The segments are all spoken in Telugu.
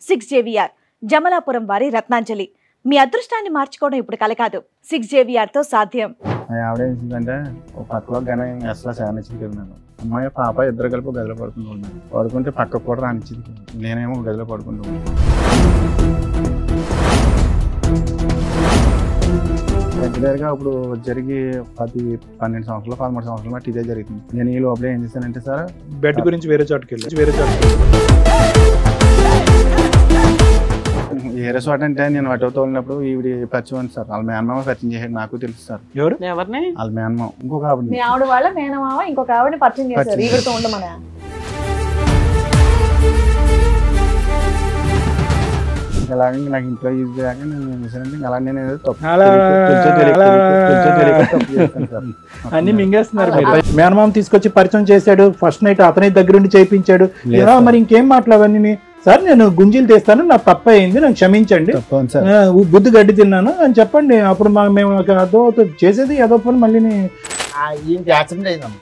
6JVR జమలాపురం వారి రత్నాంజలి. మీ అదృష్టాన్ని మార్చుకోవడం ఇప్పుడు కల కాదు, 6JVR తో సాధ్యం. ఆవిడ ఏంటంటే ఒక పక్కలో గన అసలు శానిచ్చింది ఉన్నాను. అమ్మాయి పాప ఇద్దరు కలిపి గదిలో పడుకుంటూ ఉన్నాను. పడుకుంటే పక్క కూడా రానిచ్చింది, నేనేమో గదిలో పడుకుంటూ ఉన్నాను. రెగ్యులర్గా ఇప్పుడు జరిగి 12 సంవత్సరాలు 13 సంవత్సరాల మట్టి ఇదే జరుగుతుంది. నేను ఈ లోపల ఏం చేశానంటే సార్, బెడ్ గురించి వేరే చోటుకి వెళ్ళి వేరే చోట అంటే నేను అటో తోలినప్పుడు ఈవిడి పరిచయం సార్, వాళ్ళ మేనమామ పరిచయం చేసాడు. నాకు తెలుసు సార్. ఎవరు? ఎవరిని? వాళ్ళ మేనమామ ఇంకొక ఆవిడ. మీ ఆవిడ వాళ్ళ మేనమామ ఇంకొక ఆవిడని పరిచయం చేశారు. ఈవిడతో ఉండమన అలాగే నాకు ఇంట్లో యూజ్ చేయక నేను ఏం చేశానంటే అలా నేను ఏదో తప్పు అన్ని మింగేస్తున్నారు. మేనమామ తీసుకొచ్చి పరిచయం చేశాడు, ఫస్ట్ నైట్ అతని దగ్గరుండి చేయించాడు. మరి ఇంకేం మాట్లాడవన్నీ సార్, నేను గుంజీలు తీస్తాను, నాకు తప్ప అయింది, నాకు క్షమించండి, బుద్ధి గడ్డి తిన్నాను అని చెప్పండి. అప్పుడు మేము అదో చేసేది ఏదో పని మళ్ళీ యాక్సిడెంట్ అయిందమ్మా.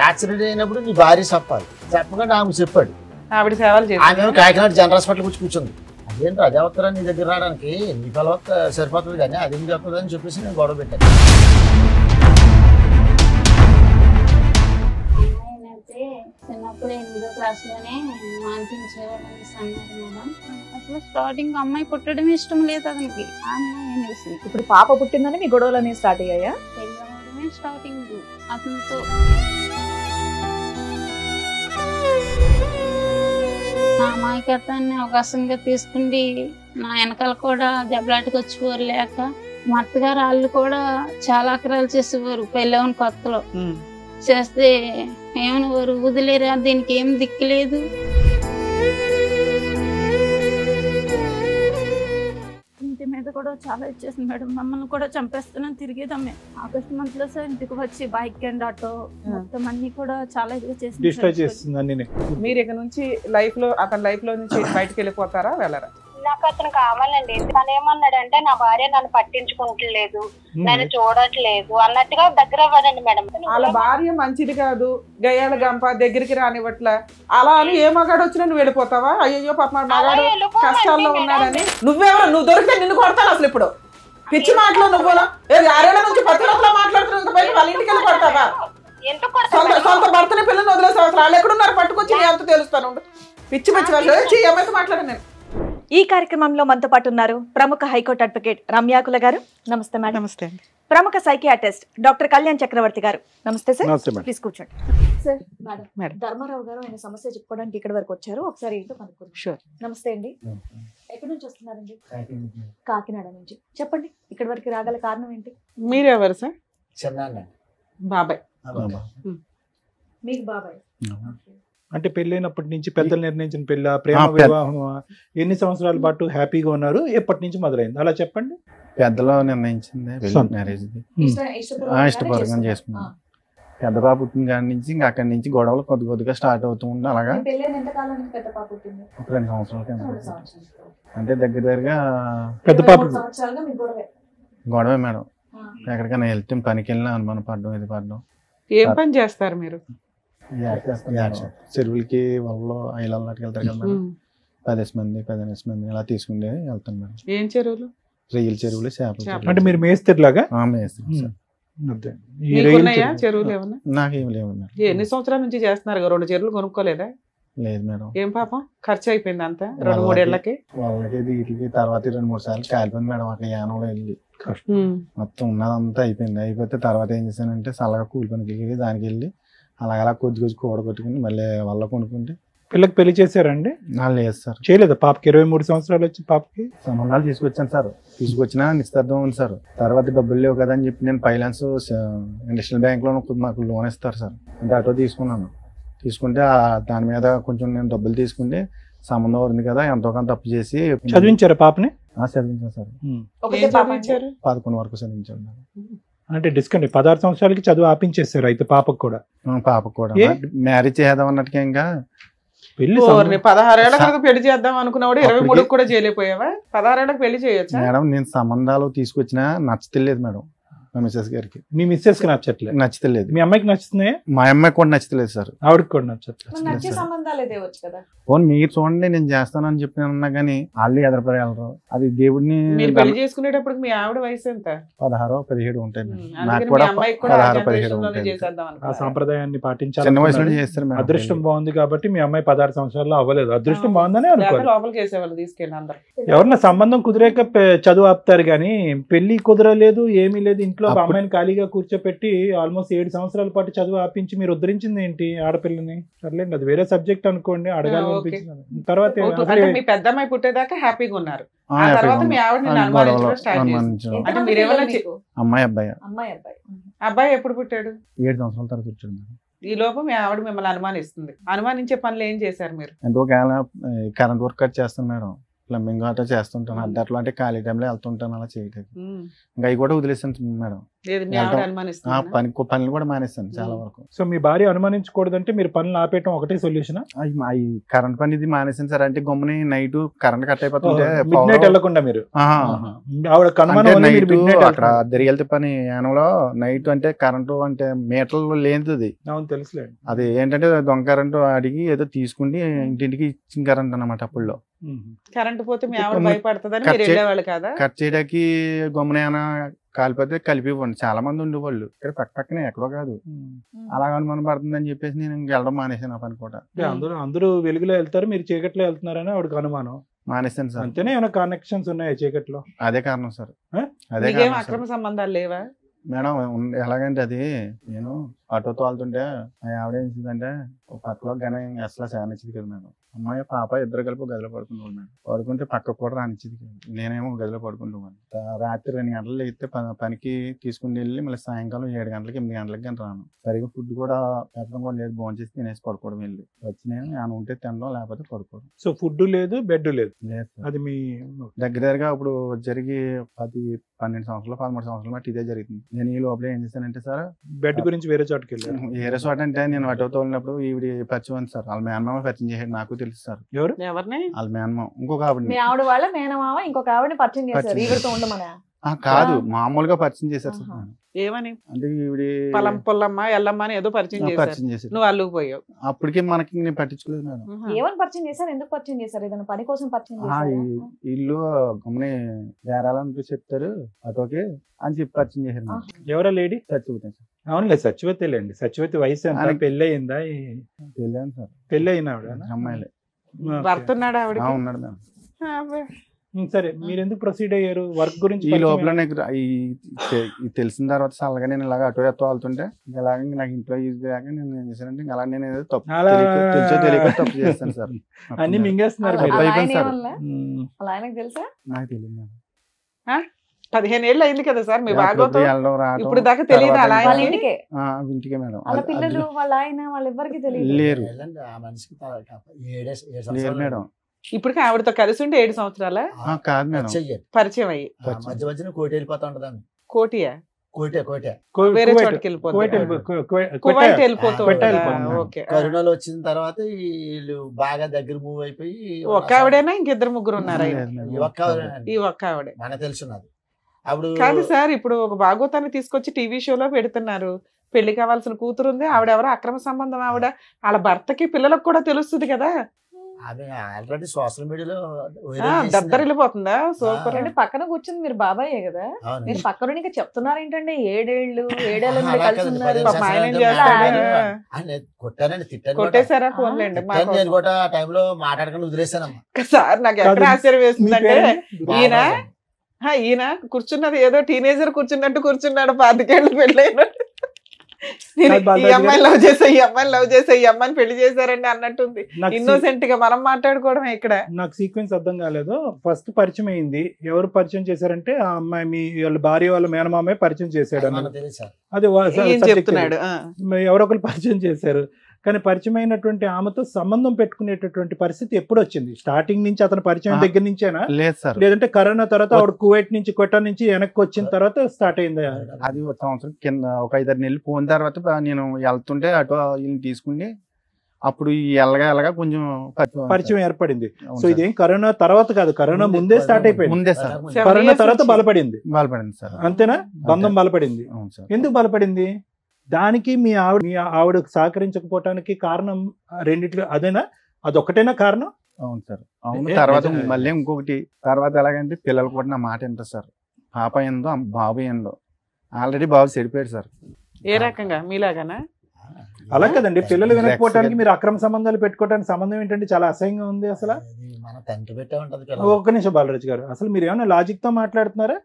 యాక్సిడెంట్ అయినప్పుడు నీ భార్య చెప్పాలి, చెప్పకుండా ఆమె చెప్పాడు. ఆవిడ సేవలు చేసి ఆమె కాకినాడ జనరల్ హాస్పిటల్ వచ్చి కూర్చుంది. అదేంటి అదే అవుతారా నీ దగ్గర రావడానికి, నీ ఫలవత్త సరిపోతుంది కానీ అదేం చెప్తుంది అని చెప్పేసి నేను గొడవ పెట్టాను. చిన్నప్పుడు 8వ క్లాస్లోనే మాన్పించేవాళ్ళని అన్నారు మేడం. అసలు స్టార్టింగ్ అమ్మాయి పుట్టడం ఇష్టం లేదు అతనికి. ఆ అమ్మాయి అనేసి ఇప్పుడు పాప పుట్టిందని మీ గొడవలు అనేవి స్టార్ట్ అయ్యాయా? పెళ్ళవడమే స్టార్టింగ్ అతనితో. నా అమాయకత్వాన్ని అవకాశంగా తీసుకుండి నా వెనకాల కూడా దెబ్బలాటకు వచ్చేవారు. లేక మా అత్తగారు వాళ్ళు కూడా చాలా అక్రాలు చేసేవారు. పెళ్ళవని కొత్తలో చేస్తే ఏమనేవారు, వదిలేరా దీనికి ఏం దిక్కులేదు. ఇంటి మీద కూడా చాలా ఇచ్చేసింది మేడం. మమ్మల్ని కూడా చంపేస్తున్నాను తిరిగేదమ్మే. ఆగస్ట్ మంత్ లో సార్ ఇంటికి వచ్చి బైక్ అండ్ ఆటో మొత్తం అన్ని కూడా చాలా ఇదిగా చేసింది. మీరు ఇక నుంచి లైఫ్ లో అతని లైఫ్ లో నుంచి బయటకు వెళ్ళిపోతారా, వెళ్ళరా? నాకు అతను కావాలండి. తను ఏమన్నాడంటే నా భార్య నన్ను పట్టించుకుంటలేదు, నన్ను చూడట్లేదు అన్నట్టుగా దగ్గర అవ్వదండి మేడం. వాళ్ళ భార్య మంచిది కాదు, గయ్యాల గంప దగ్గరికి రానివ్వట్లే, అలా అని ఏ మగాడు వచ్చినా నువ్వు వెళ్ళిపోతావా? అయ్యో పాప మగాడు కష్టాల్లో ఉన్నాడని. నువ్వెవరు? నువ్వు దొరికితే నిన్ను కొడతాను అసలు. ఇప్పుడు పిచ్చి మాటలు నువ్వు ఆరేళ్ల నుంచి ప్రతి ఒక్కరు మాట్లాడుతున్నా వాళ్ళ ఇంటికి వెళ్ళి కొడతావా? సొంత భర్తని పిల్లల్ని వదిలేసావు. అసలు వాళ్ళు ఎక్కడున్నారు పట్టుకొచ్చి నీ అంత తెలుస్తాను. పిచ్చి పిచ్చి వాళ్ళు ఏమైతే మాట్లాడాను నేను. ఈ కార్యక్రమంలో మనతో పాటు ఉన్నారు ప్రముఖ హైకోర్టు అడ్వకేట్ రమ్యాకుల గారు. నమస్తే మేడం. నమస్తే. ప్రముఖ సైకియాట్రిస్ట్ డాక్టర్ కళ్యాణ్ చక్రవర్తి గారు. నమస్తే సార్. ప్లీజ్ కూర్చోండి సార్. మేడం ధర్మారావు గారు ఆయన సమస్య చెప్పుకోవడానికి ఇక్కడ వరకు వచ్చారు. ఒకసారి ఏంటో కనుక్కుందాం. షూర్. నమస్తే అండి. ఎక్కడి నుంచి వస్తున్నారండి? కాకినాడ నుంచి. చెప్పండి, ఇక్కడ వరకు రాగల కారణం ఏంటి? మీరెవరు సార్? చిన్న బాబాయ్. మీకు బాబాయ్. అంటే పెళ్ళైనప్పటి నుంచి పెద్దలు నిర్ణయించిన పెళ్ళ, ప్రేమ వివాహం, ఎన్ని సంవత్సరాల పాటు హ్యాపీగా ఉన్నారు, ఎప్పటి నుంచి మొదలైంది అలా చెప్పండి. పెద్దలో నిర్ణయించింది మ్యారేజ్, ఇష్టపూర్వకంగా చేసుకున్నాను. పెద్ద పాప పుట్టిన కాడి నుంచి ఇంకా అక్కడి నుంచి గొడవలు కొద్దిగా స్టార్ట్ అవుతూ ఉంది. అలాగా 2 సంవత్సరాల కింద అంటే దగ్గరగా పెద్ద పాప గొడవే మేడం. ఎక్కడికైనా వెళ్తే పనికి వెళ్ళినా అనుమానం పడడం, ఇది పడడం. ఏం పని చేస్తారు మీరు? చెరువులకి వాళ్ళలో ఐలాలకి వెళ్తారు కదా మేడం. 10 మంది ఇలా తీసుకుంటే వెళ్తాను మేడం. ఏం చెరువులు? రొయ్యల చెరువులు, చేపలు. అంటే మీరు మేస్తేలాగా? చెరువులు ఏమన్నా? నాకేం లేవు మేడం. ఎన్ని సంవత్సరాల నుంచి చేస్తున్నారు? 2 చెరువులు కొనుక్కోలేదా? లేదు మేడం. ఏం పాపం ఖర్చు అయిపోయింది అంతా 2-3 ఏళ్ళకి. వాళ్ళకి వీటికి తర్వాత 2-3 సార్లు కాలిపోయింది మేడం. అక్కడ యానంలో వెళ్ళి మొత్తం ఉన్నదంతా అయిపోతే తర్వాత ఏం చేశానంటే చల్లగా కూలి పనికి వెళ్ళి దానికి వెళ్ళి అలా కొద్ది కూడగొట్టుకుని మళ్ళీ వాళ్ళ కొనుక్కుంటే. పిల్లకి పెళ్లి చేశారండి? లేదు సార్, చేయలేదు. పాపకి 23 సంవత్సరాలు వచ్చి పాపకి సంబంధాలు తీసుకొచ్చాను సార్. తీసుకొచ్చినా నిశ్చితార్థం ఉంది సార్. తర్వాత డబ్బులు లేవు కదా అని చెప్పి నేను ఫైనాన్స్ ఇండస్ట్రియల్ బ్యాంక్ లో మాకు లోన్ ఇస్తారు సార్. అంటే ఆటో తీసుకుంటే దాని మీద కొంచెం నేను డబ్బులు తీసుకుంటే సంబంధం ఉంది కదా, ఎంతో కొంత తప్పు చేసి చదివించారా పాపని? చదివించాను సార్. 11 వరకు చదివించాను. అంటే డిస్కౌంట్ 16 సంవత్సరాలకి చదువు ఆపించేస్తారు అయితే పాపకు కూడా? పాపకు కూడా మ్యారేజ్ చేద్దాం అన్నట్టుగా ఇంకా పెళ్లి 16 ఏళ్ళకి పెళ్లి చేద్దాం అనుకున్నాడు. 23 కూడా చేయలేకపోయావా? 16 ఏళ్ళకి పెళ్లి చేయొచ్చా మేడం? నేను సంబంధాలు తీసుకొచ్చినా నచ్చలేదు మేడం. మా మిస్సెస్ గారికి. మీ మిస్సెస్ కి నచ్చట్లేదు, నచ్చలేదు. మీ అమ్మాయికి నచ్చుతున్నాయా? మా అమ్మాయికి కూడా నచ్చలేదు సార్. ఆవిడకి కూడా నచ్చట్లేదు. నచ్చే సంబంధాలు తేవచ్చు కదా. పోనీ మీరు చూడండి, నేను చేస్తానని చెప్పినా కానీ వాళ్ళు ఎదరపడగలరు. అది దేవుడిని. మీరు పెళ్లి చేసుకునేటప్పుడు మీ ఆవిడ వయసు ఎంత? 16, 17 ఉంటాయి. అందుకని నాకు మీ కూడా అమ్మాయికి కూడా 16, 17 generation లోనే ఉంటాయి. చేసేద్దాం ఆ అనుకున్నారా? సాంప్రదాయాన్ని చిన్న పాటించాలి. వయసులో చేస్తారు మేడం. అదృష్టం బాగుంది కాబట్టి మీ అమ్మాయి 16 సంవత్సరాల్లో అవ్వలేదు. అదృష్టం బాగుందని లేకపోతే అనుకోవాలి. లోపలికి వేసేవాళ్ళు తీసుకెళ్ళి అందరు. ఎవరన్నా సంబంధం కుదిరాక చదువు ఆపుతారు కానీ పెళ్లి కుదరలేదు, ఏమీ లేదు, ఇంట్లో ఒక అప్పుడు- అమ్మాయిని ఖాళీగా కూర్చోపెట్టి ఆల్మోస్ట్ 7 సంవత్సరాల పాటు చదువు ఆపించి మీరు ఉద్ధరించింది ఏంటి ఆడపిల్లని? సర్లేండి, అది వేరే సబ్జెక్ట్ అనుకోండి, అడగాలి ఓకే. అనిపించింది. తర్వాత అంటే మీ పెద్ద అమ్మాయి పుట్టేదాకా హ్యాపీగా ఉన్నారు. ఆ తర్వాత మీ ఆవిడ నిన్ను అనుమానించడం స్టార్ట్ చేసింది. అంటే ఎంతమంది మీరేమన్నా పిల్లలు మీకు? అమ్మాయి అబ్బాయి అమ్మాయి అబ్బాయి. అబ్బాయి ఎప్పుడు పుట్టాడు? 7 సంవత్సరాల తర్వాత వచ్చాడు మేడం. ఈ లోపు మీ ఆవిడ మిమ్మల్ని అనుమానిస్తుంది. అనుమానించే పనులు ఏం చేశారు మీరు? అంటే ఒకవేళ కరెంట్ వర్క్ కట్ చేస్తాను మేడం, ప్లంబింగ్ అట్లా చేస్తుంటాను. అట్లా అంటే ఖాళీ టైంలో వెళ్తుంటాను, అలా చేయలేదు. ఇంకా అవి కూడా వదిలేస్తాను మేడం. లేదు మీ ఆవిడ అనుమానిస్తుంది. పనులు కూడా మానేస్తాను చాలా వరకు. సో మీ భార్య అనుమానించకూడదంటే మీరు పనులు ఆపేయటం ఒకటే సొల్యూషన్? అవి కరెంట్ పని ఇది మానేసాను సార్. అంటే గమ్ముని నైట్ కరెంట్ కట్ అయిపోతుంటే మిడ్ నైట్ వెళ్ళకుండా మీరు ఆవిడ అంటే అనుమానం నైట్ మిడ్ నైట్ అక్కడ దరిగెళ్తే పని యానంలో నైట్ అంటే కరెంటు అంటే మీటర్లు లేనిది. అవును తెలుసులేండి. అది ఏంటంటే దొంగ కరెంటు అడిగి ఏదో తీసుకుని ఇంటింటికి ఇచ్చిన కరెంట్ అన్నమాట. అప్పుల్లో కరెంట్ పోతే మీ ఆవిడ భయపడుతుందని మీరు వెళ్ళేవాళ్ళు కదా? కట్ చేయడానికి గమ్మున కాలిపోతే కలిపి ఇవ్వండి. చాలా మంది ఉండేవాళ్ళు ఇక్కడ పక్కనే, ఎక్కడో కాదు. అలా అనుమానం పడుతుందని చెప్పేసి నేను వెళ్ళడం మానేసాను. ఆ పని కూడా అందరూ వెలుగులో వెళ్తారు, మీరు చీకట్లో వెళ్తున్నారని ఆవిడకి అనుమానం. మానేసాను సార్. అంతేనే ఏమైనా కనెక్షన్స్ ఉన్నాయా చీకట్లో? అదే కారణం సార్. అదే మీకేం కారణం అక్రమ సార్. సంబంధాలు లేవా? మేడం ఎలాగంటే అది నేను ఆటో తోలుతుంటే ఆవిడ ఏం చేసిందంటే ఒక పక్కలో కానీ అసలు శానిచ్చింది కదా మేడం. అమ్మాయి పాప ఇద్దరు కలిపి గదిలో పడుకునేవాళ్ళు మేడం. పడుకుంటే పక్క కూడా రానిచ్చింది కదా. నేనేమో గదిలో పడుకుంటాను. రాత్రి 2 గంటలు లేస్తే పనికి తీసుకుని వెళ్ళి మళ్ళీ సాయంకాలం 7 గంటలకి 8 గంటలకి కానీ రాను. సరిగ్గా ఫుడ్ కూడా పెట్టడం కూడా లేదు. భోజనం చేసి తినేసి పడుకోవడం వెళ్ళి వచ్చి నేను ఏమైనా ఉంటే తినడం, లేకపోతే పడుకోవడం. సో ఫుడ్ లేదు, బెడ్ లేదు. లేదు అది మీ దగ్గరగా ఇప్పుడు జరిగి 12 సంవత్సరాలు 13 సంవత్సరాలు బట్టి ఇదే జరుగుతుంది. నేను ఈ లోపల ఏం చేశానంటే సార్, బెడ్ గురించి వేరే చోటుకి వెళ్ళారు. వేరే చోట అంటే నేను ఆటో తోలినప్పుడు ఈవిడ పరిచయం ఉంది సార్. వాళ్ళ మేనమామ పరిచయం చేసాడు, నాకు తెలుసు సార్. ఎవరు? ఎవరిని? వాళ్ళ మేనమామ ఇంకొక ఆవిడ. మీ ఆవిడ వాళ్ళ మేనమామ ఇంకొక ఆవిడని పరిచయం చేశారు పరిచయం ఈవిడతో ఉండమనా? కాదు, మామూలుగా పరిచయం చేశారు సార్. ఆహా. ఏమని? అంటే ఈవిడ పొలం పొల్లమ్మ ఎల్లమ్మ అని ఏదో పరిచయం చేశారు. పరిచయం చేశారు. నువ్వు అల్లుకు పోయావు. అప్పటికే మనకి నేను పట్టించుకోలేదు మేడం. ఏమని పరిచయం చేశారు? ఎందుకు పరిచయం చేశారు? ఏదైనా పని కోసం పరిచయం ఆ, చేశారా? ఇల్లు గమని వేరాలని చెప్తారు ఆటోకి అని చెప్పి పరిచయం చేశారు మేడం. ఎవరా లేడీ? చచ్చిపోతాను సార్. అవునులే, సచివతిలేండి. సచివతి వయసు ఎంత? ఆయనకి- పెళ్ళి అయిందా? తెలియదు సార్. పెళ్ళి అయిన ఆవిడ? అమ్మాయిలే. భర్త ఉన్నాడు ఆవిడ? ఉన్నాడు మేడం. సరే, మీరు ఎందుకు ప్రొసీడ్ అయ్యారు? వర్క్ గురించి ఈ పరిచయం లోపల నాకు తెలిసిన తర్వాత చల్లగా నేను ఇలాగ అటో ఎత్తో వెళ్తుంటే ఇలాగ నాకు ఇంట్లో ఈజీ లేక నేను ఏం చేశానంటే అలా నేను ఏదో తప్పు అలా- తెలుసో తెలియక తప్పు చేస్తాను సార్. అన్ని మింగేస్తున్నారు అలా మీరు. అబ్బాయి ఆయన సార్. ఏమనలా? ఉమ్. అలా ఆయనకు తెలుసా? నాకు తెలియదు మేడం. 15 ఏళ్ళు అయింది కదా సార్ మీ అప్పుడప్పుడు భాగవతం. వెళ్ళడం రావడం ఇప్పుడు దాకా తెలియదా తర్వాత అలా వాళ్ళ ఆయనకి? ఇంటికే ఇంటికే మేడం. వాళ్ళ పిల్లలు వాళ్ళ ఆయన వాళ్ళెవ్వరికి తెలియదు. లేరు. వెళ్ళండి, ఆ మనిషికి 7 లేరు సంవత్సరాలు మేడం. ఇప్పటికి ఆవిడతో కలిసి ఉంటే 7 సంవత్సరాల కాదు మేడం. చెయ్యాలి. పరిచయం అయ్యి. మధ్య మధ్యన కోటి వెళ్ళిపోతా ఉంటది ఆమె. కోటియా? కోటే వేరే కువైట్- చోటుకి వెళ్ళిపోతుంది. కువైట్ కువైట్ వెళ్ళిపోతూ కువైట్ ఉంటుందా? వెళ్ళిపోతుంది. ఓకే. కరోనాలో వచ్చిన తర్వాత వీళ్ళు బాగా దగ్గర మూవ్ అయిపోయి ఒక్క ఆవిడేనా ఇంకిద్దరు ముగ్గురు ఉన్నారా? లేదు మేడం. ఈ ఒక్క ఆవిడేనండి. ఈ ఒక్క ఆవిడే. మనకు తెలుసున్నది. అప్పుడు కాదు సార్, ఇప్పుడు ఒక భాగవతాన్ని తీసుకొచ్చి టీవీ షోలో పెడుతున్నారు. పెళ్లి కావాల్సిన కూతురు ఉంది, ఆవిడెవరో అక్రమ సంబంధం ఆవిడ. వాళ్ళ భర్తకి పిల్లలకు కూడా తెలుస్తుంది కదా. ఆమె ఆల్రెడీ సోషల్ మీడియాలో దద్దరిల్లిపోతుందా? సూపర్. అంటే పక్కన కూర్చుంది మీరు బాబాయే కదా, అవును. మీరు పక్కన ఇంకా చెప్తున్నారు ఏంటంటే 7 ఏళ్ళ అలా నుండి కలిసి కాదు, ఉన్నారు. 10 పాపం ఆయన ఏం సంవత్సరాలు చేస్తాడు? ఆయన కొట్టానండి, తిట్టాను కూడా. కొట్టేశారా? ఫోన్లేండి. తిట్టాను, నేను కూడా ఆ టైంలో మాట్లాడకుండా వదిలేసానమ్మా. సార్ నాకు ఎక్కడ ఆశ్చర్యం వేస్తుందంటే ఈయన బాగా ఈయన కూర్చున్నది ఏదో టీనేజర్ కూర్చున్నట్టు కూర్చున్నాడు. 25 ఏళ్ళు పెళ్ళైన ఈ అమ్మాయిని లవ్ చేసా, ఈ అమ్మాయిని లవ్ చేసా, ఈ అమ్మాయిని పెళ్లి చేశారండి అన్నట్టుంది. నాకు ఇన్నోసెంట్ గా మనం మాట్లాడుకోవడం ఇక్కడ. నాకు సీక్వెన్స్ అర్థం కాలేదు. ఫస్ట్ పరిచయం అయింది, ఎవరు పరిచయం చేశారంటే ఆ అమ్మాయి మీ వాళ్ళ భార్య వాళ్ళ మేనమామే పరిచయం చేశాడు అన్నమాట. మనకు తెలుసు సార్. అది ఏం చెప్తున్నాడు? ఎవరో ఒకరు పరిచయం చేశారు. కానీ పరిచయం అయినటువంటి ఆమెతో సంబంధం పెట్టుకునేటటువంటి పరిస్థితి ఎప్పుడు వచ్చింది? స్టార్టింగ్ నుంచి అతను పరిచయం దగ్గర నుంచేనా, లేదు సార్. లేదంటే కరోనా తర్వాత ఆవిడ కువైట్ నుంచి క్వెటా నుంచి వెనక్కి వచ్చిన తర్వాత స్టార్ట్ అయిందా? అది ఒక సంవత్సరం కింద ఒక 5-6 నెలలు పోయిన తర్వాత నేను వెళ్తుంటే అటు వీళ్ళని తీసుకుని అప్పుడు ఈ ఎల్లగా కొంచెం పరిచయం ఏర్పడింది. అవును సో సార్. ఇదేం కరోనా తర్వాత కాదు, కరోనా ముందే స్టార్ట్ అయిపోయింది. ముందే సార్ కరోనా తర్వాత బలపడింది బలపడింది సార్. అంతేనా? బంధం బలపడింది. అవును సార్. ఎందుకు బలపడింది? దానికి మీ ఆవిడ సహకరించకపోవటానికి కారణం రెండిట్లో అదేనా? అదొక్కటేనా కారణం? అవును సార్. అవును. తర్వాత మళ్ళీ ఇంకొకటి, తర్వాత ఎలాగంటే పిల్లలు కూడా నా మాట వింటారు సార్. పాప ఏందో బాబు ఏందో. ఆల్రెడీ బాబు చెడిపోయాడు సార్. ఏ రకంగా మీలాగానా? అలా కదండి, పిల్లలు వినకపోవటానికి మీరు అక్రమ సంబంధాలు పెట్టుకోవడానికి సంబంధం ఏంటంటే చాలా అసహ్యంగా ఉంది అసలు. మన తండ్రి పెట్టే ఉంటది ఒక్క నిమిషం బాలరాజు గారు, అసలు మీరు ఏమైనా లాజిక్ తో మాట్లాడుతున్నారా?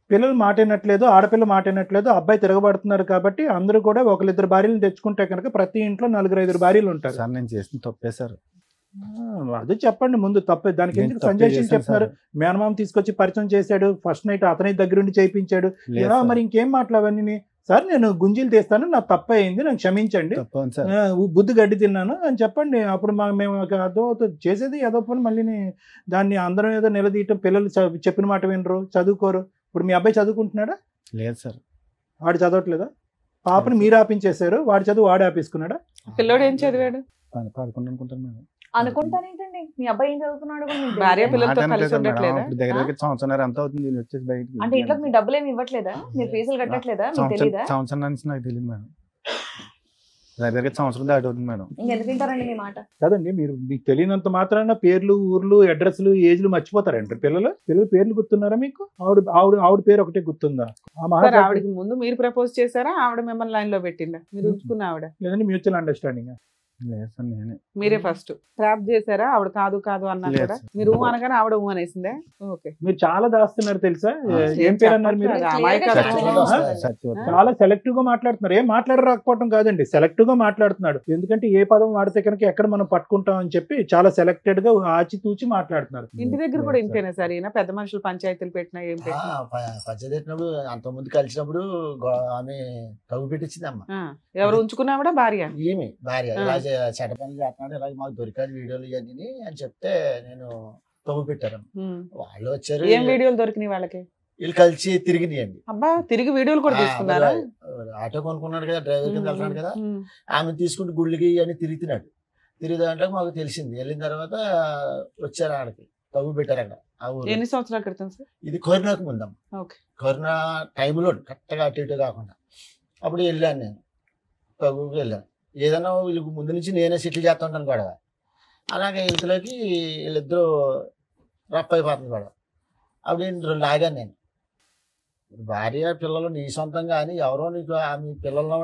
పిల్లలు మాట వినట్లేదు, ఆడపిల్ల మాట వినట్లేదు, అబ్బాయి తిరగబడుతున్నారు కాబట్టి అందరూ కూడా ఒకరిద్దరు భార్యలు తెచ్చుకుంటే కనుక ప్రతి ఇంట్లో 4-5 భార్యలు ఉంటారు. సార్ నేను చేసిన తప్పే సార్. అది చెప్పండి ముందు, తప్పే. దానికి ఎందుకు సంజయ్ చెప్తున్నారు? మేనమామ తీసుకొచ్చి పరిచయం చేశాడు, ఫస్ట్ నైట్ అతని దగ్గరుండి చేయించాడు, మరి ఇంకేం మాట్లాడవన్నీ? సార్ నేను గుంజీలు తీస్తాను, నాకు తప్ప అయింది, నాకు క్షమించండి, బుద్ధి గడ్డి తిన్నాను అని చెప్పండి. అప్పుడు మేము అదో చేసేది ఏదో పని, మళ్ళీ దాన్ని అందరం ఏదో నిలదీయటం. పిల్లలు చెప్పిన మాట వినరు, చదువుకోరు. ఇప్పుడు మీ అబ్బాయి చదువుకుంటున్నాడా? లేదు సార్. వాడు చదవట్లేదా? పాపని మీరు ఆపించేశారు, వాడి చదువు వాడు ఆపేసుకున్నాడా? పిల్లోడు ఏం చదివాడు? 11 అనుకుంటాను మేడం. అనుకుంటానేంటండి, మీ అబ్బాయి ఏం చదువుతున్నాడు? భార్య పిల్లలతో కలిసి ఉండట్లేదా? దగ్గర సంవత్సరం ఎంత అవుతుంది వచ్చేసి బయటికి? అంటే ఇంట్లో మీ డబ్బులు ఏమి ఇవ్వట్లేదా? మీరు ఫీజులు కట్టట్లేదా? మీకు తెలీదా? సంవత్సరం నుంచి నాకు తెలియదు మేడం. దగ్గర సంవత్సరం దాటి అవుతుంది మేడం. ఇంకెందుకు తింటారండి మీ మాట? కదండి, మీరు మీకు తెలియనంత మాత్రాన పేర్లు, ఊర్లు, అడ్రస్లు, ఏజ్లు మర్చిపోతారంట. పిల్లలు పేర్లు గుర్తున్నారా మీకు? ఆవిడ పేరు ఒకటే గుర్తుందా? ఆవిడకి ముందు మీరు ప్రపోజ్ చేశారా? ఆవిడ మిమ్మల్ని లైన్ లో పెట్టిందా? మీరు ఉంచుకున్న ఆవిడ? లేదండి, మ్యూచువల్ అండర్స్టాండింగ్. లేదు సార్, నేనే. మీరే ఫస్ట్ ట్రాప్ చేశారా? ఆవిడ కాదు అన్నా కూడా మీరు అనగానే ఆవిడ అనేసిందే. ఓకే, మీరు చాలా దాస్తున్నారు తెలుసా? ఏం పేరు అన్నారు మీరు? చాలా సెలెక్టివ్ గా మాట్లాడుతున్నారు. ఏం మాట్లాడరాకపోవడం కాదండి, సెలెక్టివ్ గా మాట్లాడుతున్నాడు. ఎందుకంటే ఏ పదం వాడితే కనుక ఎక్కడ మనం పట్టుకుంటాం అని చెప్పి చాలా సెలెక్టెడ్ గా ఆచితూచి మాట్లాడుతున్నారు. ఇంటి దగ్గర కూడా ఇంతేనా సార్? ఈయన పెద్ద మనుషులు పంచాయతీలు పెట్టినా ఏం పెట్టినా పంచాయతీ పెట్టినప్పుడు అంతకుముందు కలిసినప్పుడు ఆమె తగ్గు పెట్టించింది అమ్మ. ఎవరు ఉంచుకున్నావిడ? భార్య. ఈమె భార్య ఇలా చెడ్డ పనులు చేస్తున్నాడు, ఇలా మాకు దొరికాడు వీడియోలు ఇవన్నీ అని చెప్తే నేను తగ్గు పెట్టాను. వాళ్ళు వచ్చారు. ఏం వీడియోలు దొరికినాయి వాళ్ళకి? వీళ్ళు కలిసి తిరిగినాయండి. అబ్బా, తిరిగి వీడియోలు కూడా తీసుకున్నారా? ఆటో కొనుక్కున్నాడు కదా, డ్రైవర్ కింద వెళ్తున్నాడు కదా, ఆమె తీసుకుంటూ గుళ్ళకి అని తిరుగుతున్నాడు. తిరిగితే మాకు తెలిసింది. వెళ్ళిన తర్వాత వచ్చారు ఆడకి, తగ్గు పెట్టారు అక్కడ. ఎన్ని సంవత్సరాల క్రితం సార్? ఇది కరోనాకు ముందమ్మ. కరోనా టైంలో కరెక్ట్గా అటు ఇటు కాకుండా అప్పుడు వెళ్ళాను నేను, తగ్గుకి వెళ్ళాను. ఏదైనా వీళ్ళకి ముందు నుంచి నేనే సెటిల్ చేస్తూ ఉంటాను గొడవ. అలాగే ఇంతలోకి వీళ్ళిద్దరూ రఫ్ అయిపోతుంది గొడవ. అప్పుడు నేను లాగాను. నేను భార్య పిల్లలు నీ సొంతం కానీ ఎవరో నీకు ఆమె పిల్లల్లో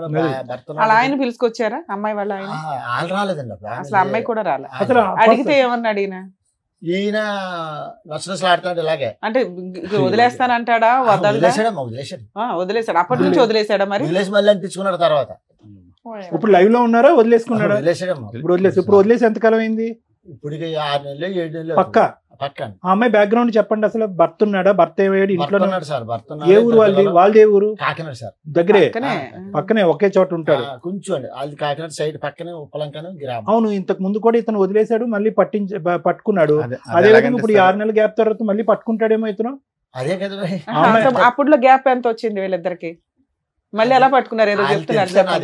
భర్త ఆయన పిలుచుకొచ్చారా? అమ్మాయి వాళ్ళ ఆయన వాళ్ళు రాలేదండి. అసలు అమ్మాయి కూడా రాలే. అడిగితే ఏమన్నా అడిగినా? ఈయన నచ్చనసలు ఆడుతున్నాడు ఇలాగే. అంటే వదిలేస్తానంటాడా? వదిలేసాడు. అప్పటి నుంచి వదిలేసాడా? మరి వదిలేసి మళ్ళీ అనిపించుకున్నాడు తర్వాత. ఇప్పుడు లైవ్ లో ఉన్నారా? వదిలేసుకున్నాడా? వదిలేసాడమ్మా. ఇప్పుడు వదిలేసి ఎంతకాలం అయింది? ఇప్పుడు 6 నెలలు 7 నెలలు పక్క. ఆ అమ్మాయి బ్యాక్గ్రౌండ్ చెప్పండి. అసలు భర్త ఉన్నాడా? భర్త ఏమయ్యాడు? ఇంట్లో సార్. భర్త ఏ ఊరు వాళ్ళది? వాళ్ళది ఏ ఊరు? కాకినాడ సార్. దగ్గరే, పక్కనే ఒకే చోట ఉంటాడు. కొంచెం అండి వాళ్ళది కాకినాడ సైడ్ పక్కనే ఉప్పలంకను గ్రామం. అవును, ఇంతకు ముందు కూడా ఇతను వదిలేశాడు, మళ్ళీ పట్టుకున్నాడు. అదే విధంగా ఇప్పుడు 6 నెలల గ్యాప్ తర్వాత మళ్ళీ పట్టుకుంటాడేమో ఇతను. అదే కదా. అప్పుడులో గ్యాప్ ఎంత వచ్చింది వీళ్ళిద్దరికి? మళ్ళీ ఎలా పట్టుకున్నారు? ఏదో చెప్తున్నారు.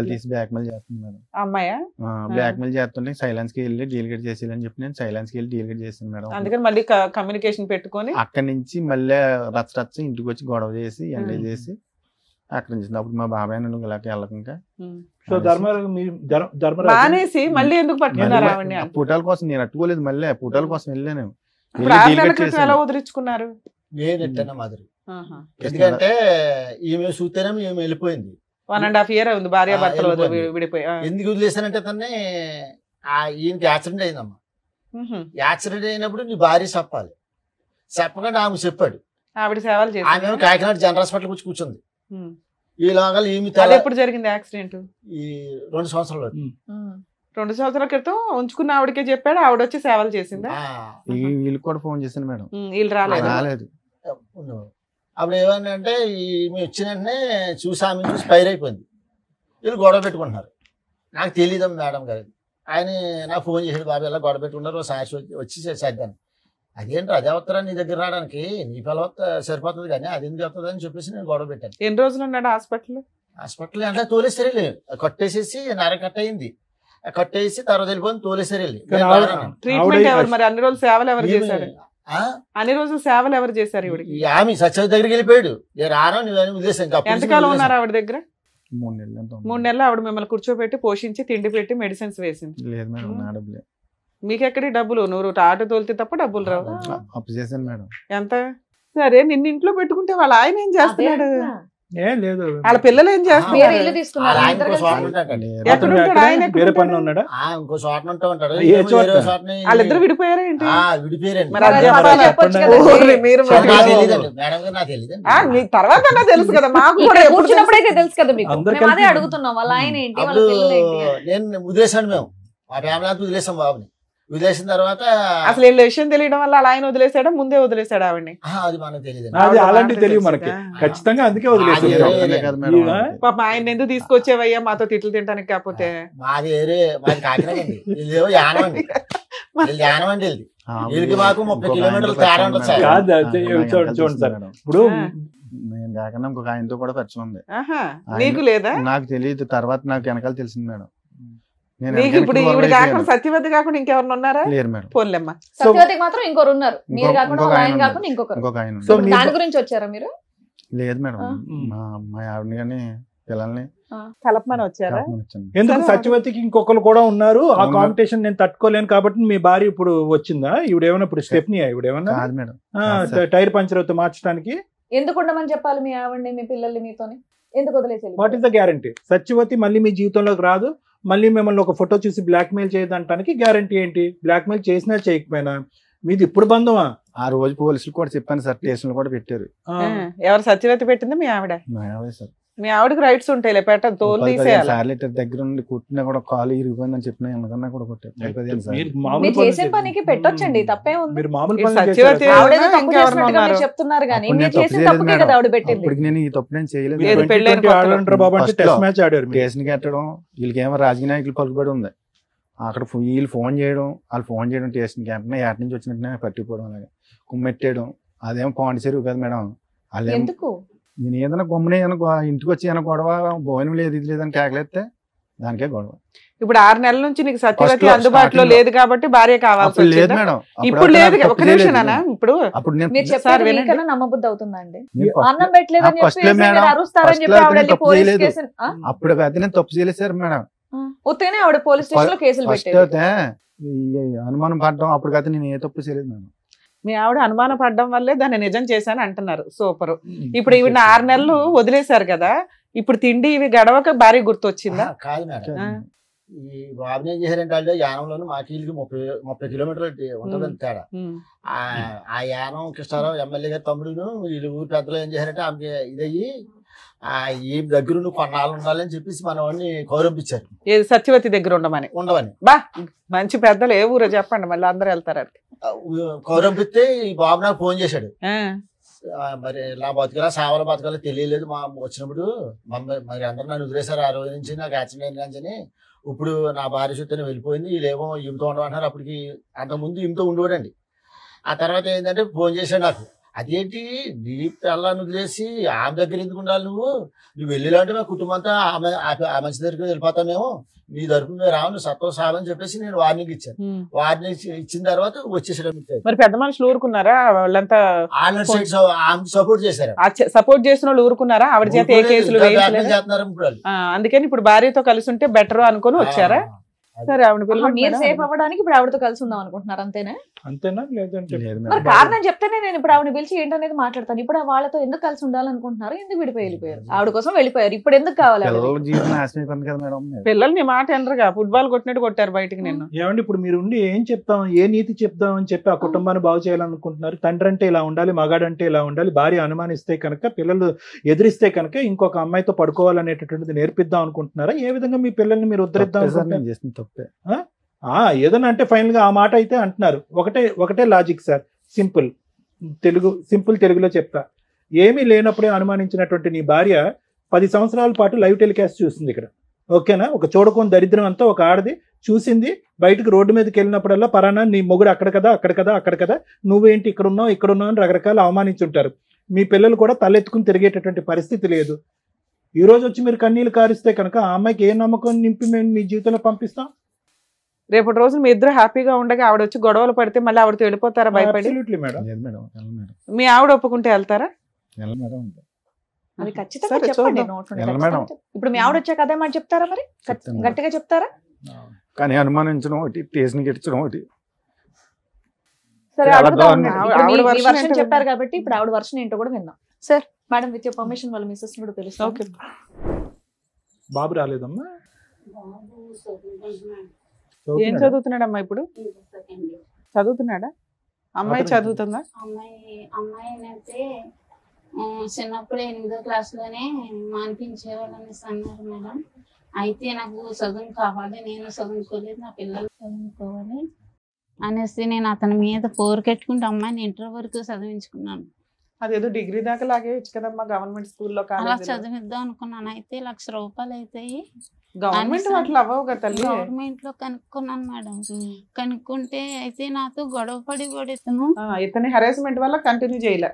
తీసి బ్లాక్మెయిల్ చేస్తుంది మేడం. అమ్మాయా? బ్లాక్మెయిల్ చేస్తుంటే సైలెన్స్ కి వెళ్ళి డీలిగేట్ చేసి అని చెప్పి నేను సైలెన్స్ కి వెళ్ళి డీలిగేట్ చేసింది మేడం. అందుకని మళ్ళీ కమ్యూనికేషన్ పెట్టుకొని అక్కడి నుంచి మళ్ళీ రచ్చ ఇంటికి వచ్చి గొడవ చేసి ఎండే చేసి అక్కడ నుంచి అప్పుడు మా బాబాయ్ నన్ను ఇలాగే వెళ్ళకుండా మానేసి మళ్ళీ ఎందుకు పట్టుకున్నారు? పుటాల కోసం నేను అట్టుకోలేదు, మళ్ళీ పుటాల కోసం వెళ్ళాను. ఎలా వదిలించుకున్నారు? నేనెట్టా మాదిరి. ఎందుకంటే ఈమె చూస్తేనే ఈమె వెళ్ళిపోయింది. 1.5 year ఉంది భార్య భర్తలు విడిపోయి. ఎందుకు వదిలేసానంటే తనే ఈయనకి యాక్సిడెంట్ అయిందమ్మా. యాక్సిడెంట్ అయినప్పుడు నీ భార్య చెప్పాలి. చెప్పకుండా ఆమె చెప్పాడు. ఆవిడ సేవలు చేసి ఆమె కాకినాడ జనరల్ హాస్పిటల్ వచ్చి కూర్చుంది. ఈ లోగా ఈమె ఎప్పుడు జరిగింది యాక్సిడెంట్? ఈ 2 సంవత్సరాలు. 2 సంవత్సరాల క్రితం ఉంచుకున్న ఆవిడకే చెప్పాడు, ఆవిడ వచ్చి సేవలు చేసిందా? వీళ్ళు కూడా ఫోన్ చేశాను మేడం. వీళ్ళు రాలేదు. అప్పుడు ఏమన్నా అంటే ఈమె వచ్చిన వెంటనే చూసి ఆమె చూసి ఫైర్ అయిపోయింది. వీళ్ళు గొడవ పెట్టుకుంటున్నారు. నాకు తెలియదు మేడం గారు. ఆయన నాకు ఫోన్ చేసాడు, బాబు ఎలా గొడవ పెట్టుకున్నారు, సాక్షి వచ్చి చేద్దాను. అదేంటి అదే వస్తారా నీ దగ్గర రావడానికి? నీ పిల్ల సరిపోతుంది కానీ అది ఎందుకు వస్తుంది అని చెప్పేసి నేను గొడవ పెట్టాను. ఎన్ని రోజులు ఉన్నాడు హాస్పిటల్? హాస్పిటల్ అంటే తోలేసారు వెళ్ళి కట్టేసేసి నర కట్ అయింది, కట్టేసి తర్వాత వెళ్ళిపోయింది తోలేసారు వెళ్ళి. ట్రీట్మెంట్ ఎవరు మరి అన్ని రోజులు సేవలు ఎవరు చేశారు? అన్ని రోజులు సేవలు ఎవరు చేశారు ఇవిడికి? ఆమె సత్యవతి దగ్గరికి వెళ్ళిపోయాడు, నేను రాను నువ్వు ఉద్దేశం. ఎంతకాలం ఉన్నారు ఆవిడ దగ్గర? 3 నెలలు 3 నెలలు ఆవిడ మిమ్మల్ని కూర్చోబెట్టి పోషించి తిండి పెట్టి మెడిసిన్స్ వేసింది. లేదు మేడం, నా డబ్బులే. మీకెక్కడి డబ్బులు? నువ్వు ఆటో తోలితే తప్ప డబ్బులు రావు. అప్పు చేశాను మేడం. ఎంత? సరే నిన్ను ఇంట్లో పెట్టుకుంటే వాళ్ళ ఆయన ఏం చేస్తున్నాడు? ఏం లేదు, వాళ్ళ పిల్లలు ఏం చేస్తున్నారు? వేరే ఇల్లు తీసుకున్నారు ఆయన ఇద్దరు ఇంకో కలిసి? చోట ఉంటాడండి. ఎక్కడ ఉంటాడు ఆయన? ఎక్కడ వేరే పని ఉంటాడు? ఉన్నాడా? ఇంకో చోట ఉంటూ ఉంటాడు. ఏ చోట? వేరే చోటని వాళ్ళిద్దరు విడిపోయారా ఏంటి? విడిపోయారండి. మరి అది మరి చెప్పాలా? చెప్పొచ్చు కదండి. ఓరి మీరు మరి. నాకు తెలియదండి మేడం గారు, నాకు తెలియదండి. మీ తర్వాత అన్నా తెలుసు కదా మాకు కూడా. ఇక్కడ ఎప్పుడు కూర్చున్నప్పుడైతే తెలుసు కదా మీకు. అందరు మేము అదే కలిసి- అడుగుతున్నాం, వాళ్ళ ఆయన ఏంటి, వాళ్ళ అప్పుడు పిల్లలు ఏంటి అని. నేను వదిలేసాను, మేము మా ఫ్యామిలీ అంతా వదిలేసాం బాబుని. వదిలేసిన తర్వాత అసలు వీళ్ళ విషయం తెలియడం వల్ల వాళ్ళ ఆయన వదిలేసాడా ముందే వదిలేసాడా ఆవిడ్ని? అది మనకు తెలియదండి. అది అలాంటివి తెలియదు మనకి, ఖచ్చితంగా అందుకే వదిలేసాం. అది ఒక్కనే కాదు మేడం. ఇవా? పాప ఆయన ఎందుకు తీసుకొచ్చేవయ్యా మాతో తిట్లు తింటానికి? కాకపోతే మాది మాది కాకినాడ అండి, వీళ్ళేవో యానం అండి, వీళ్ళు యానం అండి. వీళ్ళకి మాకు 30 కిలోమీటర్లు తేడా ఉంటుంది సార్. కాదు, అది చూడండి సార్, ఇప్పుడు నేను కాకుండా ఇంకొక ఆయనతో కూడా పరిచయం ఉంది. ఆహా, నీకు లేదా? నాకు తెలియదు, తర్వాత నాకు వెనకాల తెలిసింది మేడం. నేను నీకు వెనకాల ఇప్పుడు ఎక్కువ ఈవిడ work కాకుండా చేయను. సత్యవతి కాకుండా ఇంకెవరు ఉన్నారా? లేరు మేడం. పోన్లేమ్మా. సత్యవతికి మాత్రం ఇంకొకరు ఉన్నారు, మీరు కాకుండా ఇంకొక వాళ్ళ ఆయన ఆయన ఉన్నారు. కాకుండా ఇంకొకరు. ఇంకొక ఆయన సో ఉన్నారు. మీ- దాని గురించి వచ్చారా మీరు? లేదు మేడం, ఆ. మా ఆవిడని కానీ పిల్లల్ని కలపమని వచ్చారా? కలపమని వచ్చాను. ఎందుకు సరే. సత్యవతికి ఇంకొకరు కూడా ఉన్నారు, ఆ అవును. కాంపిటీషన్ నేను తట్టుకోలేను కాబట్టి మీ భార్య ఇప్పుడు వచ్చిందా? ఇవిడేమన్నా ఇప్పుడు స్టెప్ని ఇవిడేమన్నా కాదు మేడం. కాదు సార్. టైర్ పంచర్ అవుతూ మార్చడానికి? ఎందుకు ఉండమని చెప్పాలి మీ ఆవిడని, మీ పిల్లల్ని మీతోని? ఎందుకు వదిలేసి what is the guarantee? Satyavathi మళ్ళీ మీ జీవితంలోకి రాదు, మళ్ళీ మిమ్మల్ని ఒక ఫోటో చూసి బ్లాక్మెయిల్ చేయదంటానికి గ్యారంటీ ఏంటి? బ్లాక్మెయిల్ చేసినా చేయకపోయినా మీది ఇప్పుడు బంధమా? ఆ రోజు పోలీసులు కూడా చెప్పాను సార్, స్టేషన్లు కూడా పెట్టారు. ఎవరు సత్యవతి పెట్టింది? మీ ఆవిడ. మా ఆవిడే సార్. మీ ఆవిడకి రైట్స్ ఉంటాయి, పెట్టదు, తోలు 10-15 తీసేయాలి. సార్లు ఇట్లా దగ్గర ఉండి కుట్టినా కూడా కాలు ఇరిగిపోయిందని చెప్పినా ఎందుకన్నా కూడా కొట్టారు. 10-15 సార్లు. మీరు మామూలు మీరు పనులు చేసే పనికి పెట్టొచ్చండి, తప్పే ఉంది. మీరు మామూలు ఈ పనులు సత్యవతి చేశారా? ఆవిడ ఎవరైనా తప్పు ఇంకెవరైనా చేసినట్టుగా మీరు ఉన్నారు? చెప్తున్నారు కానీ అప్పుడు మీరు నేను తప్పు చేసిన చేయలేదు తప్పుకే మేడం. కదా ఆవిడ పెట్టింది. అప్పటికి నేను ఈ తప్పు నేను చేయలేదు. లేదు, 2020 పెళ్ళైన కొత్తలో. ఆడంటారు బాబు అంటే First టెస్ట్ లో. మ్యాచ్ ఆడారు మీరు. కేసుని కట్టడం, వీళ్ళకేమో రాజకీయ నాయకులు పలుకుబడి ఉంది. అక్కడ వీళ్ళు ఫోన్ చేయడం, వాళ్ళు ఫోన్ చేయడం స్టేషన్కి వెంటనే ఏట నుంచి వచ్చినట్టునే పట్టిపోవడం, అలాగే కుమ్మెట్టేయడం. అదేమో పాండిచేరు కదా మేడం. వాళ్ళు ఎందుకు? నేను ఏదైనా గమ్మునే ఇంటికి వచ్చి ఏమైనా గొడవ, భోజనం లేదు ఇది లేదని కేకలేస్తే దానికే గొడవ. ఇప్పుడు 6 నెలల నుంచి నీకు సత్యవతి First లో, అందుబాటులో starting లో. లేదు కాబట్టి భార్య కావాల్సి అప్పుడు లేదు వచ్చిందా? మేడం. ఇప్పుడు లేదు. ఒక నిమిషం నాన్న, ఇప్పుడు అప్పుడు నేను మీరు సార్ చెప్పారు వినండి. మీకన్నా నమ్మబుద్ధి అవుతుందా అండి? నేను first అన్నం లో- పెట్టలేదని first చెప్పి లో మేడం, మీరు అరుస్తారని first చెప్పి లో ఆవిడ అయితే వెళ్ళి తప్పు పోలీస్ చేయలేదు. కేసు అప్పుడు అయితే నేను తప్పు చేయలేదు సార్ మేడం. ఉత్తగానే ఆవిడ పోలీస్ స్టేషన్ లో కేసులు ఫస్ట్ పెట్టారు. అయితే ఈ అనుమానం పడడం, అప్పటికైతే నేను ఏ తప్పు చేయలేదు మేడం. మీ ఆవిడ అనుమానం పడడం వల్లే దాన్ని నిజం చేశాను అంటున్నారు. సూపర్. ఇప్పుడు ఈవిడ 6 నెలలు వదిలేశారు కదా, ఇప్పుడు తిండి ఇవి గడవక భార్య గుర్తొచ్చిందా? కాదు మేడం, ఆ. ఈ బాబుని ఏం చేశారంటే వాళ్ళు యానంలోను మాకు వీళ్ళకి 30 కిలోమీటర్లు ఉంటుందని తేడా. ఉమ్. ఆ యానం కృష్ణారావు ఎమ్మెల్యే గారి తమ్ముడును వీళ్ళు ఊరు పెద్దలు ఏం చేశారంటే ఆమెకి ఇదయ్యి ఈ దగ్గర నువ్వు కొన్నాళ్ళు ఉండాలని చెప్పేసి మన వాడిని కౌరంపించారు, ఏది సత్యవతి దగ్గర ఉండమని. ఉండవని. బా, మంచి పెద్దలు ఏ ఊరో చెప్పండి, మళ్ళీ అందరూ వెళ్తారు అక్కడికి. కౌరంపిస్తే ఈ బాబు నాకు ఫోన్ చేశాడు. ఆ. మరి నా బతకలా సావల బతకాలో తెలియలేదు మా వచ్చినప్పుడు మరి అందరూ నన్ను వదిలేశారు. ఆ రోజు నుంచి నాకు యాక్సిడెంట్ అని ఇప్పుడు నా భార్య చుట్టూ వెళ్ళిపోయింది, వీళ్ళేమో ఈమెతో ఉండమంటున్నారు. అప్పటికి అంతకుముందు ఈమెతో ఉండేవాడండి. ఆ తర్వాత ఏంటంటే ఫోన్ చేశాడు నాకు, అదేంటి నీ పిల్లని వదిలేసి ఆమె దగ్గర ఎందుకు ఉండాలి, నువ్వు వెళ్ళేలాంటి మా కుటుంబం అంతా ఆ మంచి దగ్గరికి వెళ్ళిపోతాం మేము, నీ తరపున మీరు రావు, నువ్వు సత్వం సాలని చెప్పేసి నేను వార్నింగ్ ఇచ్చాను. వార్నింగ్ ఇచ్చిన తర్వాత వచ్చేసాడు. మరి పెద్ద మనుషులు ఊరుకున్నారా? వాళ్ళంతా సపోర్ట్ చేశారు. సపోర్ట్ చేసిన వాళ్ళు ఊరుకున్నారా? ఆవిడ చేత ఏ కేసులు వేయలేదు. చేస్తున్నారు ఇప్పుడు వాళ్ళు. అందుకని ఇప్పుడు భార్యతో కలిసి ఉంటే బెటర్ అనుకుని వచ్చారా? సరే, ఆవిడ మీరు సేఫ్ అవ్వడానికి ఇప్పుడు ఆవిడతో కలిసి ఉందాం అనుకుంటున్నారు, అంతేనా? అంతేనా? లేదంటే లేదు మరి మేడం. కారణం చెప్తేనే నేను ఇప్పుడు ఆవిడ పిలిచి ఏంటనేది మాట్లాడతాను. ఇప్పుడు వాళ్ళతో ఎందుకు కలిసి ఉండాలనుకుంటున్నారు? ఎందుకు విడిపోయి వెళ్ళిపోయారు? ఆవిడ కోసం వెళ్ళిపోయారు, ఇప్పుడు ఎందుకు కావాలి ఆవిడ? పిల్లల జీవితం నాశనం అయిపోయింది కదా మేడం. పిల్లల్ని మాట ఎనరుగా ఫుట్బాల్ కొట్టినట్టు కొట్టారు బయటికి నిన్ను. ఏమండి ఇప్పుడు మీరు ఉండి ఏం చెప్తాం, ఏ నీతి చెప్తాం అని చెప్పి ఆ కుటుంబాన్ని బాగు చేయాలనుకుంటున్నారు? తండ్రి అంటే ఇలా ఉండాలి, మగాడంటే ఇలా ఉండాలి, భార్య అనుమానిస్తే కనుక, పిల్లలు ఎదిరిస్తే కనుక ఇంకొక అమ్మాయితో పడుకోవాలనేటటువంటిది నేర్పిద్దాం అనుకుంటున్నారా? ఏ విధంగా మీ పిల్లల్ని మీరు ఉద్ధరిద్దాం తప్పే సార్, అనుకుంటున్నారు? నేను చేసిన తప్పే. ఏదన్నా అంటే ఫైనల్ గా ఆ మాట అయితే అంటున్నారు. ఒకటే లాజిక్ సార్, సింపుల్ తెలుగులో చెప్తా. ఏమీ లేనప్పుడే అనుమానించినటువంటి నీ భార్య 10 సంవత్సరాల పాటు లైవ్ టెలికాస్ట్ చూస్తుంది ఇక్కడ, ఓకేనా? ఒక చూడకొని దరిద్రం అంతా ఒక ఆడది చూసింది. బయటకు రోడ్డు మీదకి వెళ్ళినప్పుడల్లా పరానా నీ మొగుడు అక్కడ కదా, నువ్వేంటి ఇక్కడ ఉన్నావు అని రకరకాల అవమానించుంటారు. మీ పిల్లలు కూడా తలెత్తుకుని తిరిగేటటువంటి పరిస్థితి లేదు. ఈ రోజు వచ్చి మీరు కన్నీళ్ళు కారిస్తే కనుక ఆ అమ్మాయికి ఏ నమ్మకం నింపి మేము మీ జీవితంలో పంపిస్తాం? రేపటి రోజు మీ ఇద్దరు హ్యాపీగా ఉండగా ఆవిడ వచ్చి గొడవలు పడితే మళ్ళీ ఆవిడతో వెళ్ళిపోతారా భయపడి? Absolutely madam. లేదు మేడం, వెళ్ళను మేడం, మీ ఆవిడ ఒప్పుకుంటే వెళ్తారా? వెళ్ళను మేడం అంతే. అది ఖచ్చితంగా సరే, చెప్పండి చూద్దాం. నోట్ నుండి ఎలా ఖచ్చితంగా మేడం? చెప్పండి. ఇప్పుడు మీ ఆవిడ వచ్చాక అదే మాట చెప్తారా మరి? చెప్తాను. గట్టిగా చెప్తారా? కానీ అనుమానించడం ఒకటి, టేస్ట్ని గెలిచడం ఒకటి. సరే, చాలా అడుగుతా బాగుంది. ఉండండి. ఆవిడ ఇప్పుడు మీ version version ఏంటో చెప్పారు విందాం. కాబట్టి ఇప్పుడు ఆవిడ వర్షన్ ఏంటో కూడా విందాం. Sir, madam with your permission వాళ్ళ మిస్సెస్ కూడా తెలుసు. ఓకే. బాబు రాలేదమ్మా? ఏం చదువుతున్నాడా? చదువుతున్నాడమ్మా ఇప్పుడు? చదువుతున్నాడా? అమ్మాయి అతను చదువుతుందా? అమ్మాయి అయితే చిన్నప్పుడు 8వ క్లాస్లోనే మానిపించేవాళ్ళు అనేసి అన్నారు మేడం. అయితే నాకు చదువు కావాలి, నేను చదువుకోలేదు, నా పిల్లలు చదువుకోవాలి అనేసి నేను అతని మీద పోరుకెట్టుకుంటే అమ్మాయిని ఇంటర్ వరకు చదివించుకున్నాను. అదేదో డిగ్రీ దాకా లాగేయచ్చు కదమ్మా గవర్నమెంట్ స్కూల్లో, అలా కాలేజీలో. చదివిద్దాం అనుకున్నాను. అయితే ₹1,00,000 అవుతాయి. గవర్నమెంట్ అనేసి అట్లా అవ్వవు కదా తల్లి. గవర్నమెంట్ లో కనుక్కున్నాను మేడం. కనుక్కుంటే అయితే నాతో గొడవ పడి ఇతను. ఇతని హెరాస్మెంట్ వల్ల కంటిన్యూ చేయలే.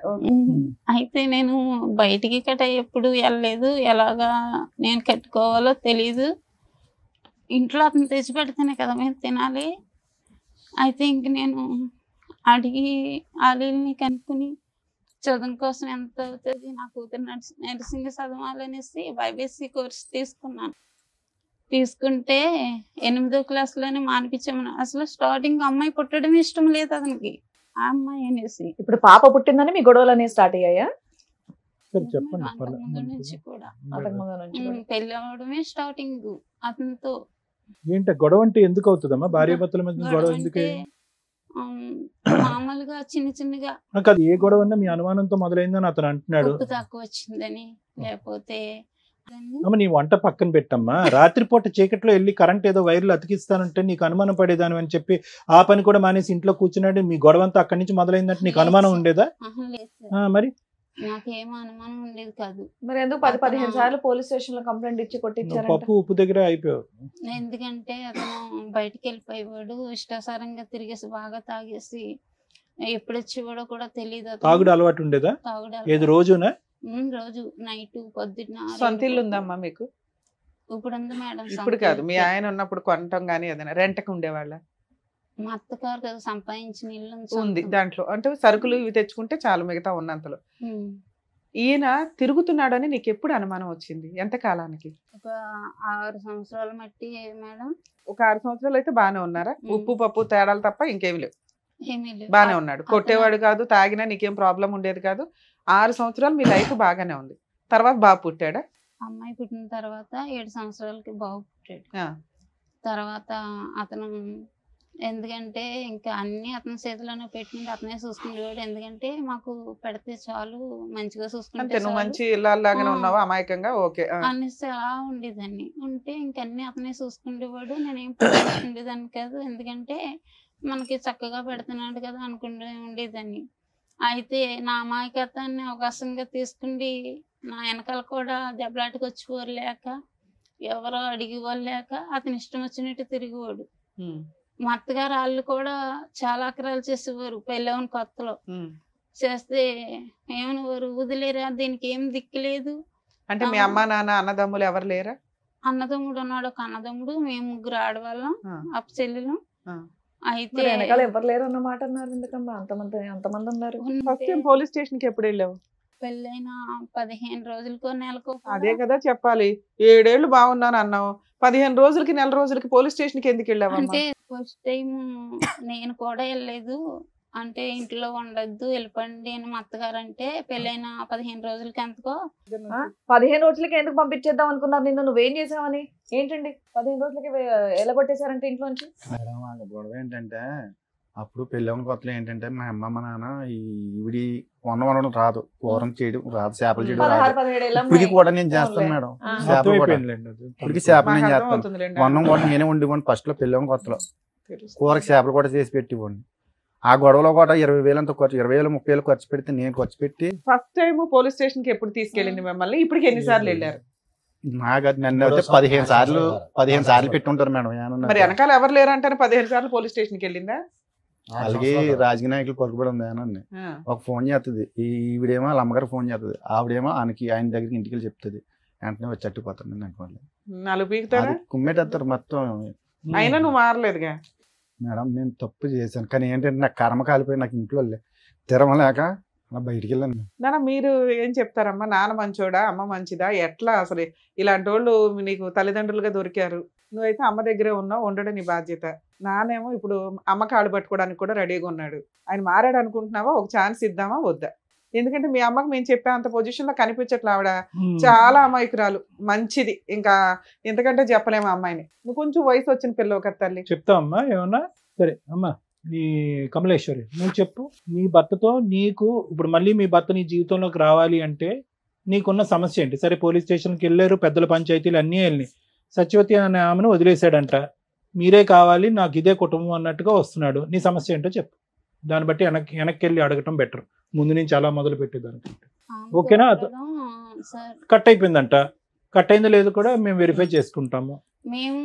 అయితే నేను బయటికి కట్ట ఎప్పుడు వెళ్ళలేదు. ఎలాగా నేను కట్టుకోవాలో తెలీదు. ఇంట్లో అతను తెచ్చి పెడితేనే కదా మేము తినాలి. అయితే ఇంక నేను అడిగి ఆలీల్ని కనుక్కుని చదువు కోసం ఎంత అవుతుంది, నా కూతురు నర్సింగ్ చదవాలనేసి బైబీసీ కోర్స్ తీసుకున్నాను. తీసుకుంటే 8వ క్లాస్లోనే మానిపించామని. అసలు స్టార్టింగ్ అమ్మాయి పుట్టడం ఇష్టం లేదు అతనికి, ఆ అమ్మాయి అనేసి. ఇప్పుడు పాప పుట్టిందని మీ గొడవలు అనేవి స్టార్ట్ అయ్యాయా? సరే చెప్పండి. అంతకు ముందు నుంచి కూడా అంతకు ముందు నుంచి కూడా. పెళ్లి అవడమే స్టార్టింగ్ అతనితో. ఏంటి గొడవ అంటే ఎందుకు అవుతుందమ్మా? భార్య భర్తల మధ్య గొడవ ఎందుకు? అంటే మామూలుగా చిన్న చిన్నగా నాకు అది ఏ గొడవ అన్నా మీ అనుమానంతో మొదలైందని అతను అంటున్నాడు. ఉప్పు తక్కువ వచ్చిందని, లేకపోతే అమ్మ నీ వంట పక్కన పెట్టమ్మా. రాత్రిపూట చీకట్లో వెళ్ళి కరెంట్ ఏదో వైర్లు అతికిస్తానంటే నీకు అనుమానం పడేదాని అని చెప్పి ఆ పని కూడా మానేసి ఇంట్లో కూర్చున్నాడు. మీ గొడవ అంతా అక్కడి నుంచి మొదలైందంటే నీకు అనుమానం ఉండేదా? లేదు సార్, మరి నాకేం అనుమానం ఉండేది కాదు. మరి ఎందుకు 10-15 సార్లు పోలీస్ స్టేషన్ లో కంప్లైంట్ ఇచ్చి కొట్టించారు? పప్పు ఉప్పు దగ్గర అయిపోయావు. ఎందుకంటే అతను బయటికి వెళ్ళిపోయేవాడు, ఇష్టాసారంగా తిరిగేసి బాగా తాగేసి ఎప్పుడు వచ్చేవాడో కూడా తెలియదు. తాగుడు అలవాటు ఉండేదా? తాగుడు ఏది రోజునా? రోజు నైట్ పొద్దున్న. సొంత ఇల్లు ఉందమ్మా మీకు? ఇప్పుడు ఉంది మేడం. ఇప్పుడు కాదు, మీ ఆయన ఉన్నప్పుడు కొనటం గానీ ఏదైనా రెంట్కి ఉండేవాళ్ళ? మా అత్తగారు కదా సంపాదించిన ఇల్లు ఉంది, దాంట్లో అంటే సరుకులు ఇవి తెచ్చుకుంటే చాలు మిగతా ఉన్నంతలో. ఈయన తిరుగుతున్నాడని నీకు ఎప్పుడు అనుమానం వచ్చింది? ఎంత కాలానికి? ఒక 6 సంవత్సరాలు మట్టి మేడం. ఒక 6 సంవత్సరాలు అయితే బాగానే ఉన్నారా? ఉప్పు పప్పు తేడాలు తప్ప ఇంకేమి లేవు, ఏమీ లేదు. బాగానే ఉన్నాడు. కొట్టేవాడు కాదు, తాగినా నీకేం ప్రాబ్లం ఉండేది కాదు. 6 సంవత్సరాలు మీ లైఫ్ బాగానే ఉంది. తర్వాత బాబు పుట్టాడా? అమ్మాయి పుట్టిన తర్వాత 7 సంవత్సరాలకి బాబు పుట్టాడు. తర్వాత అతను ఎందుకంటే ఇంకా అన్ని అతని చేతిలోనే పెట్టుకుంటే అతనే చూసుకునేవాడు. ఎందుకంటే మాకు పెడితే చాలు, మంచిగా చూసుకుంటే నువ్వు మంచి ఇళ్ళలాగానే ఉన్నావా అమాయకంగా? ఓకే అనేసి అలా ఉండేదాన్ని. ఉంటే ఇంకన్నీ అతనే చూసుకునేవాడు. నేనేం పట్టించుకునేదాన్ని కాదు, ఎందుకంటే మనకి చక్కగా పెడుతున్నాడు కదా అనుకుంటూ ఉండేదాన్ని. అయితే నా అమాయకత్వాన్ని అవకాశంగా తీసుకుండి నా వెనకాల కూడా దెబ్బలాటకు వచ్చేవారు లేక, ఎవరో అడిగేవాళ్ళు లేక అతని ఇష్టం వచ్చినట్టు తిరిగేవాడు. మా అత్తగారు వాళ్ళు కూడా చాలా అక్రాలు చేసేవారు పెళ్ళవని కొత్తలో. చేస్తే ఏమనేవారు, వదిలేరా, దీనికి ఏం దిక్కులేదు. అంటే మీ అమ్మ నాన్న అన్నదమ్ములు ఎవరు లేరా? అన్నదమ్ముడు ఉన్నాడు, ఒక అన్నదమ్ముడు, మేము 3 ఆడవాళ్ళం, అప్ప చెల్లెలు. అయితే వెనకాల ఎవరు లేరు అన్నమాట అన్నారు. ఎందుకమ్మా అంతమంది ఉన్నారు? ఫస్ట్ టైం పోలీస్ స్టేషన్ కి ఎప్పుడు వెళ్ళావు? పెళ్ళైన 15 రోజులకో నెలకో. అదే కదా చెప్పాలి. 7 ఏళ్ళు బాగున్నాను అన్నావు, 15 రోజులకి నెల రోజులకి పోలీస్ స్టేషన్ కి ఎందుకు వెళ్ళావు? అంటే ఫస్ట్ టైం నేను కూడా వెళ్ళలేదు. అంటే ఇంట్లో ఉండద్దు, వెళ్ళిపోండి అని మా అత్తగారు అంటే, పెళ్ళైన 15 రోజులకి ఎంతకో. 15 రోజులకి ఎందుకు పంపించేద్దాం అనుకున్నారు నిన్ను? నువ్వేం చేసావని? ఏంటండి 15 రోజులకి ఎలా కొట్టేశారంటే ఇంట్లోంచి? గొడవ ఏంటంటే అప్పుడు పెళ్ళవని కొత్తలో ఏంటంటే మా అమ్మ మా నాన్న ఈవిడి వండడం రాదు, కూరం చేయడం రాదు, చేపలు చేయడం రాదు. 16-17 ఏళ్ళ ఇప్పటికి కూడా నేను చేస్తాను మేడం. చేపలు కూడా ఇప్పటికి చేపలు నేను చేస్తాను. వండం కూడా నేనే వండివ్వండి. ఫస్ట్ లో పెళ్ళవని కొత్తలో కూరకి చేపలు కూడా చేసి పెట్టివ్వండి. ఆ గొడవలో కూడా 20,000 అంత ఖర్చు, 20,000 30,000 ఖర్చు పెడితే నేను ఖర్చు పెట్టి. ఫస్ట్ టైం పోలీస్ స్టేషన్ కి ఎప్పుడు తీసుకెళ్ళింది మిమ్మల్ని? ఇప్పటికి ఎన్నిసార్లు వెళ్ళారు? నాకు నన్ను అయితే 15 సార్లు పెట్టుంటారు మేడం. మరి వెనకాల ఎవరు లేరు అంటారు 15 సార్లు పోలీస్ స్టేషన్ కి వెళ్ళిందా? అలాగే రాజకీయ నాయకులు పలుకుబడి ఉంది అని ఒక ఫోన్ చేస్తుంది. ఈవిడేమో వాళ్ళ అమ్మగారు ఫోన్ చేస్తుంది, ఆవిడేమో ఆయన దగ్గరికి ఇంటికి వెళ్ళి చెప్తుంది. వెంటనే వచ్చి అట్టుకుపోతాను అనుకోండి. నాలుగు పీకుతారా? కుమ్మేటేస్తారు మొత్తం. అయినా నువ్వు మారలేదుగా. మేడం నేను తప్పు చేశాను, కానీ ఏంటంటే నాకు కర్మ కాలిపోయి నాకు ఇంట్లో తిరమలేక బయటికి వెళ్ళాను. నాన్న మీరు ఏం చెప్తారమ్మా? నాన్న మంచోడా, అమ్మ మంచిదా, ఎట్లా అసలు ఇలాంటి వాళ్ళు నీకు తల్లిదండ్రులుగా దొరికారు, నువ్వైతే అమ్మ దగ్గరే ఉన్నావు, ఉండడం నీ బాధ్యత. నానేమో ఇప్పుడు అమ్మ కాళ్ళు పట్టుకోవడానికి కూడా రెడీగా ఉన్నాడు. ఆయన మారాడు అనుకుంటున్నావా? ఒక ఛాన్స్ ఇద్దామా వద్దా? ఎందుకంటే మీ అమ్మకి మేము చెప్పే అంత పొజిషన్ లో కనిపించట్లే. ఆవిడ చాలా అమాయకురాలు, మంచిది, ఇంకా ఎంతకంటే చెప్పలేము అమ్మాయిని. నువ్వు కొంచెం వయసు వచ్చిన పిల్లవు కదా తల్లి. చెప్తావు అమ్మా ఏమన్నా? సరే అమ్మా, నీ కమలేశ్వరి నువ్వు చెప్పు. నీ భర్తతో నీకు ఇప్పుడు మళ్ళీ మీ భర్త నీ జీవితంలోకి రావాలి అంటే నీకున్న సమస్య ఏంటి? సరే పోలీస్ స్టేషన్కి వెళ్ళారు, పెద్దల పంచాయతీలు అన్నీ వెళ్ళి సత్యవతి అనే ఆమెను వదిలేశాడంట, మీరే కావాలి నాకు ఇదే కుటుంబం అన్నట్టుగా వస్తున్నాడు. నీ సమస్య ఏంటో చెప్పు, దాన్ని బట్టి వెనక్కి వెళ్ళి అడగటం బెటర్ ముందు నుంచి అలా మొదలు పెట్టేదానికంటే. ఓకేనా? కట్ అయిపోయిందంట, కట్ అయిందో లేదు కూడా మేము వెరిఫై చేసుకుంటాము. మేము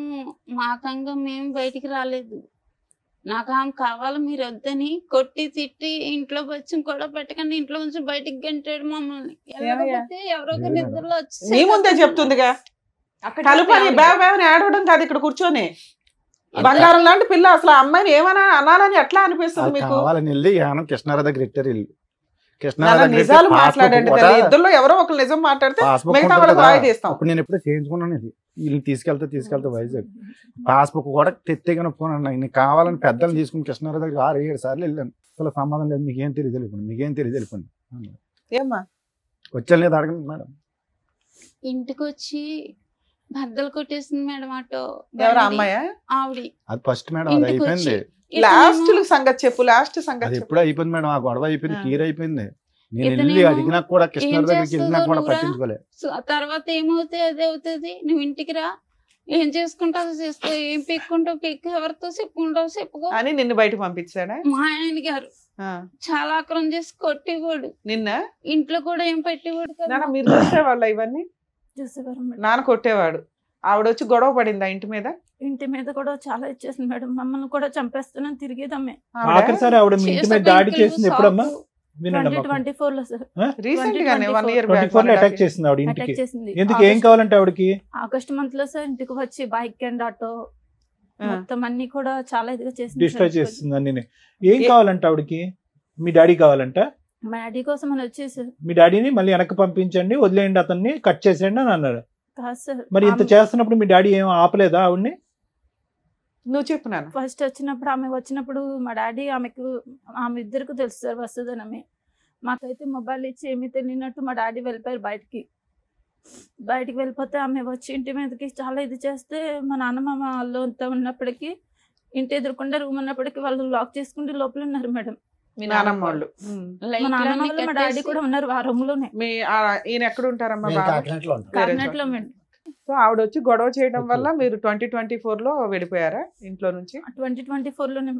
మాకంగా మేము బయటికి రాలేదు. నాకు ఆమె కావాలి, మీరు వద్దని కొట్టి తిట్టి ఇంట్లో వచ్చి కూడా పెట్టకండి, ఇంట్లో నుంచి బయటికి గంటాడు మమ్మల్ని. వెళ్ళకపోతే ఎవరో ఒక నిద్రలో వచ్చి నీ ముందే చెప్తుందిగా, కలుపని బాగా ఆడవడం కాదు, ఇక్కడ కూర్చొని బంగారం లాంటి పిల్ల. అసలు ఆ అమ్మాయిని ఏమన్నా అనాలని ఎట్లా అనిపిస్తుంది మీకు? కావాలని వెళ్ళి కృష్ణారావు దగ్గర ఇట్టారు ఇల్లు. నిజాలు మాట్లాడండి, ఇద్దరులో ఎవరో ఒకరు నిజం మాట్లాడితే మిగతా వాళ్ళకి వాయి తీస్తాం. ఇప్పుడు నేను ఎప్పుడో చేయించుకున్నాను, ఇది వీళ్ళు తీసుకెళ్తే వైజాగ్ పాస్బుక్ కూడా తెత్తేగా ఒప్పుకున్నాను. నేను కావాలని పెద్దలు తీసుకుని కృష్ణారావు దగ్గర 6-7 సార్లు వెళ్ళాను. అసలు సంబంధం లేదు, మీకేం తెలియదు వెళ్ళిపోండి, మీకేం తెలియదు వెళ్ళిపోండి. ఏమ్మా వచ్చాను లేదు అడగండి మేడం. ఇంటికి వచ్చి బద్దలు కొట్టేసింది మేడం ఆటో. ఎవరు అమ్మాయా? ఆవిడ. అది ఫస్ట్ మేడం, అది అయిపోయింది. లాస్ట్ సంగతి చెప్పు, లాస్ట్ సంగతి. అది ఎప్పుడు అయిపోయింది మేడం, ఆ గొడవ అయిపోయింది, క్లియర్ అయిపోయింది. నేను వెళ్ళి అడిగినా కూడా కృష్ణారావు దగ్గరికి వెళ్ళినా కూడా పట్టించుకోలేదు. తర్వాత ఏమవుతుంది అదే అవుతుంది, నువ్వు ఇంటికి రా, ఏం చేసుకుంటావు చేసుకో, ఏం పెక్కుంటావు పెక్కు, ఎవరితో చెప్పుకుంటావు చెప్పుకో అని నిన్ను బయటకు పంపించాడా మా ఆయన గారు. చాలా ఆక్రమం చేసి కొట్టేవాడు నిన్న, ఇంట్లో కూడా ఏం పెట్టేవాడు కదా. మీరు చూసేవాళ్ళ ఇవన్నీ? నాన్న కొట్టేవాడు, ఆవిడ వచ్చి గొడవ పడిందా ఇంటి మీద? ఇంటి మీద కూడా చాలా ఇచ్చేసింది మేడం, మమ్మల్ని కూడా చంపేస్తున్నాను తిరిగేదమ్మే. ఆఖరిసారి ఆవిడ మీ ఇంటి మీద దాడి చేసింది ఎప్పుడమ్మా? 2024 లో సార్, రీసెంట్ గానే 1 year 24 లో అటాక్ చేసింది ఆవిడ ఇంటికి. ఎందుకు, ఏం కావాలంటే ఆవిడకి? ఆగస్ట్ మంత్ లో సార్ ఇంటికి వచ్చి బైక్ అండ్ ఆటో మొత్తం అన్ని కూడా చాలా ఇదిగా చేసింది, డిస్ట్రాయ్ చేస్తుంది అన్ని. ఏం కావాలంటే ఆవిడకి? మీ డాడీ కావాలంట? మా డాడీ కోసం అని వచ్చేసి మీ డాడీని మళ్ళీ వెనక్కి పంపించండి, వదిలేయండి, అతన్ని కట్ చేసేయండి అని అన్నారు. కాదు సార్, మరి ఇంత చేస్తున్నప్పుడు మీ డాడీ ఏం ఆపలేదా ఆవిడ్ని? నువ్వు చెప్పినాను. ఫస్ట్ వచ్చినప్పుడు ఆమె వచ్చినప్పుడు మా డాడీ ఆమె ఇద్దరికి తెలుసు సార్ వస్తుందని. మాకైతే మొబైల్ ఇచ్చి ఏమీ తెలియనట్టు మా డాడీ వెళ్ళిపోయారు బయటికి వెళ్ళిపోతే ఆమె వచ్చి ఇంటి మీదకి చాలా ఇది చేస్తే మా నాన్నమ్మ వాళ్ళు అంతా ఉన్నప్పటికీ ఇంటి ఎదురుకుండా రూమ్ ఉన్నప్పటికీ వాళ్ళు లాక్ చేసుకుంటే లోపల ఉన్నారు మేడం. మీ నాన్నమ్మ వాళ్ళు, మా నాన్నమ్మ వాళ్ళు మా డాడీ కూడా ఉన్నారు ఆ రూమ్ లోనే. ఈయన ఎక్కడ ఉంటారమ్మా? కాకినాడలో మేడం. సో ఆవిడ వచ్చి గొడవ చేయడం వల్ల మీరు 2024 లో వెళ్ళిపోయారా ఇంట్లో నుంచి? 2024 లోనే.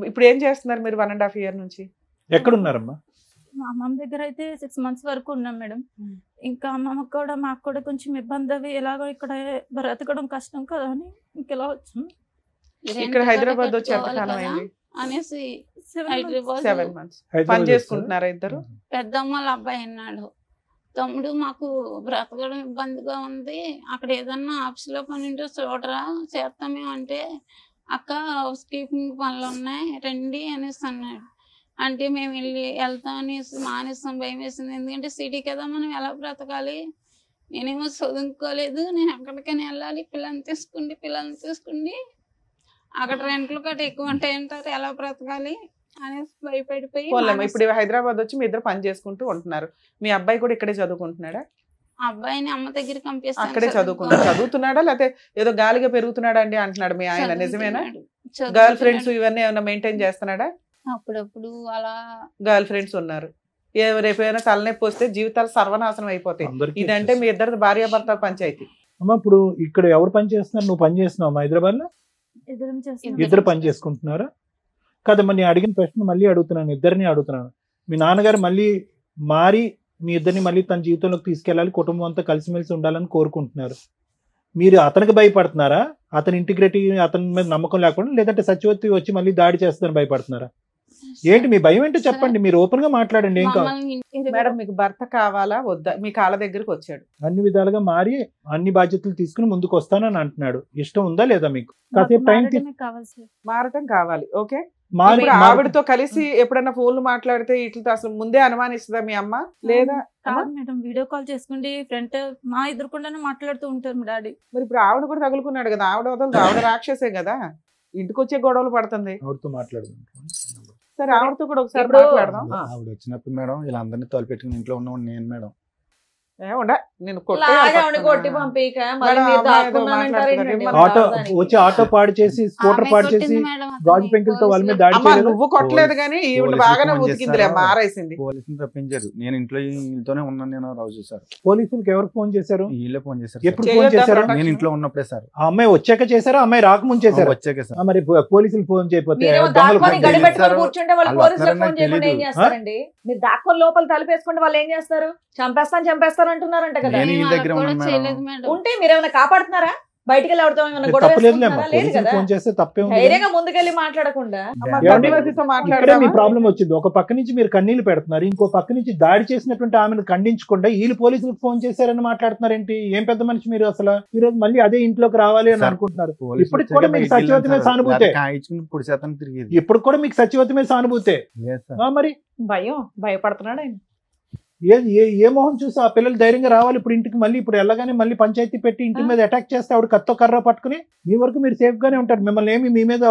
ఇప్పుడు ఏం చేస్తున్నారు మీరు 1.5 year నుంచి? ఎక్కడున్నారమ్మా? మా అమ్మమ్మ దగ్గర అయితే 6 months వరకు ఉన్నాం మేడం. ఇంకా అమ్మమ్మకి కూడా మాకు కూడా కొంచెం ఇబ్బంది అవి, ఎలాగో ఇక్కడ బ్రతకడం కష్టం కదా అని ఇంకెలా వచ్చాం. ఇక్కడ హైదరాబాద్ వచ్చి ఎంతకాలం అయింది అనేసి 7 months పని చేసుకుంటున్నారా ఇద్దరు? పెద్దమ్మ వాళ్ళ అబ్బాయి అన్నాడు, తమ్ముడు మాకు బ్రతకడం ఇబ్బందిగా ఉంది, అక్కడ ఏదన్నా ఆఫీస్ లో పని ఉంటే చూడరా చేస్తామే అంటే, అక్క హౌస్ కీపింగ్ పనులు ఉన్నాయి రండి అనేసి అన్నాడు. అంటే మేము వెళ్తాం అనేసి మానేస్తాం, భయం వేసింది. ఎందుకంటే సిటీ కదా, మనం ఎలా బ్రతకాలి, నేనేమో చదువుకోలేదు, నేను ఎక్కడికైనా వెళ్ళాలి, పిల్లల్ని తీసుకుండి అక్కడ రెంట్లు కట్ట ఎక్కువ ఉంటాయి అంటారు, ఎలా బ్రతకాలి అనేసి భయపడిపోయి. ఇప్పుడు హైదరాబాద్ వచ్చి మీ ఇద్దరు పని చేసుకుంటూ ఉంటున్నారు. మీ అబ్బాయి కూడా ఇక్కడే చదువుకుంటున్నాడా? అబ్బాయిని అమ్మ దగ్గర పంపిస్తాను. అక్కడే చదువుతున్నాడా లేకపోతే ఏదో గాలిగా పెరుగుతున్నాడా అండి అంటున్నాడు మీ ఆయన, నిజమేనా? గర్ల్ ఫ్రెండ్స్ ఇవన్నీ ఏమైనా మెయింటైన్ చేస్తున్నాడా? అప్పుడప్పుడు అలా గర్ల్ ఫ్రెండ్స్ ఉన్నారు. రేపైనా తలనొప్పి వస్తే జీవితాలు సర్వనాశనం అయిపోతాయి. ఇదంటే మీ ఇద్దరు భార్యాభర్త పంచాయతీ. అమ్మ ఇప్పుడు ఇక్కడ ఎవరు పని చేస్తున్నారు? నువ్వు పని చేస్తున్నావు హైదరాబాద్ లో? ఇద్దరు పని చేసుకుంటున్నారా? కదమ్మా, నేను అడిగిన ప్రశ్న మళ్ళీ అడుగుతున్నాను, ఇద్దరిని అడుగుతున్నాను. మీ నాన్నగారు మళ్ళీ మారి మీ ఇద్దరిని మళ్ళీ తన జీవితంలోకి తీసుకెళ్ళాలి, కుటుంబం అంతా కలిసిమెలిసి ఉండాలని కోరుకుంటున్నారు. మీరు అతనికి భయపడుతున్నారా? అతని ఇంటిగ్రిటీ, అతని మీద నమ్మకం లేకుండా, లేదంటే సత్యవతి వచ్చి మళ్ళీ దాడి చేస్తుందని భయపడుతున్నారా? ఏంటి మీ భయం ఏంటో చెప్పండి, మీరు ఓపెన్ గా మాట్లాడండి. ఏం కావాలి? మమ్మల్ని ఇంటికి మేడం మీకు భర్త కావాలా వద్దా? మీ కాళ్ళ దగ్గరికి వచ్చాడు, అన్ని విధాలుగా మారి అన్ని బాధ్యతలు తీసుకుని ముందుకు వస్తానని అంటున్నాడు. ఇష్టం ఉందా లేదా మీకు? కాసేపు టైం మారడమే కావాలి సార్. మారటం కావాలి. ఓకే, మారి ఇప్పుడు ఆవిడతో కలిసి ఎప్పుడన్నా ఫోన్లు మాట్లాడితే ఇట్లా అసలు ముందే అనుమానిస్తుందా మీ అమ్మ? లేదా కాదు మేడం, వీడియో కాల్ చేసుకుంటే ఫ్రంట్ మా ఎదురుకుండానే మాట్లాడుతూ ఉంటారు మా డాడీ. మరి ఇప్పుడు ఆవిడ కూడా తగులుకున్నాడు కదా, ఆవిడ వదలదు, ఆవిడ రాక్షసే కదా, ఇంటికి వచ్చే గొడవలు పడుతుంది. ఆవిడతో మాట్లాడదాం. సరే ఆవిడతో కూడా ఒకసారి ఇప్పుడు- మాట్లాడదాం. ఆవిడ వచ్చినప్పుడు మేడం వీళ్ళందరినీ తోలిపెట్టుకుని ఇంట్లో ఉన్న నేను మేడం. నేను లాగా ఆవిడ కొట్టి పంపిక మళ్ళీ మీరు దాక్కున్నానంటారు ఏంటండి? ఆటో వచ్చి ఆటో పాడు చేసి స్కూటర్ ఆమె పాడు కొట్టింది చేసి మేడం అతన్ని. గాజు పెంకులతో వాళ్ళ మీద దాడి అమ్మా చేయలేదు. నువ్వు కొట్టలేదు కానీ ఈవిడ పోలీసులు బాగానే ఫోన్ ఉతికిందిలే, చేశారా? మారేసింది. పోలీసులు తప్పించారు, నేను ఇంట్లోనే ఉన్నాను. నేను రోజు సార్ పోలీసులకు ఎవరు ఫోన్ చేశారు? వీళ్ళే ఫోన్ చేశారు. ఎప్పుడు చేయొద్దా ఫోన్ చేశారు? ప్రొటెక్షన్? నేను ఇంట్లో ఉన్నప్పుడే సార్. ఆ అమ్మాయి వచ్చాక చేశారా, అమ్మాయి రాకముందు చేశారా? వచ్చాక సార్. మరి పోలీసులు ఫోన్ చేయకపోతే మీరేమో దొంగలు దాక్కొని ఫోన్ గడి చేశారు. పెట్టుకొని కూర్చుంటే వాళ్ళు వాళ్ళు పోలీసులకు వస్తారని ఫోన్ చేయకుండా ఏం తెలీదు. చేస్తారండి? మీరు దాక్కొని లోపల తలుపేసుకుంటే వాళ్ళు ఏం చేస్తారు? చంపేస్తాను అంటున్నారంట కదా. నేను మేము వీళ్ళ దగ్గర అలా కూడా ఉన్నాను మేడం. చేయలేదు మేడం. ఉంటే మీరేమైనా కాపాడుతున్నారా? బయటికి వెళ్ళి ఎవరితో ఏమైనా గొడవ తప్పలేదులే వేసుకుంటున్నారా? లేదు పోలీసులు కదా. ఫోన్ చేస్తే తప్పే ఉంది. ధైర్యంగా ముందుకెళ్ళి మాట్లాడకుండా అమ్మ ఏమండి? సత్యవతితో ఇక్కడే మీ మాట్లాడదామా? ప్రాబ్లం వచ్చింది. ఒక పక్క నుంచి మీరు కన్నీళ్లు పెడుతున్నారు, ఇంకో పక్క నుంచి దాడి చేసినటువంటి ఆమెను ఖండించకుండా వీళ్ళు పోలీసులకు ఫోన్ చేశారని మాట్లాడుతున్నారు ఏంటి? ఏం పెద్ద మనిషి మీరు అసలు. ఈ రోజు మళ్ళీ అదే ఇంట్లోకి రావాలి అని సార్, అనుకుంటున్నారు. పోలీసులు ఇప్పటికి వచ్చాక కూడా మీకు బయటికి సత్యవతి మీద వెళ్ళాను సార్. సానుభూతే. కాయించుకుని పొడి శాతం తిరిగేది. ఇప్పుడు కూడా మీకు సత్యవతి మీద సానుభూతే. లేదు సార్. మరి భయపడుతున్నాడు ఆయన. ఏ మొహం చూసి ఆ పిల్లలు ధైర్యంగా రావాలి ఇప్పుడు ఇంటికి? మళ్ళీ ఇప్పుడు వెళ్ళగానే మళ్ళీ పంచాయతీ పెట్టి ఇంటి మీద అటాక్ చేస్తే ఆవిడ కత్తో కర్ర పట్టుకుని మీ వరకు మీరు సేఫ్ గానే ఉంటారు. మిమ్మల్ని ఏమి మీ మీద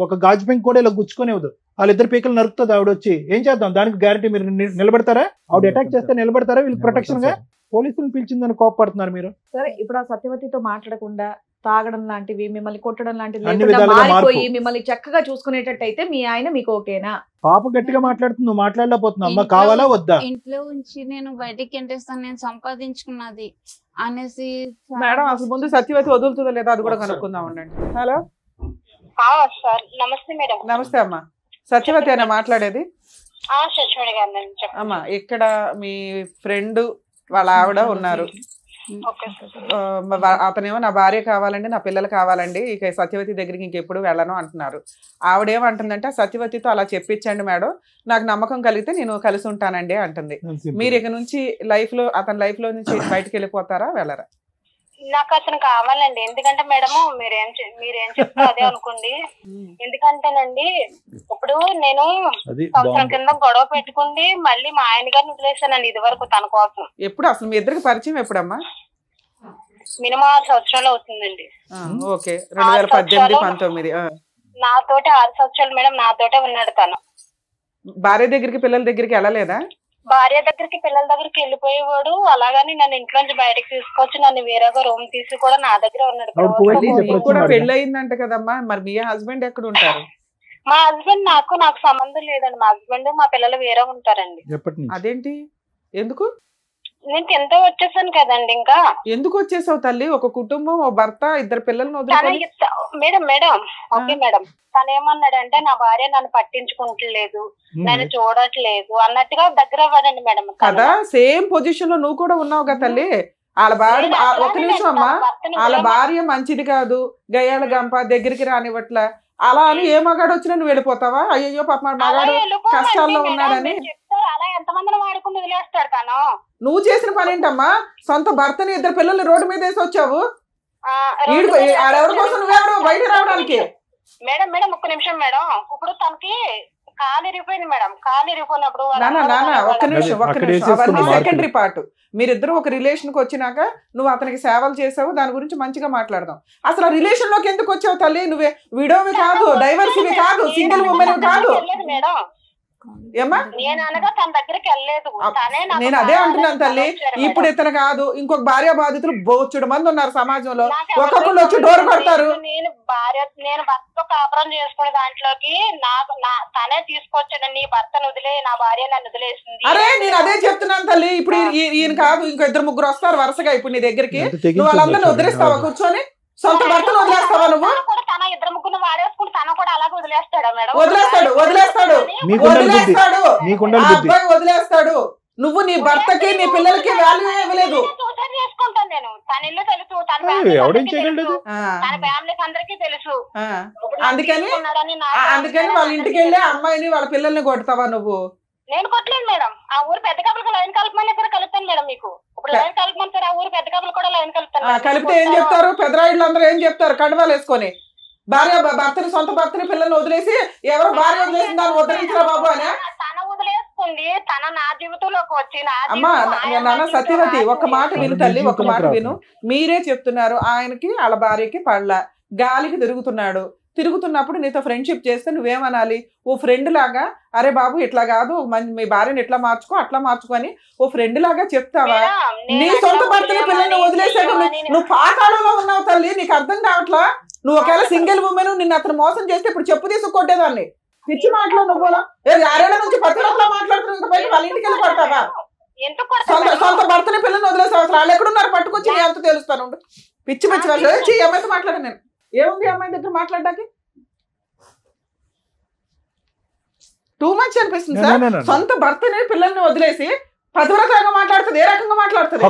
ఒక గాజు పెంకు కూడా ఇలా గుచ్చుకునేవద్దు. వాళ్ళిద్దరు పీకలు నరుకుతుంది ఆవిడ వచ్చి. ఏం చేద్దాం దానికి గ్యారంటీ? మీరు నిలబడతారా? ఆవిడ అటాక్ చేస్తే నిలబడతారా? వీళ్ళు ప్రొటెక్షన్ గా పోలీసులు పిలిచిందని కోపడుతున్నారు మీరు. సరే ఇప్పుడు ఆ సత్యవతితో మాట్లాడకుండా తాగడం లాంటివి, మిమ్మల్ని కొట్టడం లాంటివి అన్ని లేకుండా విధాలుగా మారిపోయి మార్పు. మిమ్మల్ని చక్కగా చూసుకునేటట్టయితే మీ ఆయన మీకు ఓకేనా? పాప గట్టిగా మాట్లాడుతుంది, నువ్వు మాట్లాడలేకపోతున్నావు. అమ్మ కావాలా వద్దా? ఇంట్లో ఉంచి నేను బయటికి ఎంటేస్తాను, నేను సంపాదించుకున్నది అనేసి మేడం అసలు ముందు సత్యవతి వదులుతుందో లేదా అది కూడా కనుక్కుందాం ఉండండి. హలో సార్ నమస్తే మేడం. నమస్తే అమ్మా, సత్యవతి అయినా మాట్లాడేది? సచివాడి గారు చెప్పండి. అమ్మా ఇక్కడ మీ ఫ్రెండ్ వాళ్ళ ఆవిడ ఉన్నారు. ఓకే అతనేమో నా భార్య కావాలండి, నా పిల్లలు కావాలండి, ఇక సత్యవతి దగ్గరికి ఇంకెప్పుడు వెళ్ళను అంటున్నారు. ఆవిడేమంటుందంటే సత్యవతితో అలా చెప్పించండి మేడం, నాకు నమ్మకం కలిగితే నేను కలిసి ఉంటానండి అంటుంది. మీరు ఇక నుంచి అతని లైఫ్ లో నుంచి బయటకు వెళ్ళిపోతారా వెళ్ళరా? నాకు అతను కావాలండి. ఎందుకంటే మేడం మీరేం చెప్తారో అదే అనుకోండి. ఎందుకంటేనండి ఇప్పుడు నేను సంవత్సరం కింద గొడవ పెట్టుకుంది మళ్ళీ మా ఆయన గారిని వదిలేసానండి ఇది వరకు తన కోసం. ఎప్పుడు అసలు మీ ఇద్దరికి పరిచయం ఎప్పుడమ్మా? మినిమం 6 సంవత్సరాలు అవుతుందండి. ఓకే 2018-19. నాతోటి 6 సంవత్సరాలు మేడం నాతోటే ఉన్నాడు తను. భార్య దగ్గరికి పిల్లల దగ్గరికి వెళ్ళలేదా? భార్య దగ్గరికి పిల్లల దగ్గరికి వెళ్ళిపోయేవాడు. అలాగని నన్ను ఇంట్లో నుంచి బయటకు తీసుకొచ్చి నన్ను వేరేగా రూమ్ తీసి కూడా నా దగ్గర ఉన్నాడు. కూడా పెళ్లి అయిందంట కదమ్మా, మరి మీ హస్బెండ్ ఎక్కడ ఉంటారు? మా హస్బెండ్ నాకు సంబంధం లేదండి. మా హస్బెండ్ మా పిల్లలు వేరే ఉంటారండి. అదేంటి? ఎందుకు? నేను ఎంతో వచ్చేసాను కదండి. ఇంకా ఎందుకు వచ్చేసావు తల్లి? ఒక కుటుంబం, ఓ భర్త, 2 పిల్లలను వదిలేసి. మేడం ఓకే మేడం, తను ఏమన్నాడంటే నా భార్య నన్ను పట్టించుకుంటలేదు, నన్ను చూడట్లేదు అన్నట్టుగా దగ్గర అవ్వడండి మేడం. కదా సేమ్ పొజిషన్ లో నువ్వు కూడా ఉన్నావు కదా తల్లి. వాళ్ళ భార్య ఒక నిమిషం అమ్మా, వాళ్ళ భార్య మంచిది కాదు, గయ్యాల గంప, దగ్గరికి రానివ్వట్ల, అలా అని ఏ మగాడు వచ్చినా నువ్వు వెళ్ళిపోతావా? అయ్యో పాప మగాడు కష్టాల్లో ఉన్నాడని. అలా ఎంతమందిని వాడుకుని వదిలేస్తాడు తను. నువ్వు చేసిన పని ఏంటమ్మా? సొంత భర్తని 2 పిల్లల్ని రోడ్డు మీద వేసి వచ్చావు. ఎవరి కోసం నువ్వెవరు బయట రావడానికి? మేడం ఒక్క నిమిషం మేడం. ఇప్పుడు తనకి కాలు ఇరిగిపోయింది మేడం. కాలు ఇరిగిపోయినప్పుడు ఒక్క నిమిషం అవన్నీ సెకండరీ పార్ట్. మీరిద్దరు ఒక రిలేషన్ కి వచ్చినాక నువ్వు అతనికి సేవలు చేసావు, దాని గురించి మంచిగా మాట్లాడదాం. అసలు రిలేషన్ లోకి ఎందుకు వచ్చావు తల్లి? నువ్వే విడోవి కాదు, డైవర్సివి కాదు, సింగిల్ ఉమెన్ కాదు. ఏమ్మా నేను అనగా తన దగ్గరికి వెళ్ళలేదు. నేను అదే అంటున్నాను తల్లి. ఇప్పుడు ఇతను కాదు, ఇంకొక భార్య బాధితులు బోచుడు మంది ఉన్నారు సమాజంలో. ఒక్కొక్కళ్ళు వచ్చి డోర్ కొడతారు. నేను భర్తతో కాపురం చేసుకునే దాంట్లోకి తనే తీసుకొచ్చాడు. నీ భర్తను వదిలే, నా భార్య నన్ను వదిలేసింది. అరే నేను అదే చెప్తున్నాను తల్లి. ఇప్పుడు ఈయన కాదు, ఇంకో 2-3 వస్తారు వరుసగా ఇప్పుడు నీ దగ్గరికి. నువ్వు వాళ్ళందరినీ వదిలేస్తావా? కూర్చొని సొంత భర్తను వదిలేస్తావా నువ్వు? తన 2-3 వాడేసుకుని తను కూడా అలాగే వదిలేస్తాడా మేడం? వదిలేస్తాడు. అబ్బాయి వదిలేస్తాడు. నువ్వు నీ భర్తకి నీ పిల్లలకి వాల్యూ ఇవ్వలేదు. చేసుకుంటాను నేను. తన ఇల్లు తెలుసు, తన ఫ్యామిలీకి అందరికీ తెలుసు. అందుకని వాళ్ళ ఇంటికి వెళ్ళి అమ్మాయిని వాళ్ళ పిల్లల్ని కొడతావా నువ్వు? నేను కొట్టలేదు మేడం. ఆ ఊరు పెద్ద కప్పులకు లైన్ కలపమని సరే కలుపుతాను మేడం. మీకు ఇప్పుడు లైన్ కలపమని సరే ఆ ఊరు పెద్ద కప్పులు కూడా లైన్ కలుపుతాను. కలిపితే ఏం చెప్తారు పెద్దరాయిళ్ళు అందరూ? ఏం చెప్తారు? కండువాలు వేసుకొని భర్తని సొంత భర్తని పిల్లల్ని వదిలేసి ఎవరో భార్య వదిలేసి దాన్ని వదిలించరా బాబు అని. తన వదిలేసుకుంది, తన నా జీవితంలోకి వచ్చి అమ్మా నాన్న సత్యవతి ఒక్క మాట విను తల్లి, ఒక్క మాట విను. మీరే చెప్తున్నారు ఆయనకి వాళ్ళ భార్యకి పడలా, గాలికి తిరుగుతున్నప్పుడు నీతో ఫ్రెండ్షిప్ చేస్తే నువ్వేమనాలి? ఓ ఫ్రెండ్ లాగా అరే బాబు ఇట్లా కాదు మీ భార్యని ఎట్లా మార్చుకో అట్లా మార్చుకొని ఓ ఫ్రెండ్ లాగా చెప్తావా? నీ సొంత భర్తని పిల్లల్ని వదిలేసాక నువ్వు పాతాళంలో ఉన్నావు తల్లి, నీకు అర్థం కావట్లా? నువ్వు ఒకవేళ సింగిల్ ఉమెన్ నిన్ను అతను మోసం చేస్తే ఇప్పుడు చెప్పు తీసుకొట్టేదాన్ని. పిచ్చి మాటలో నువ్వు 6 ఏళ్ల నుంచి పత్రికలో మాట్లాడుతున్నా బయట వాళ్ళ ఇంటికి వెళ్ళి పడతావా? సొంత భర్తని పిల్లల్ని వదిలేసే అవసరం వాళ్ళు ఎక్కడున్నారు పట్టుకొచ్చి నీ అంత తెలుస్తాను. పిచ్చి పిచ్చి వాళ్ళు అమ్మాయితో మాట్లాడాను నేను. ఏముంది అమ్మాయి దగ్గర మాట్లాడడానికి? టూ మచ్ అనిపిస్తుంది సార్. సొంత భర్తని పిల్లల్ని వదిలేసి పతివ్రతంగా మాట్లాడుతుంది. ఏ రకంగా మాట్లాడుతుంది?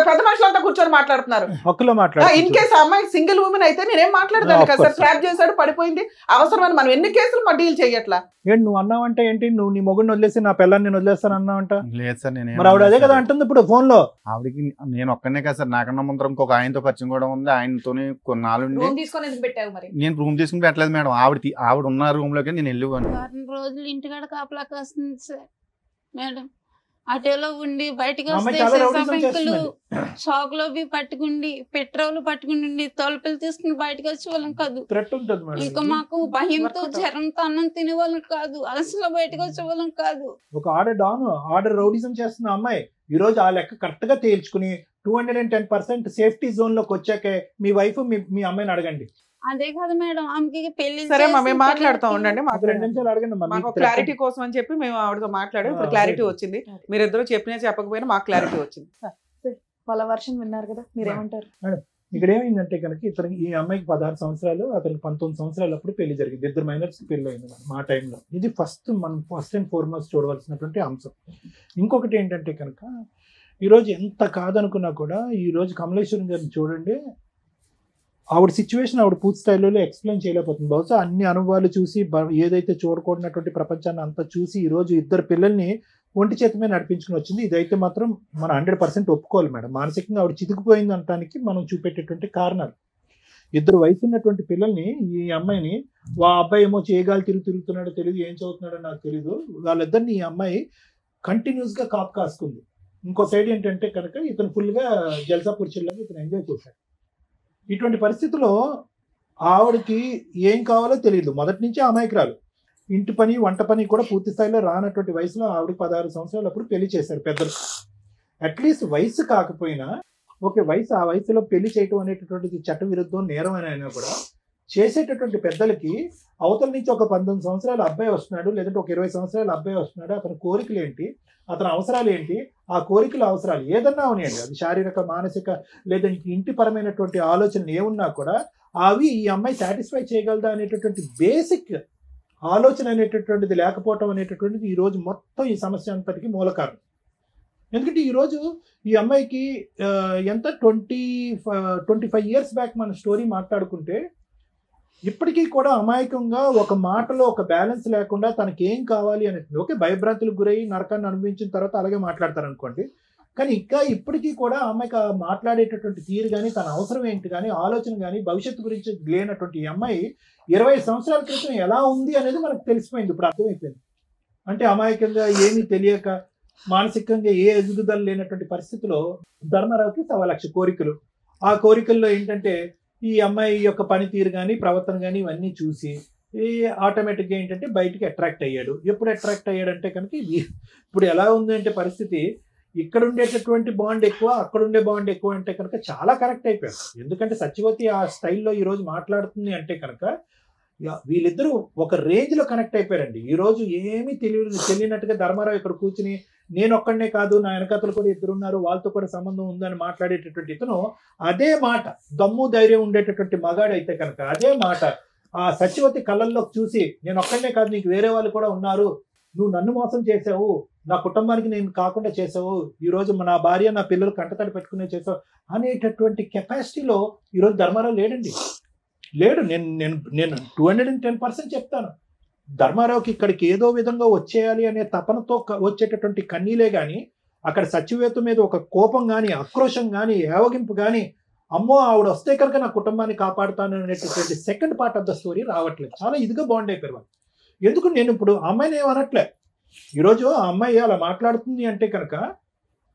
పెద్ద మనుషులంతా కూర్చొని మాట్లాడుతున్నారు. ఇన్ కేసు అమ్మాయి సింగిల్ ఉమెన్ అయితే నేనేం మాట్లాడదాను కదా సార్. ట్రాప్ చేశాడు పడిపోయింది అవసరమని మనం ఎన్ని కేసులు మా డీల్ చేయట్లా. ఏంటి నువ్వు అన్నావంటే ఏంటి? నువ్వు నీ మొగుడిని వదిలేసి నా పిల్లల్ని నేను వదిలేస్తాను అన్నావంట? లేదు సార్, నేను మరి ఆవిడ అదే కదా అంటుంది ఇప్పుడు ఫోన్ లో. ఆవిడకి నేను ఒక్కనే కదా సార్, నాకన్నా ముందర ఇంకొక ఆయనతో పరిచయం కూడా ఉంది. ఆయనతోనే కొన్నాళ్ళు నేను రూమ్ తీసుకుని పెట్టలేదు మేడం. ఆవిడ ఉన్న రూమ్ లోకి నేను వెళ్ళిపోయాను. 4 రోజులు ఇంటికాడ కాపలా కాస్తుంది సార్ మేడం. అటేలో ఉండి బయటకు వస్తే షాక్ లో పట్టుకుండి పెట్రోల్ పట్టుకుని తలుపులు తీసుకుని బయటకు వచ్చే వాళ్ళం కాదు. ఇంకా మాకు భయంతో జ్వరంతో అన్నం తినేవాళ్ళం కాదు. అలసలో బయటకు వచ్చే వాళ్ళం కాదు. ఒక ఆర్డర్ రౌడిజం చేస్తున్న అమ్మాయి ఈ రోజు ఆ లెక్క కరెక్ట్ గా తేల్చుకుని 210% సేఫ్టీ జోన్ లోకి వచ్చాకే మీ వైఫ్ మీ అమ్మాయిని అడగండి. అదే కదా మేడం, ఆమెకి పెళ్లి సరే మేము మాట్లాడుతూ ఉండండి. మాకు 2 నిమిషాలు అడగండి. మాకు క్లారిటీ కోసం అని చెప్పి మేము ఆవిడతో మాట్లాడాం. ఇప్పుడు క్లారిటీ వచ్చింది. మీరిద్దరూ చెప్పినా చెప్పకపోయినా మాకు క్లారిటీ వచ్చింది. వాళ్ళ వర్షన్ విన్నారు కదా, మీరేమంటారు? ఇక్కడ ఏమైందంటే కనుక ఈ అమ్మాయికి 16 సంవత్సరాలు, అతనికి 19 సంవత్సరాలు అప్పుడు పెళ్లి జరిగింది. 2 మైనర్స్ పెళ్లి అయింది మా టైంలో. ఇది మనం ఫస్ట్ అండ్ ఫార్మోస్ట్ చూడవలసినటువంటి అంశం. ఇంకొకటి ఏంటంటే కనుక ఈరోజు ఎంత కాదనుకున్నా కూడా ఈరోజు కమలేశ్వరం గారిని చూడండి, ఆవిడ సిచ్యువేషన్ ఆవిడ పూర్తి స్థాయిలో ఎక్స్ప్లెయిన్ చేయలేకపోతుంది. బహుశా అన్ని అనుభవాలు చూసి ఏదైతే చూడకూడనటువంటి ప్రపంచాన్ని అంతా చూసి ఈరోజు 2 పిల్లల్ని ఒంటి చేతి మీద నడిపించుకుని వచ్చింది. ఇదైతే మాత్రం మనం 100% ఒప్పుకోవాలి మేడం. మానసికంగా ఆవిడ చితికిపోయింది అనడానికి మనం చూపెట్టేటువంటి కారణాలు. 2 వయసు ఉన్నటువంటి పిల్లల్ని, ఈ అమ్మాయిని ఆ అబ్బాయి ఏమో చేయగాలి తిరుగుతున్నాడో తెలియదు, ఏం చదువుతున్నాడో నాకు తెలియదు, వాళ్ళిద్దరిని ఈ అమ్మాయి కంటిన్యూస్గా కాపు కాసుకుంది. ఇంకో సైడ్ ఏంటంటే కనుక ఇతను ఫుల్గా జల్సా పురుషుల్లాగా ఇతను ఎంజాయ్ చేశాడు. ఇటువంటి పరిస్థితుల్లో ఆవిడకి ఏం కావాలో తెలియదు. మొదటి నుంచి అమాయకురాలు. ఇంటి పని వంట పని కూడా పూర్తి స్థాయిలో రానటువంటి వయసులో ఆవిడకి 16 సంవత్సరాలు అప్పుడు పెళ్లి చేశారు పెద్దలు. అట్లీస్ట్ వయసు కాకపోయినా ఓకే, ఆ వయసులో పెళ్లి చేయటం అనేటటువంటిది చట్ట విరుద్ధం, నేరం అయినా కూడా చేసేటటువంటి పెద్దలకి అవతల నుంచి ఒక 19 సంవత్సరాల అబ్బాయి వస్తున్నాడు, లేదంటే ఒక 20 సంవత్సరాల అబ్బాయి వస్తున్నాడు, అతని కోరికలు ఏంటి, అతని అవసరాలు ఏంటి, ఆ కోరికల అవసరాలు ఏదన్నా ఉన్నాయండి, అది శారీరక మానసిక లేదా ఇంటి పరమైనటువంటి ఆలోచనలు ఏమున్నా కూడా అవి ఈ అమ్మాయి సాటిస్ఫై చేయగలదా అనేటటువంటి బేసిక్ ఆలోచన అనేటటువంటిది లేకపోవటం అనేటటువంటిది ఈరోజు మొత్తం ఈ సమస్య అంతటికి మూల కారణం. ఎందుకంటే ఈరోజు ఈ అమ్మాయికి ఎంత 25 ఇయర్స్ బ్యాక్ మన స్టోరీ మాట్లాడుకుంటే ఇప్పటికీ కూడా అమాయకంగా ఒక మాటలో ఒక బ్యాలెన్స్ లేకుండా తనకి ఏం కావాలి అనేది ఓకే, భయభ్రాంతులకు గురై నరకాన్ని అనుభవించిన తర్వాత అలాగే మాట్లాడతారు అనుకోండి. కానీ ఇంకా ఇప్పటికీ కూడా అమ్మాయికి మాట్లాడేటటువంటి తీరు కానీ, తన అవసరం ఏంటి కానీ, ఆలోచన కానీ, భవిష్యత్తు గురించి లేనటువంటి ఈ అమ్మాయి 20 సంవత్సరాల క్రితం ఎలా ఉంది అనేది మనకు తెలిసిపోయింది, ఇప్పుడు అర్థమైపోయింది. అంటే అమాయకంగా ఏమీ తెలియక మానసికంగా ఏ ఎదుగుదల లేనటువంటి పరిస్థితిలో ధర్మారావుకి 1,00,000 కోరికలు. ఆ కోరికల్లో ఏంటంటే ఈ అమ్మాయి యొక్క పనితీరు కానీ, ప్రవర్తన కానీ ఇవన్నీ చూసి ఆటోమేటిక్గా ఏంటంటే బయటికి అట్రాక్ట్ అయ్యాడు. ఎప్పుడు అట్రాక్ట్ అయ్యాడంటే కనుక ఇప్పుడు ఎలా ఉంది అంటే పరిస్థితి, ఇక్కడ ఉండేటటువంటి బాండ్ ఎక్కువ, అక్కడ ఉండే బాండ్ ఎక్కువ అంటే కనుక చాలా కరెక్ట్ అయిపోయారు. ఎందుకంటే సత్యవతి ఆ స్టైల్లో ఈరోజు మాట్లాడుతుంది అంటే కనుక వీళ్ళిద్దరూ ఒక రేంజ్లో కనెక్ట్ అయిపోయారండి. ఈరోజు ఏమీ తెలియనట్టుగా ధర్మారావు ఇక్కడ కూర్చుని నేను ఒక్కడనే కాదు, నా వెనకతలు కూడా 2 ఉన్నారు, వాళ్ళతో కూడా సంబంధం ఉందని మాట్లాడేటటువంటి ఇతను అదే మాట, దమ్ము ధైర్యం ఉండేటటువంటి మగాడు అయితే కనుక అదే మాట ఆ సత్యవతి కళ్ళల్లోకి చూసి నేను ఒక్కడనే కాదు, నీకు వేరే వాళ్ళు కూడా ఉన్నారు, నువ్వు నన్ను మోసం చేసావు, నా కుటుంబానికి నేను కాకుండా చేసావు, ఈరోజు నా భార్య నా పిల్లలు కంటతడి పెట్టుకునే చేసావు అనేటటువంటి కెపాసిటీలో ఈరోజు ధర్మారావు లేడండి. లేడు. నేను నేను నేను 210% చెప్తాను. ధర్మారావుకి ఇక్కడికి ఏదో విధంగా వచ్చేయాలి అనే తపనతో వచ్చేటటువంటి కన్నీలే కానీ అక్కడ సచివేత మీద ఒక కోపం కానీ ఆక్రోషం కానీ ఏవగింపు కానీ అమ్మో ఆవిడ వస్తే కనుక నా కుటుంబాన్ని కాపాడుతాను అనేటటువంటి second part of the story రావట్లేదు. చాలా ఇదిగా బాండ్ అయిపోయారు వాళ్ళు. ఎందుకు నేను ఇప్పుడు అమ్మాయిని ఏమనట్లే. ఈరోజు ఆ అమ్మాయి అలా మాట్లాడుతుంది అంటే కనుక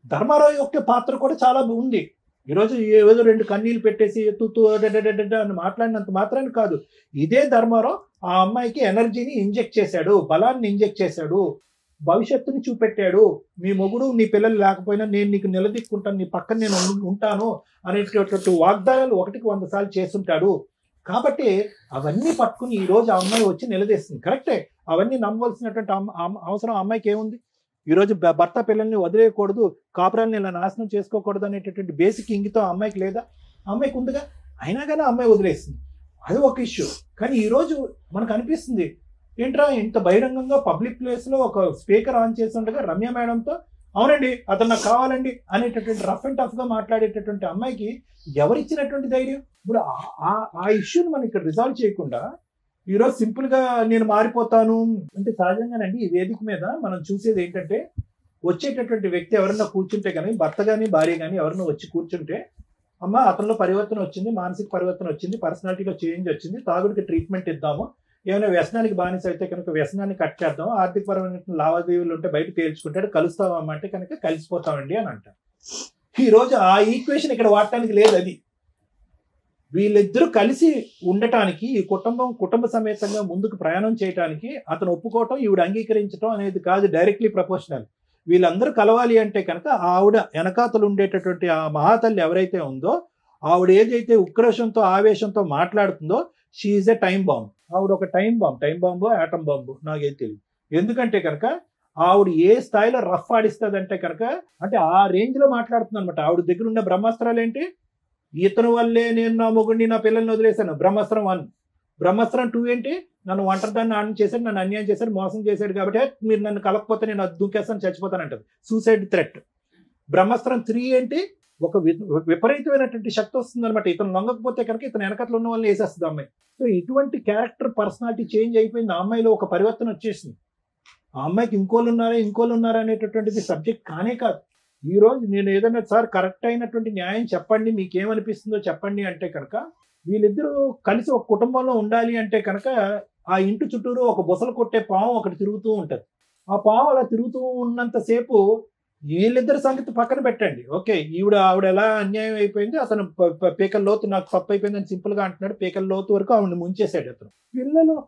ధర్మారావు యొక్క పాత్ర కూడా చాలా ఉంది. ఈరోజు ఏదో 2 కన్నీళ్ళు పెట్టేసి తూతూ అని మాట్లాడినంత మాత్రాన్ని కాదు, ఇదే ధర్మారావు ఆ అమ్మాయికి ఎనర్జీని ఇంజెక్ట్ చేశాడు, బలాన్ని ఇంజెక్ట్ చేశాడు, భవిష్యత్తుని చూపెట్టాడు. మీ మొగుడు నీ పిల్లలు లేకపోయినా నేను నీకు నిలదీక్కుంటాను, నీ పక్కన నేను ఉంటాను అనేటటువంటి వాగ్దానాలు 1కి 100 సార్లు చేస్తుంటాడు. కాబట్టి అవన్నీ పట్టుకుని ఈరోజు ఆ అమ్మాయి వచ్చి నిలదీస్తుంది. కరెక్టే, అవన్నీ నమ్మవలసినటువంటి అవసరం ఆ అమ్మాయికి ఏముంది? ఈరోజు భర్త పిల్లల్ని వదిలేయకూడదు, కాపురాన్ని ఇలా నాశనం చేసుకోకూడదు అనేటటువంటి బేసిక్ ఇంగితో అమ్మాయికి లేదా? అమ్మాయికి ఉందిగా. అయినా కానీ అమ్మాయి వదిలేస్తుంది, అది ఒక ఇష్యూ. కానీ ఈరోజు మనకు అనిపిస్తుంది ఏంట్రా ఇంత బహిరంగంగా పబ్లిక్ ప్లేస్లో ఒక స్పీకర్ ఆన్ చేసి ఉండగా రమ్య మేడంతో అవునండి అతను నాకు కావాలండి అనేటటువంటి రఫ్ అండ్ టఫ్గా మాట్లాడేటటువంటి అమ్మాయికి ఎవరిచ్చినటువంటి ధైర్యం? ఇప్పుడు ఆ ఇష్యూని మనం ఇక్కడ రిజాల్వ్ చేయకుండా ఈరోజు సింపుల్గా నేను మారిపోతాను అంటే సహజంగానండి ఈ వేదిక మీద మనం చూసేది ఏంటంటే వచ్చేటటువంటి వ్యక్తి ఎవరన్నా కూర్చుంటే కానీ భర్త కానీ భార్య కానీ ఎవరన్నా వచ్చి కూర్చుంటే అమ్మ అతనిలో పరివర్తన వచ్చింది, మానసిక పరివర్తన వచ్చింది, పర్సనాలిటీలో చేంజ్ వచ్చింది, తాగుడికి ట్రీట్మెంట్ ఇద్దాము, ఏమైనా వ్యసనానికి బానిస అయితే కనుక వ్యసనాన్ని కట్ చేద్దాం, ఆర్థికపరమైన లావాదేవీలు ఉంటే బయట తేల్చుకుంటాడు, కలుస్తామమ్మ అంటే కనుక కలిసిపోతామండి అని అంటారు. ఈరోజు ఆ ఈక్వేషన్ ఇక్కడ వాడటానికి లేదు. అది వీళ్ళిద్దరూ కలిసి ఉండటానికి ఈ కుటుంబ సమేతంగా ముందుకు ప్రయాణం చేయడానికి అతను ఒప్పుకోవటం ఈవిడ అంగీకరించడం అనేది కాదు డైరెక్ట్లీ ప్రపోర్షనల్. వీళ్ళందరూ కలవాలి అంటే కనుక ఆవిడ వెనకాతలు ఉండేటటువంటి ఆ మహాతల్లి ఎవరైతే ఉందో ఆవిడ ఏదైతే ఉక్రోషంతో ఆవేశంతో మాట్లాడుతుందో she is a time bomb. ఆవిడ ఒక టైం బాంబు ఆటం బాంబు నాకేం తెలియదు. ఎందుకంటే కనుక ఆవిడ ఏ స్థాయిలో రఫ్ ఆడిస్తుందంటే కనుక అంటే ఆ రేంజ్లో మాట్లాడుతుంది అనమాట. ఆవిడ దగ్గర ఉన్న బ్రహ్మాస్త్రాలు ఏంటి? ఇతను వల్లే నేను నా మొగుడిని నా పిల్లల్ని వదిలేశాను, బ్రహ్మాస్త్రం 1. బ్రహ్మాస్త్రం 2 ఏంటి? నన్ను ఒంటరిదాన్ని ఆడని చేశాడు, నన్ను అన్యాయం చేశాడు, మోసం చేశాడు, కాబట్టి మీరు నన్ను కలపకపోతే నేను అది దూకేస్తాను, చచ్చిపోతానంటది, సూసైడ్ థ్రెట్. బ్రహ్మాస్త్రం 3 ఏంటి? ఒక విపరీతమైనటువంటి శక్తి వస్తుంది అనమాట. ఇతను లొంగకపోతే కనుక ఇతను వెనకట్లో ఉన్న వాళ్ళని వేసేస్తుంది అమ్మాయి. సో ఇటువంటి క్యారెక్టర్ పర్సనాలిటీ చేంజ్ అయిపోయింది. ఆ అమ్మాయిలో ఒక పరివర్తన వచ్చేసింది. ఆ అమ్మాయికి ఇంకోళ్ళు ఉన్నారా అనేటటువంటిది సబ్జెక్ట్ కానే కాదు. ఈ రోజు నేను ఏదైనా సార్ కరెక్ట్ అయినటువంటి న్యాయం చెప్పండి, మీకేమనిపిస్తుందో చెప్పండి అంటే కనుక వీళ్ళిద్దరూ కలిసి ఒక కుటుంబంలో ఉండాలి అంటే కనుక ఆ ఇంటి చుట్టూరు ఒక బుసలు కొట్టే పాము ఒకటి తిరుగుతూ ఉంటుంది. ఆ పాము అలా తిరుగుతూ ఉన్నంతసేపు వీళ్ళిద్దరి సంగతి పక్కన పెట్టండి. ఓకే, ఆవిడ ఎలా అన్యాయం అయిపోయింది, అతను పీకల లోతు నాకు తప్పు అయిపోయిందని సింపుల్గా అంటున్నాడు, పీకల లోతు వరకు ఆవిడని ముంచేశాడు అతను. పిల్లలు,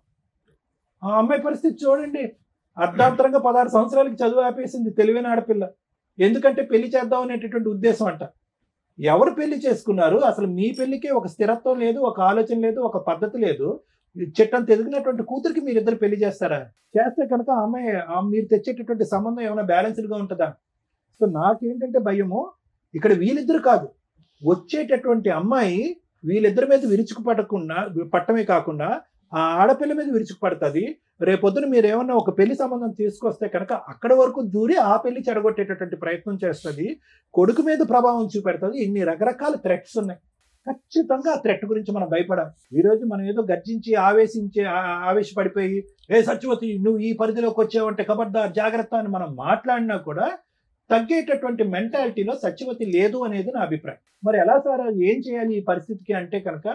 ఆ అమ్మాయి పరిస్థితి చూడండి, అర్ధాంతరంగా 16 సంవత్సరాలకి చదువు ఆపేసింది, తెలివైన ఆడపిల్ల. ఎందుకంటే పెళ్లి చేద్దాం అనేటటువంటి ఉద్దేశం అంట. ఎవరు పెళ్లి చేసుకున్నారు? అసలు మీ పెళ్లికే ఒక స్థిరత్వం లేదు, ఒక ఆలోచన లేదు, ఒక పద్ధతి లేదు. చెట్టంత ఎదిగినటువంటి కూతురికి మీరిద్దరు పెళ్లి చేస్తారా? చేస్తే కనుక అమ్మాయి మీరు తెచ్చేటటువంటి సంబంధం ఏమైనా బ్యాలెన్స్డ్గా ఉంటుందా? సో నాకేంటంటే భయము, ఇక్కడ వీళ్ళిద్దరు కాదు, వచ్చేటటువంటి అమ్మాయి వీళ్ళిద్దరి మీద పట్టమే కాకుండా ఆ ఆడపిల్ల మీద విరుచుకుపడుతుంది. రేపొద్దున మీరు ఏమన్నా ఒక పెళ్లి సంబంధం తీసుకొస్తే కనుక అక్కడి వరకు దూరి ఆ పెళ్లి చెడగొట్టేటటువంటి ప్రయత్నం చేస్తుంది, కొడుకు మీద ప్రభావం చూపెడుతుంది. ఇన్ని రకరకాల థ్రెట్స్ ఉన్నాయి. ఖచ్చితంగా ఆ థ్రెట్ గురించి మనం భయపడాలి. ఈరోజు మనం ఏదో గర్జించి ఆవేశపడిపోయి సత్యవతి నువ్వు ఈ పరిధిలోకి వచ్చావంటే ఖబర్దార్ జాగ్రత్త అని మనం మాట్లాడినా కూడా తగ్గేటటువంటి మెంటాలిటీలో సత్యవతి లేదు అనేది నా అభిప్రాయం. మరి ఎలా సార్ ఏం చేయాలి ఈ పరిస్థితికి అంటే కనుక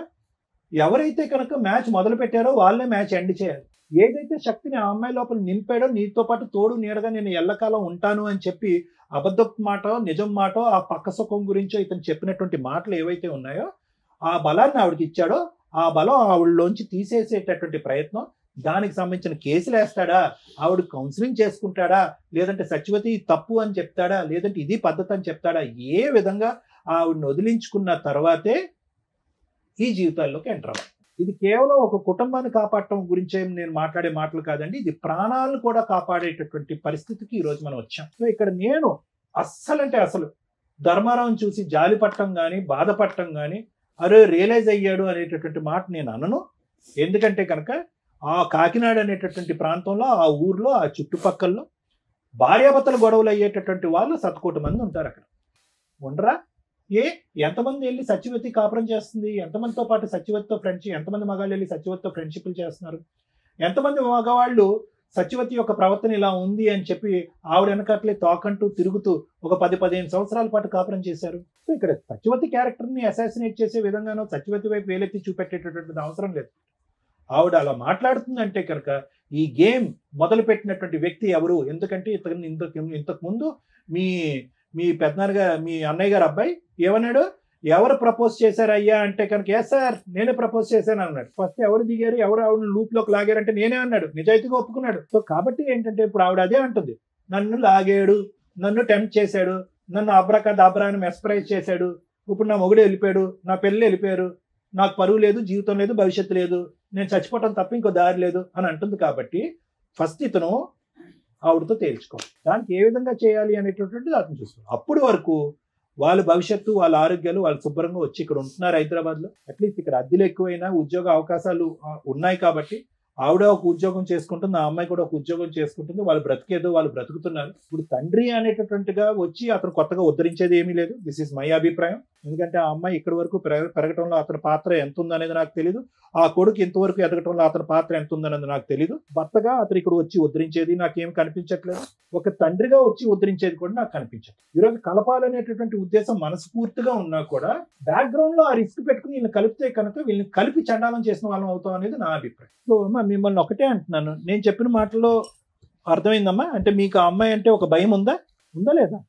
ఎవరైతే కనుక మ్యాచ్ మొదలు పెట్టారో వాళ్ళే మ్యాచ్ ఎండ్ చేయాలి. ఏదైతే శక్తిని ఆ అమ్మాయి లోపల నింపాడో, నీతో పాటు తోడు నీడగా నేను ఎల్లకాలం ఉంటాను అని చెప్పి అబద్ధపు మాటో నిజం మాటో ఆ పక్క సుఖం గురించో ఇతను చెప్పినటువంటి మాటలు ఏవైతే ఉన్నాయో ఆ బలాన్ని ఆవిడకి ఇచ్చాడో ఆ బలం ఆవిడలోంచి తీసేసేటటువంటి ప్రయత్నం, దానికి సంబంధించిన కేసులు వేస్తాడా, ఆవిడ కౌన్సిలింగ్ చేసుకుంటాడా, లేదంటే సత్యవతి తప్పు అని చెప్తాడా, లేదంటే ఇది పద్ధతి అని చెప్తాడా, ఏ విధంగా ఆవిడని వదిలించుకున్న తర్వాతే ఈ జీవితాల్లోకి ఎంటర్ అవ్వాలి. ఇది కేవలం ఒక కుటుంబాన్ని కాపాడటం గురించే నేను మాట్లాడే మాటలు కాదండి, ఇది ప్రాణాలను కూడా కాపాడేటటువంటి పరిస్థితికి ఈరోజు మనం వచ్చాం. సో ఇక్కడ నేను అస్సలు ధర్మారావుని చూసి జాలి పట్టడం కానీ బాధపడటం కానీ అరే రియలైజ్ అయ్యాడు అనేటటువంటి మాట నేను అనను. ఎందుకంటే కనుక ఆ కాకినాడ అనేటటువంటి ప్రాంతంలో, ఆ ఊర్లో, ఆ చుట్టుపక్కల్లో భార్యాభర్తల గొడవలు అయ్యేటటువంటి వాళ్ళు 1,000,000 మంది ఉంటారు. అక్కడ ఉండరా? ఎంతమంది వెళ్ళి సత్యవతి కాపురం చేస్తుంది, ఎంతమందితో పాటు సత్యవతితో ఫ్రెండ్షిప్, ఎంతమంది మగాళ్ళు వెళ్ళి సత్యవతితో ఫ్రెండ్షిప్లు చేస్తున్నారు, ఎంతమంది మగవాళ్ళు సత్యవతి యొక్క ప్రవర్తన ఇలా ఉంది అని చెప్పి ఆవిడ వెనకట్లే తోకంటూ తిరుగుతూ ఒక 10-15 సంవత్సరాల పాటు కాపురం చేశారు. సో ఇక్కడ సత్యవతి క్యారెక్టర్ని అసాసినేట్ చేసే విధంగానో సత్యవతి వైపు వేలెత్తి చూపెట్టేటటువంటి అవసరం లేదు. ఆవిడ అలా మాట్లాడుతుందంటే కనుక ఈ గేమ్ మొదలు పెట్టినటువంటి వ్యక్తి ఎవరు? ఎందుకంటే ఇంతకు ముందు మీ పెద్దనాన్నగా మీ అన్నయ్య గారు అబ్బాయి ఏమన్నాడు, ఎవరు ప్రపోజ్ చేశారు అయ్యా అంటే కనుక ఎస్ సార్ నేనే ప్రపోజ్ చేశాను అన్నాడు. ఫస్ట్ ఎవరు దిగారు, ఎవరు ఆవిడ లూప్ లోకి లాగారంటే నేనే అన్నాడు, నిజాయితీగా ఒప్పుకున్నాడు. సో కాబట్టి ఏంటంటే ఇప్పుడు ఆవిడ అదే అంటుంది, నన్ను లాగాడు, నన్ను టెంప్ట్ చేశాడు, నన్ను అబ్రాని మెస్పరైజ్ చేశాడు, ఇప్పుడు నా మొగుడు వెళ్ళిపోయాడు, నా పెళ్ళి వెళ్ళిపోయారు, నాకు పరువు లేదు, జీవితం లేదు, భవిష్యత్తు లేదు, నేను చచ్చిపోవటం తప్ప ఇంకో దారి లేదు అని అంటుంది. కాబట్టి ఫస్ట్ ఇతను ఆవిడతో తేల్చుకోవాలి, దానికి ఏ విధంగా చేయాలి అనేటటువంటిది అతను చూసుకోవాలి. అప్పుడు వరకు వాళ్ళ భవిష్యత్తు, వాళ్ళ ఆరోగ్యాలు వాళ్ళు శుభ్రంగా వచ్చి ఇక్కడ ఉంటున్నారు హైదరాబాద్లో. అట్లీస్ట్ ఇక్కడ అద్దెలు ఎక్కువైనా ఉద్యోగ అవకాశాలు ఉన్నాయి కాబట్టి ఆవిడ ఒక ఉద్యోగం చేసుకుంటుంది, ఆ అమ్మాయి కూడా ఒక ఉద్యోగం చేసుకుంటుంది, వాళ్ళు బ్రతికేదో వాళ్ళు బ్రతుకుతున్నారు. ఇప్పుడు తండ్రి అనేటటువంటిగా వచ్చి అతను కొత్తగా ఉద్ధరించేది ఏమీ లేదు. దిస్ ఈజ్ మై అభిప్రాయం. ఎందుకంటే ఆ అమ్మాయి ఇక్కడి వరకు పెరగటంలో అతని పాత్ర ఎంత ఉందనేది నాకు తెలియదు, ఆ కొడుకు ఇంతవరకు ఎదగటంలో అతని పాత్ర ఎంత ఉందనేది నాకు తెలియదు. భర్తగా అతను ఇక్కడ వచ్చి ఉద్ధరించేది నాకేం కనిపించట్లేదు, ఒక తండ్రిగా వచ్చి ఉద్ధరించేది కూడా నాకు కనిపించట్లేదు. ఈరోజు కలపాలనేటటువంటి ఉద్దేశం మనస్ఫూర్తిగా ఉన్నా కూడా బ్యాక్గ్రౌండ్ లో ఆ రిస్క్ పెట్టుకుని వీళ్ళని కలిపితే కనుక వీళ్ళని కలిపి చండాలం చేసిన వాళ్ళం అవుతాం అనేది నా అభిప్రాయం. సో మిమ్మల్ని ఒకటే అంటున్నాను, నేను చెప్పిన మాటలో అర్థమైందమ్మా? అంటే మీకు ఆ అమ్మాయి అంటే ఒక భయం ఉందా లేదా?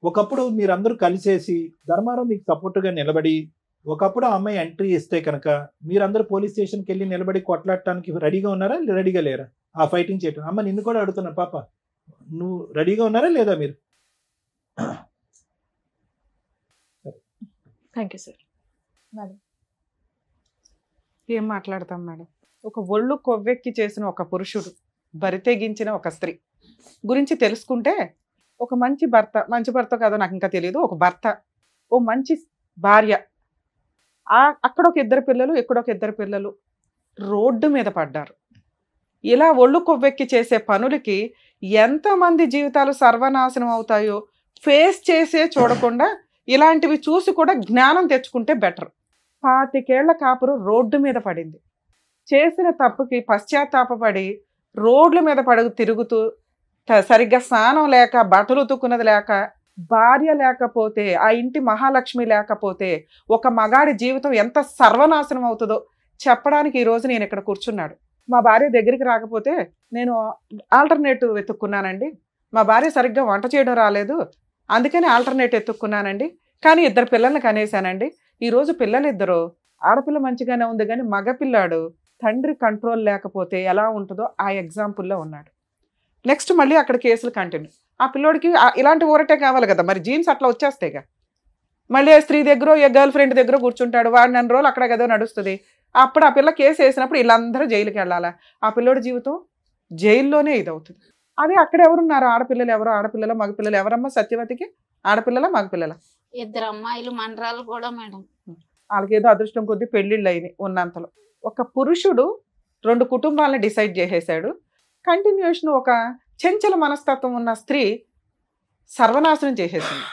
ఒకప్పుడు మీరందరూ కలిసేసి ధర్మారావు మీకు సపోర్ట్గా నిలబడి ఒకప్పుడు ఆ అమ్మాయి ఎంట్రీ ఇస్తే కనుక మీరందరూ పోలీస్ స్టేషన్కి వెళ్ళి నిలబడి కొట్లాడటానికి రెడీగా ఉన్నారా, రెడీగా లేరా? ఆ ఫైటింగ్ చేయటం. అమ్మ నిన్ను కూడా అడుగుతున్నా, పాప నువ్వు రెడీగా ఉన్నారా లేదా మీరు? Thank you sir. మేడం ఏం మాట్లాడతాం మేడం? ఒక ఒళ్ళు కొవ్వెక్కి చేసిన ఒక పురుషుడు, బరితెగించిన ఒక స్త్రీ గురించి తెలుసుకుంటే ఒక మంచి భర్త కాదో నాకు ఇంకా తెలియదు, ఒక భర్త, ఓ మంచి భార్య, అక్కడ ఒక 2 పిల్లలు, ఇక్కడ ఒక 2 పిల్లలు రోడ్డు మీద పడ్డారు. ఇలా ఒళ్ళు కొవ్వెక్కి చేసే పనులకి ఎంతమంది జీవితాలు సర్వనాశనం అవుతాయో ఫేస్ చేసే చూడకుండా ఇలాంటివి చూసి కూడా జ్ఞానం తెచ్చుకుంటే బెటర్. 25 ఏళ్ల కాపురు రోడ్డు మీద పడింది. చేసిన తప్పుకి పశ్చాత్తాపపడి రోడ్ల మీద తిరుగుతూ సరిగ్గా స్నానం లేక, బట్టలు ఉతుక్కున్నది లేక, భార్య లేకపోతే, ఆ ఇంటి మహాలక్ష్మి లేకపోతే ఒక మగాడి జీవితం ఎంత సర్వనాశనం అవుతుందో చెప్పడానికి ఈరోజు నేను ఇక్కడ కూర్చున్నాడు. మా భార్య దగ్గరికి రాకపోతే నేను ఆల్టర్నేటివ్ వెతుక్కున్నానండి, మా భార్య సరిగ్గా వంట చేయడం రాలేదు అందుకని ఆల్టర్నేటివ్ ఎత్తుక్కున్నానండి, కానీ 2 పిల్లల్ని కనేసానండి. ఈరోజు పిల్లలిద్దరూ, ఆడపిల్ల మంచిగానే ఉంది కానీ మగపిల్లాడు తండ్రి కంట్రోల్ లేకపోతే ఎలా ఉంటుందో ఆ ఎగ్జాంపుల్లో ఉన్నాడు. నెక్స్ట్ మళ్ళీ అక్కడ కేసులు కంటిన్యూ. ఆ పిల్లోడికి ఇలాంటి ఊరటే కావాలి కదా, మరి జీన్స్ అట్లా వచ్చేస్తాయిగా. మళ్ళీ ఆ స్త్రీ దగ్గర, ఏ గర్ల్ ఫ్రెండ్ దగ్గర కూర్చుంటాడు, వాడు 2 రోజులు అక్కడ కదా నడుస్తుంది. అప్పుడు ఆ పిల్ల కేసు వేసినప్పుడు వీళ్ళందరూ జైలుకి వెళ్ళాలా? ఆ పిల్లోడి జీవితం జైల్లోనే ఇదవుతుంది. అదే అక్కడ ఎవరున్నారు? ఆడపిల్లలు ఎవరు? ఆడపిల్లల మగపిల్లలు ఎవరమ్మా సత్యవతికి? ఆడపిల్లల మగపిల్లల? 2 అమ్మాయిలు మనరాలు కూడా మేడం. వాళ్ళకేదో అదృష్టం కొద్దీ పెళ్ళిళ్ళు అయినాయి ఉన్నంతలో. ఒక పురుషుడు 2 కుటుంబాలను డిసైడ్ చేసేసాడు. కంటిన్యూషన్ ఒక చెంచల మనస్తత్వం ఉన్న స్త్రీ సర్వనాశనం చేసేసింది.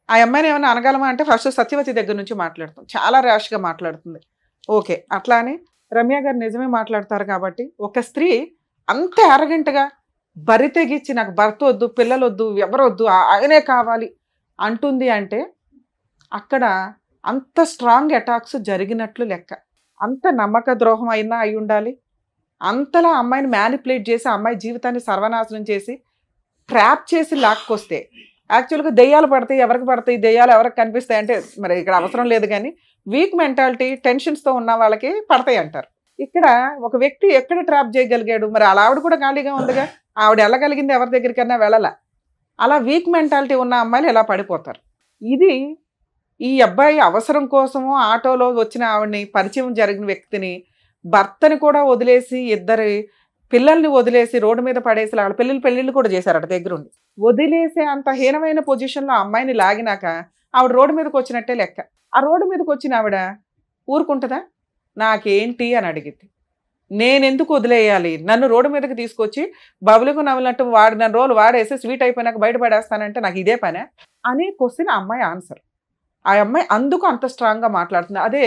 ఆ అమ్మాయిని ఏమైనా అనగలమా అంటే ఫస్ట్ సత్యవతి దగ్గర నుంచి మాట్లాడుతుంది, చాలా ర్యాష్గా మాట్లాడుతుంది. ఓకే, అట్లా అని రమ్య గారు నిజమే మాట్లాడతారు కాబట్టి ఒక స్త్రీ అంత అరగంటగా బరి తెగించి నాకు భర్త వద్దు, పిల్లలు వద్దు, ఎవరొద్దు, ఆయనే కావాలి అంటుంది అంటే అక్కడ అంత స్ట్రాంగ్ అటాక్స్ జరిగినట్లు లెక్క. అంత నమ్మక ద్రోహం అయినా అయి ఉండాలి. అంతలా అమ్మాయిని మ్యానిపులేట్ చేసి అమ్మాయి జీవితాన్ని సర్వనాశనం చేసి ట్రాప్ చేసి లాక్కొస్తే, యాక్చువల్గా దెయ్యాలు పడతాయి, ఎవరికి పడతాయి, దెయ్యాలు ఎవరికి కనిపిస్తాయి అంటే మరి ఇక్కడ అవసరం లేదు, కానీ వీక్ మెంటాలిటీ టెన్షన్స్తో ఉన్న వాళ్ళకి పడతాయి అంటారు. ఇక్కడ ఒక వ్యక్తి ఎక్కడ ట్రాప్ చేయగలిగాడు? మరి అలా ఆవిడ కూడా ఖాళీగా ఉందిగా, ఆవిడ వెళ్ళగలిగింది ఎవరి దగ్గరికన్నా వెళ్ళాల. అలా వీక్ మెంటాలిటీ ఉన్న అమ్మాయిలు ఎలా పడిపోతారు? ఇది ఈ అబ్బాయి అవసరం కోసము ఆటోలో వచ్చిన ఆవిడని, పరిచయం జరిగిన వ్యక్తిని, భర్తని కూడా వదిలేసి 2 పిల్లల్ని వదిలేసి రోడ్డు మీద పడేసి వాళ్ళ పెళ్ళిళ్ళు కూడా చేశారట దగ్గరుండి. వదిలేసే అంత హీనమైన పొజిషన్లో అమ్మాయిని లాగినాక ఆవిడ రోడ్డు మీదకి వచ్చినట్టే లెక్క. ఆ రోడ్డు మీదకి వచ్చిన ఆవిడ ఊరుకుంటుందా? నాకేంటి అని అడిగింది. నేనెందుకు వదిలేయాలి? నన్ను రోడ్డు మీదకి తీసుకొచ్చి బబులకు నవ్వినట్టు వాడిన రోజులు వాడేసి స్వీట్ అయిపోయినాక బయటపడేస్తానంటే నాకు ఇదే పనే? అనే క్వశ్చన్ ఆ అమ్మాయి ఆన్సర్. ఆ అమ్మాయి అందుకు అంత స్ట్రాంగ్గా మాట్లాడుతుంది. అదే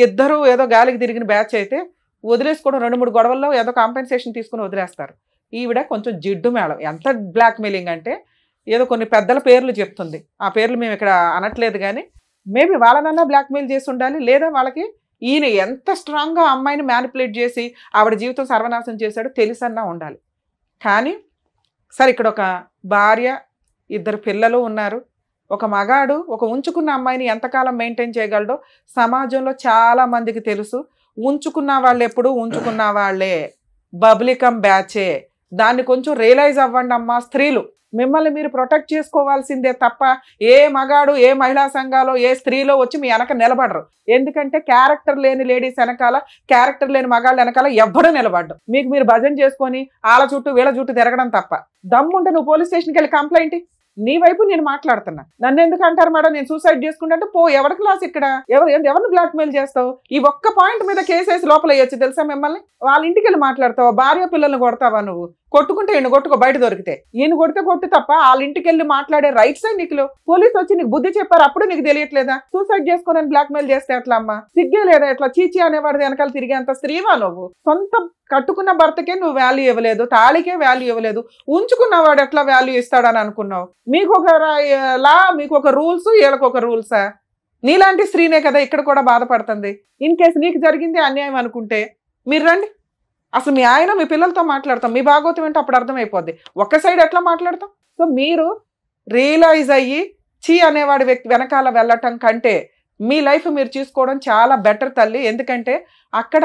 ఇద్దరు ఏదో గాలికి తిరిగిన బ్యాచ్ అయితే వదిలేసుకోవడం, 2-3 గొడవల్లో ఏదో కాంపెన్సేషన్ తీసుకుని వదిలేస్తారు. ఈవిడ కొంచెం జిడ్డు మేళం. ఎంత బ్లాక్మెయిలింగ్ అంటే ఏదో కొన్ని పెద్దల పేర్లు చెప్తుంది. ఆ పేర్లు మేము ఇక్కడ అనట్లేదు, కానీ మేబీ వాళ్ళనన్నా బ్లాక్మెయిల్ చేసి ఉండాలి, లేదా వాళ్ళకి ఈయన ఎంత స్ట్రాంగ్గా అమ్మాయిని మ్యానిపులేట్ చేసి ఆవిడ జీవితం సర్వనాశనం చేశాడో తెలుసన్నా ఉండాలి. కానీ సరే, ఇక్కడ ఒక భార్య, 2 పిల్లలు ఉన్నారు. ఒక మగాడు ఒక ఉంచుకున్న అమ్మాయిని ఎంతకాలం మెయింటైన్ చేయగలడో సమాజంలో చాలా మందికి తెలుసు. ఉంచుకున్న వాళ్ళు ఎప్పుడు ఉంచుకున్న వాళ్ళే, బబ్లికం బ్యాచే. దాన్ని కొంచెం రియలైజ్ అవ్వండి అమ్మా స్త్రీలు. మిమ్మల్ని మీరు ప్రొటెక్ట్ చేసుకోవాల్సిందే తప్ప ఏ మగాడు, ఏ మహిళా సంఘాలో, ఏ స్త్రీలో వచ్చి మీ వెనక నిలబడరు. ఎందుకంటే క్యారెక్టర్ లేని లేడీస్ వెనకాల, క్యారెక్టర్ లేని మగాళ్ళ వెనకాల ఎవ్వడూ నిలబడ్డం. మీకు మీరు భజన చేసుకొని వాళ్ళ చుట్టూ వీళ్ళ చుట్టూ తిరగడం తప్ప. దమ్ముంటే నువ్వు పోలీస్ స్టేషన్కి వెళ్ళి కంప్లైంట్. నీ వైపు నేను మాట్లాడుతున్నా. నన్ను ఎందుకు అంటారు మేడం నేను సూసైడ్ చేసుకుంటే? పో, ఎవరి క్లాస్ ఇక్కడ? ఎవరిని బ్లాక్మెయిల్ చేస్తావు? ఈ ఒక్క పాయింట్ మీద కేసేసి లోపల వేయచ్చు తెలుసా మిమ్మల్ని? వాళ్ళ ఇంటికి వెళ్ళి మాట్లాడతావా? భార్య పిల్లల్ని కొడతావా నువ్వు? కొట్టుకుంటే ఈయన కొట్టుకో, బయట దొరికితే. ఈయన కొడితే కొట్టు తప్ప వాళ్ళ ఇంటికి వెళ్ళి మాట్లాడే రైట్స్ నీకు పోలీసు వచ్చి నీకు బుద్ధి చెప్పారు, అప్పుడు నీకు తెలియట్లేదా? సూసైడ్ చేసుకోనని బ్లాక్మెయిల్ చేస్తే ఎట్లా అమ్మా? సిగ్గే లేదా? ఎట్లా చీచి అనేవాడి వెనకాల తిరిగేంత స్త్రీవా నువ్వు? సొంత కట్టుకున్న భర్తకే నువ్వు వాల్యూ ఇవ్వలేదు, తాళికే వాల్యూ ఇవ్వలేదు, ఉంచుకున్నవాడు ఎట్లా వాల్యూ ఇస్తాడని అనుకున్నావు? మీకు ఒక లా, మీకు ఒక రూల్స్, వీళ్ళకి ఒక రూల్సా? నీలాంటి స్త్రీనే కదా ఇక్కడ కూడా బాధపడుతుంది. ఇన్ కేసు నీకు జరిగింది అన్యాయం అనుకుంటే మీరు రండి. అసలు మీ ఆయన మీ పిల్లలతో మాట్లాడతాం, మీ భాగవతం ఏంటో అప్పుడు అర్థమైపోద్ది. ఒక్క సైడ్ ఎట్లా మాట్లాడతాం? సో మీరు రియలైజ్ అయ్యి చీ అనేవాడి వ్యక్తి వెనకాల వెళ్ళటం కంటే మీ లైఫ్ మీరు చూసుకోవడం చాలా బెటర్ తల్లి. ఎందుకంటే అక్కడ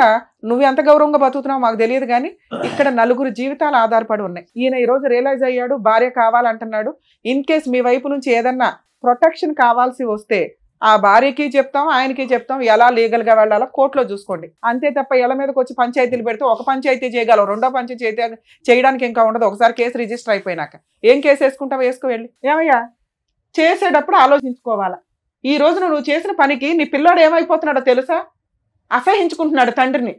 నువ్వు ఎంత గౌరవంగా బతుకుతున్నావు మాకు తెలియదు, కానీ ఇక్కడ 4 జీవితాలు ఆధారపడి ఉన్నాయి. ఈయన ఈరోజు రియలైజ్ అయ్యాడు, భార్య కావాలంటున్నాడు. ఇన్ కేస్ మీ వైపు నుంచి ఏదన్నా ప్రొటెక్షన్ కావాల్సి వస్తే ఆ భార్యకి చెప్తాం, ఆయనకి చెప్తాం, ఎలా లీగల్గా వెళ్ళాలో కోర్టులో చూసుకోండి. అంతే తప్ప ఇళ్ళ మీదకి వచ్చి పంచాయతీలు పెడితే ఒక పంచాయతీ చేయగలవు, 2వ పంచాయతీ చేయడానికి ఇంకా ఉండదు. ఒకసారి కేసు రిజిస్టర్ అయిపోయినాక ఏం కేసు వేసుకుంటావు? వేసుకో వెళ్ళి. ఏమయ్యా చేసేటప్పుడు ఆలోచించుకోవాలా. ఈ రోజున నువ్వు చేసిన పనికి నీ పిల్లాడు ఏమైపోతున్నాడో తెలుసా? అసహించుకుంటున్నాడు తండ్రిని.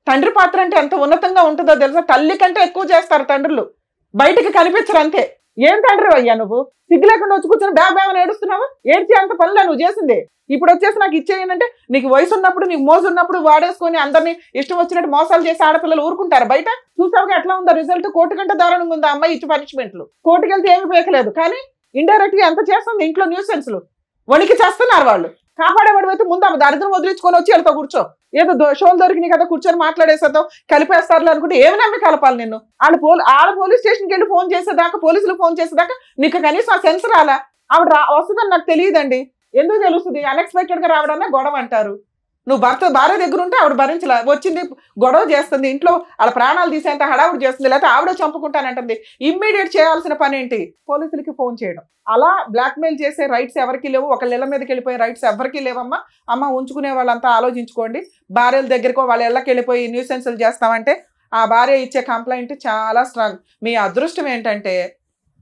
తండ్రి పాత్ర అంటే ఎంత ఉన్నతంగా ఉంటుందో తెలుసా? తల్లి కంటే ఎక్కువ చేస్తారు తండ్రులు, బయటకు కనిపించరు అంతే. ఏం తండ్రి అయ్యా నువ్వు? సిగ్గు లేకుండా వచ్చి కూర్చొని బ్యాగ్ ఏడుస్తున్నావా? ఏడ్చి అంత పనులే నువ్వు చేసింది. ఇప్పుడు వచ్చేసి నాకు ఇచ్చేయనంటే నీకు వయసు ఉన్నప్పుడు, నీకు మోజు ఉన్నప్పుడు వాడేసుకొని అందరినీ ఇష్టం వచ్చినట్టు మోసాలు చేసి ఆడపిల్లలు ఊరుకుంటారు బయట? చూసావుగా ఎట్లా ఉందో రిజల్ట్? కోర్టు కంటే దారుణంగా ఉంది అమ్మాయి ఇచ్చి పనిష్మెంట్లు. కోర్టుకి వెళ్తే ఏమి పేకలేదు, కానీ ఇండైరెక్ట్ గా ఎంత చేస్తుంది ఇంట్లో న్యూసెన్స్లు. వణికి చేస్తున్నారు వాళ్ళు. కాపాడేవాడు అయితే ముందు ఆమె దరిద్రం వదిలించుకొని వచ్చి వెళ్తావు కూర్చో. ఏదో షోలు దొరికినాయి కదా కూర్చొని మాట్లాడేసేద్దాం, కలిపేస్తారు అనుకుంటే ఏమి నమ్మి కలపాలి నిన్ను? ఆడ పోలీస్ స్టేషన్కి వెళ్ళి ఫోన్ చేసేదాకా, పోలీసులు ఫోన్ చేసేదాకా నీకు కనీసం ఆ సెన్స్ రాలా? ఆవిడ వస్తుందని నాకు తెలియదండి. ఎందుకు తెలుస్తుంది? అన్ఎక్స్పెక్టెడ్ గా రావడానే గొడవ అంటారు. నువ్వు భార్య దగ్గర ఉంటే ఆవిడ భరించలే, వచ్చింది గొడవ చేస్తుంది, ఇంట్లో వాళ్ళ ప్రాణాలు తీసేంత హడావుడు చేస్తుంది, లేకపోతే ఆవిడ చంపుకుంటానంటుంది. ఇమ్మీడియట్ చేయాల్సిన పని ఏంటి? పోలీసులకి ఫోన్ చేయడం. అలా బ్లాక్మెయిల్ చేసే రైట్స్ ఎవరికి లేవు. ఒకళ్ళ ఇళ్ళ మీదకి వెళ్ళిపోయే రైట్స్ ఎవరికి లేవమ్మా. అమ్మ ఉంచుకునే వాళ్ళంతా ఆలోచించుకోండి. భార్యల దగ్గరకో వాళ్ళ ఇళ్ళకి వెళ్ళిపోయి న్యూసెన్సులు చేస్తామంటే ఆ భార్య ఇచ్చే కంప్లైంట్ చాలా స్ట్రాంగ్. మీ అదృష్టం ఏంటంటే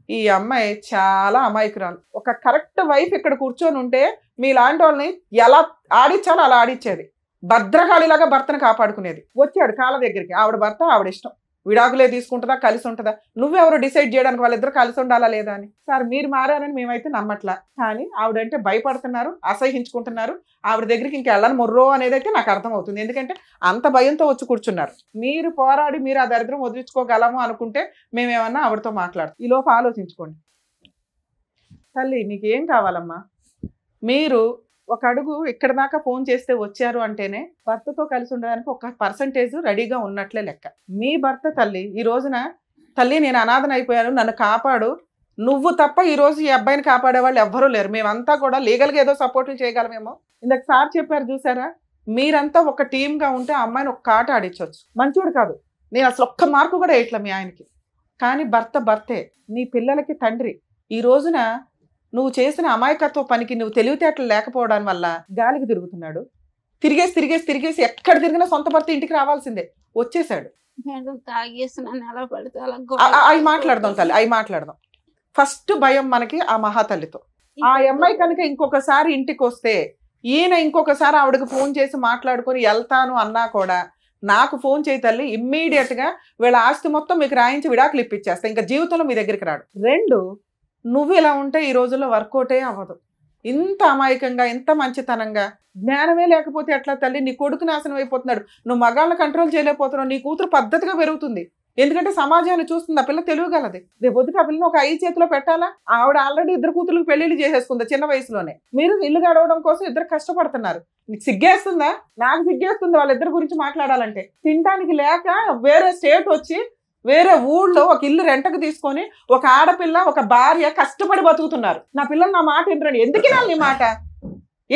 ఈ అమ్మాయి చాలా అమాయకురాలు. ఒక కరెక్ట్ వైఫ్ ఇక్కడ కూర్చొని ఉంటే మీలాంటి వాళ్ళని ఎలా ఆడిచ్చాలో అలా ఆడిచ్చేది. భద్రకాళిలాగా భర్తను కాపాడుకునేది. వచ్చాడు కాళ్ళ దగ్గరికి, ఆవిడ భర్త ఆవిడ ఇష్టం, విడాకులే తీసుకుంటుందా కలిసి ఉంటుందా? నువ్వెవరో డిసైడ్ చేయడానికి వాళ్ళిద్దరు కలిసి ఉండాలా లేదా అని. సార్ మీరు మారారని మేమైతే నమ్మట్లా, కానీ ఆవిడంటే భయపడుతున్నారు, అసహించుకుంటున్నారు. ఆవిడ దగ్గరికి ఇంక వెళ్ళని మొర్రో అనేది అయితే నాకు అర్థమవుతుంది. ఎందుకంటే అంత భయంతో వచ్చి కూర్చున్నారు. మీరు పోరాడి మీరు ఆ దరిద్రం వదిలించుకోగలము అనుకుంటే మేమేమన్నా ఆవిడతో మాట్లాడతాం. ఈ లోపు ఆలోచించుకోండి. తల్లి మీకు ఏం కావాలమ్మా? మీరు ఒక అడుగు ఇక్కడ దాకా ఫోన్ చేస్తే వచ్చారు అంటేనే భర్తతో కలిసి ఉండడానికి 1% రెడీగా ఉన్నట్లే లెక్క. మీ భర్త తల్లి ఈ రోజున తల్లి నేను అనాథన అయిపోయాను, నన్ను కాపాడు, నువ్వు తప్ప ఈ రోజు ఈ అబ్బాయిని కాపాడే వాళ్ళు ఎవ్వరూ లేరు. మేమంతా కూడా లీగల్గా ఏదో సపోర్ట్లు చేయగలమేమో. ఇందాక సార్ చెప్పారు చూసారా, మీరంతా ఒక టీమ్గా ఉంటే ఆ అమ్మాయిని ఒక ఆట ఆడించవచ్చు. మంచోడు కాదు, నేను అసలు ఒక్క మార్కు కూడా వేయట్లే మీ ఆయనకి, కానీ భర్తే, నీ పిల్లలకి తండ్రి. ఈ రోజున నువ్వు చేసిన అమాయకత్వ పనికి నువ్వు తెలివితేటలు లేకపోవడం వల్ల గాలికి తిరుగుతున్నాడు. తిరిగేసి ఎక్కడ తిరిగినా సొంత భర్త ఇంటికి రావాల్సిందే. వచ్చేసాడు. అవి మాట్లాడదాం తల్లి, అవి మాట్లాడదాం. ఫస్ట్ భయం మనకి ఆ మహాతల్లితో. ఆ అమ్మాయి కనుక ఇంకొకసారి ఇంటికి వస్తే, ఈయన ఇంకొకసారి ఆవిడకి ఫోన్ చేసి మాట్లాడుకొని వెళ్తాను అన్నా కూడా నాకు ఫోన్ చేయి తల్లి, ఇమ్మీడియట్ గా వీళ్ళ ఆస్తి మొత్తం మీకు రాయించి విడాకులు ఇప్పించేస్తా, ఇంకా జీవితంలో మీ దగ్గరికి రాడు. 2 నువ్వు ఇలా ఉంటే ఈ రోజుల్లో వర్కౌటే అవ్వదు. ఇంత అమాయకంగా, ఇంత మంచితనంగా, జ్ఞానమే లేకపోతే ఎట్లా తల్లి? నీ కొడుకు నాశనం అయిపోతున్నాడు, నువ్వు మగాళ్ళని కంట్రోల్ చేయలేకపోతున్నావు, నీ కూతురు పద్ధతిగా పెరుగుతుంది. ఎందుకంటే సమాజాన్ని చూస్తుంది, ఆ పిల్ల తెలియగలది. రేపు పొద్దుట ఆ పిల్లని ఒక 5 చేతిలో పెట్టాలా? ఆవిడ ఆల్రెడీ 2 కూతుర్లకు పెళ్లిళ్ళు చేసేసుకుంది చిన్న వయసులోనే. మీరు ఇల్లు గడవడం కోసం 2 కష్టపడుతున్నారు. నీకు సిగ్గేస్తుందా? నాకు సిగ్గేస్తుంది వాళ్ళిద్దరి గురించి మాట్లాడాలంటే. తినడానికి లేక వేరే స్టేట్ వచ్చి వేరే ఊళ్ళో ఒక ఇల్లు రెంటకు తీసుకొని ఒక ఆడపిల్ల ఒక భార్య కష్టపడి బతుకుతున్నారు. నా పిల్లలు నా మాట వింటారండి. ఎందుకు వినాలి నీ మాట?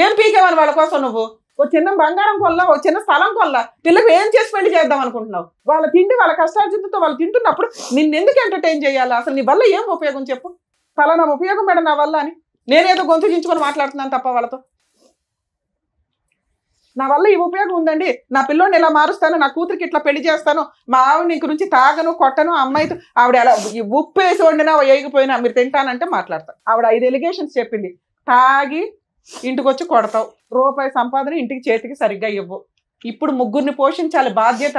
ఏం పీకేవని వాళ్ళ కోసం నువ్వు? ఓ చిన్న బంగారం కొల్లా, ఓ చిన్న స్థలం కొల్లా, పిల్లలకు ఏం చేసి పెళ్లి చేద్దాం అనుకుంటున్నావు? వాళ్ళ తిండి వాళ్ళ కష్టార్జితంతో వాళ్ళు తింటున్నప్పుడు నిన్నెందుకు ఎంటర్టైన్ చేయాలి? అసలు నీ వల్ల ఏం ఉపయోగం చెప్పు? ఫలానా ఉపయోగం మేడం నా వల్ల అని నేనేదో గొంతు చించుకొని మాట్లాడుతున్నాను తప్ప వాళ్ళతో. నా వల్ల ఈ ఉపయోగం ఉందండి, నా పిల్లోని ఇలా మారుస్తాను, నా కూతురికి ఇట్లా పెళ్లి చేస్తాను, మా ఆవిడ ఇంక నుంచి తాగను కొట్టను, అమ్మాయితో ఆవిడ ఎలా ఉప్పు వేసి వండినా వేయకపోయినా మీరు తింటానంటే మాట్లాడతాను. ఆవిడ 5 ఎలిగేషన్స్ చెప్పింది. తాగి ఇంటికి వచ్చి కొడతావు, రూపాయి సంపాదన ఇంటికి చేతికి సరిగ్గా ఇవ్వు. ఇప్పుడు 3 పోషించాలి బాధ్యత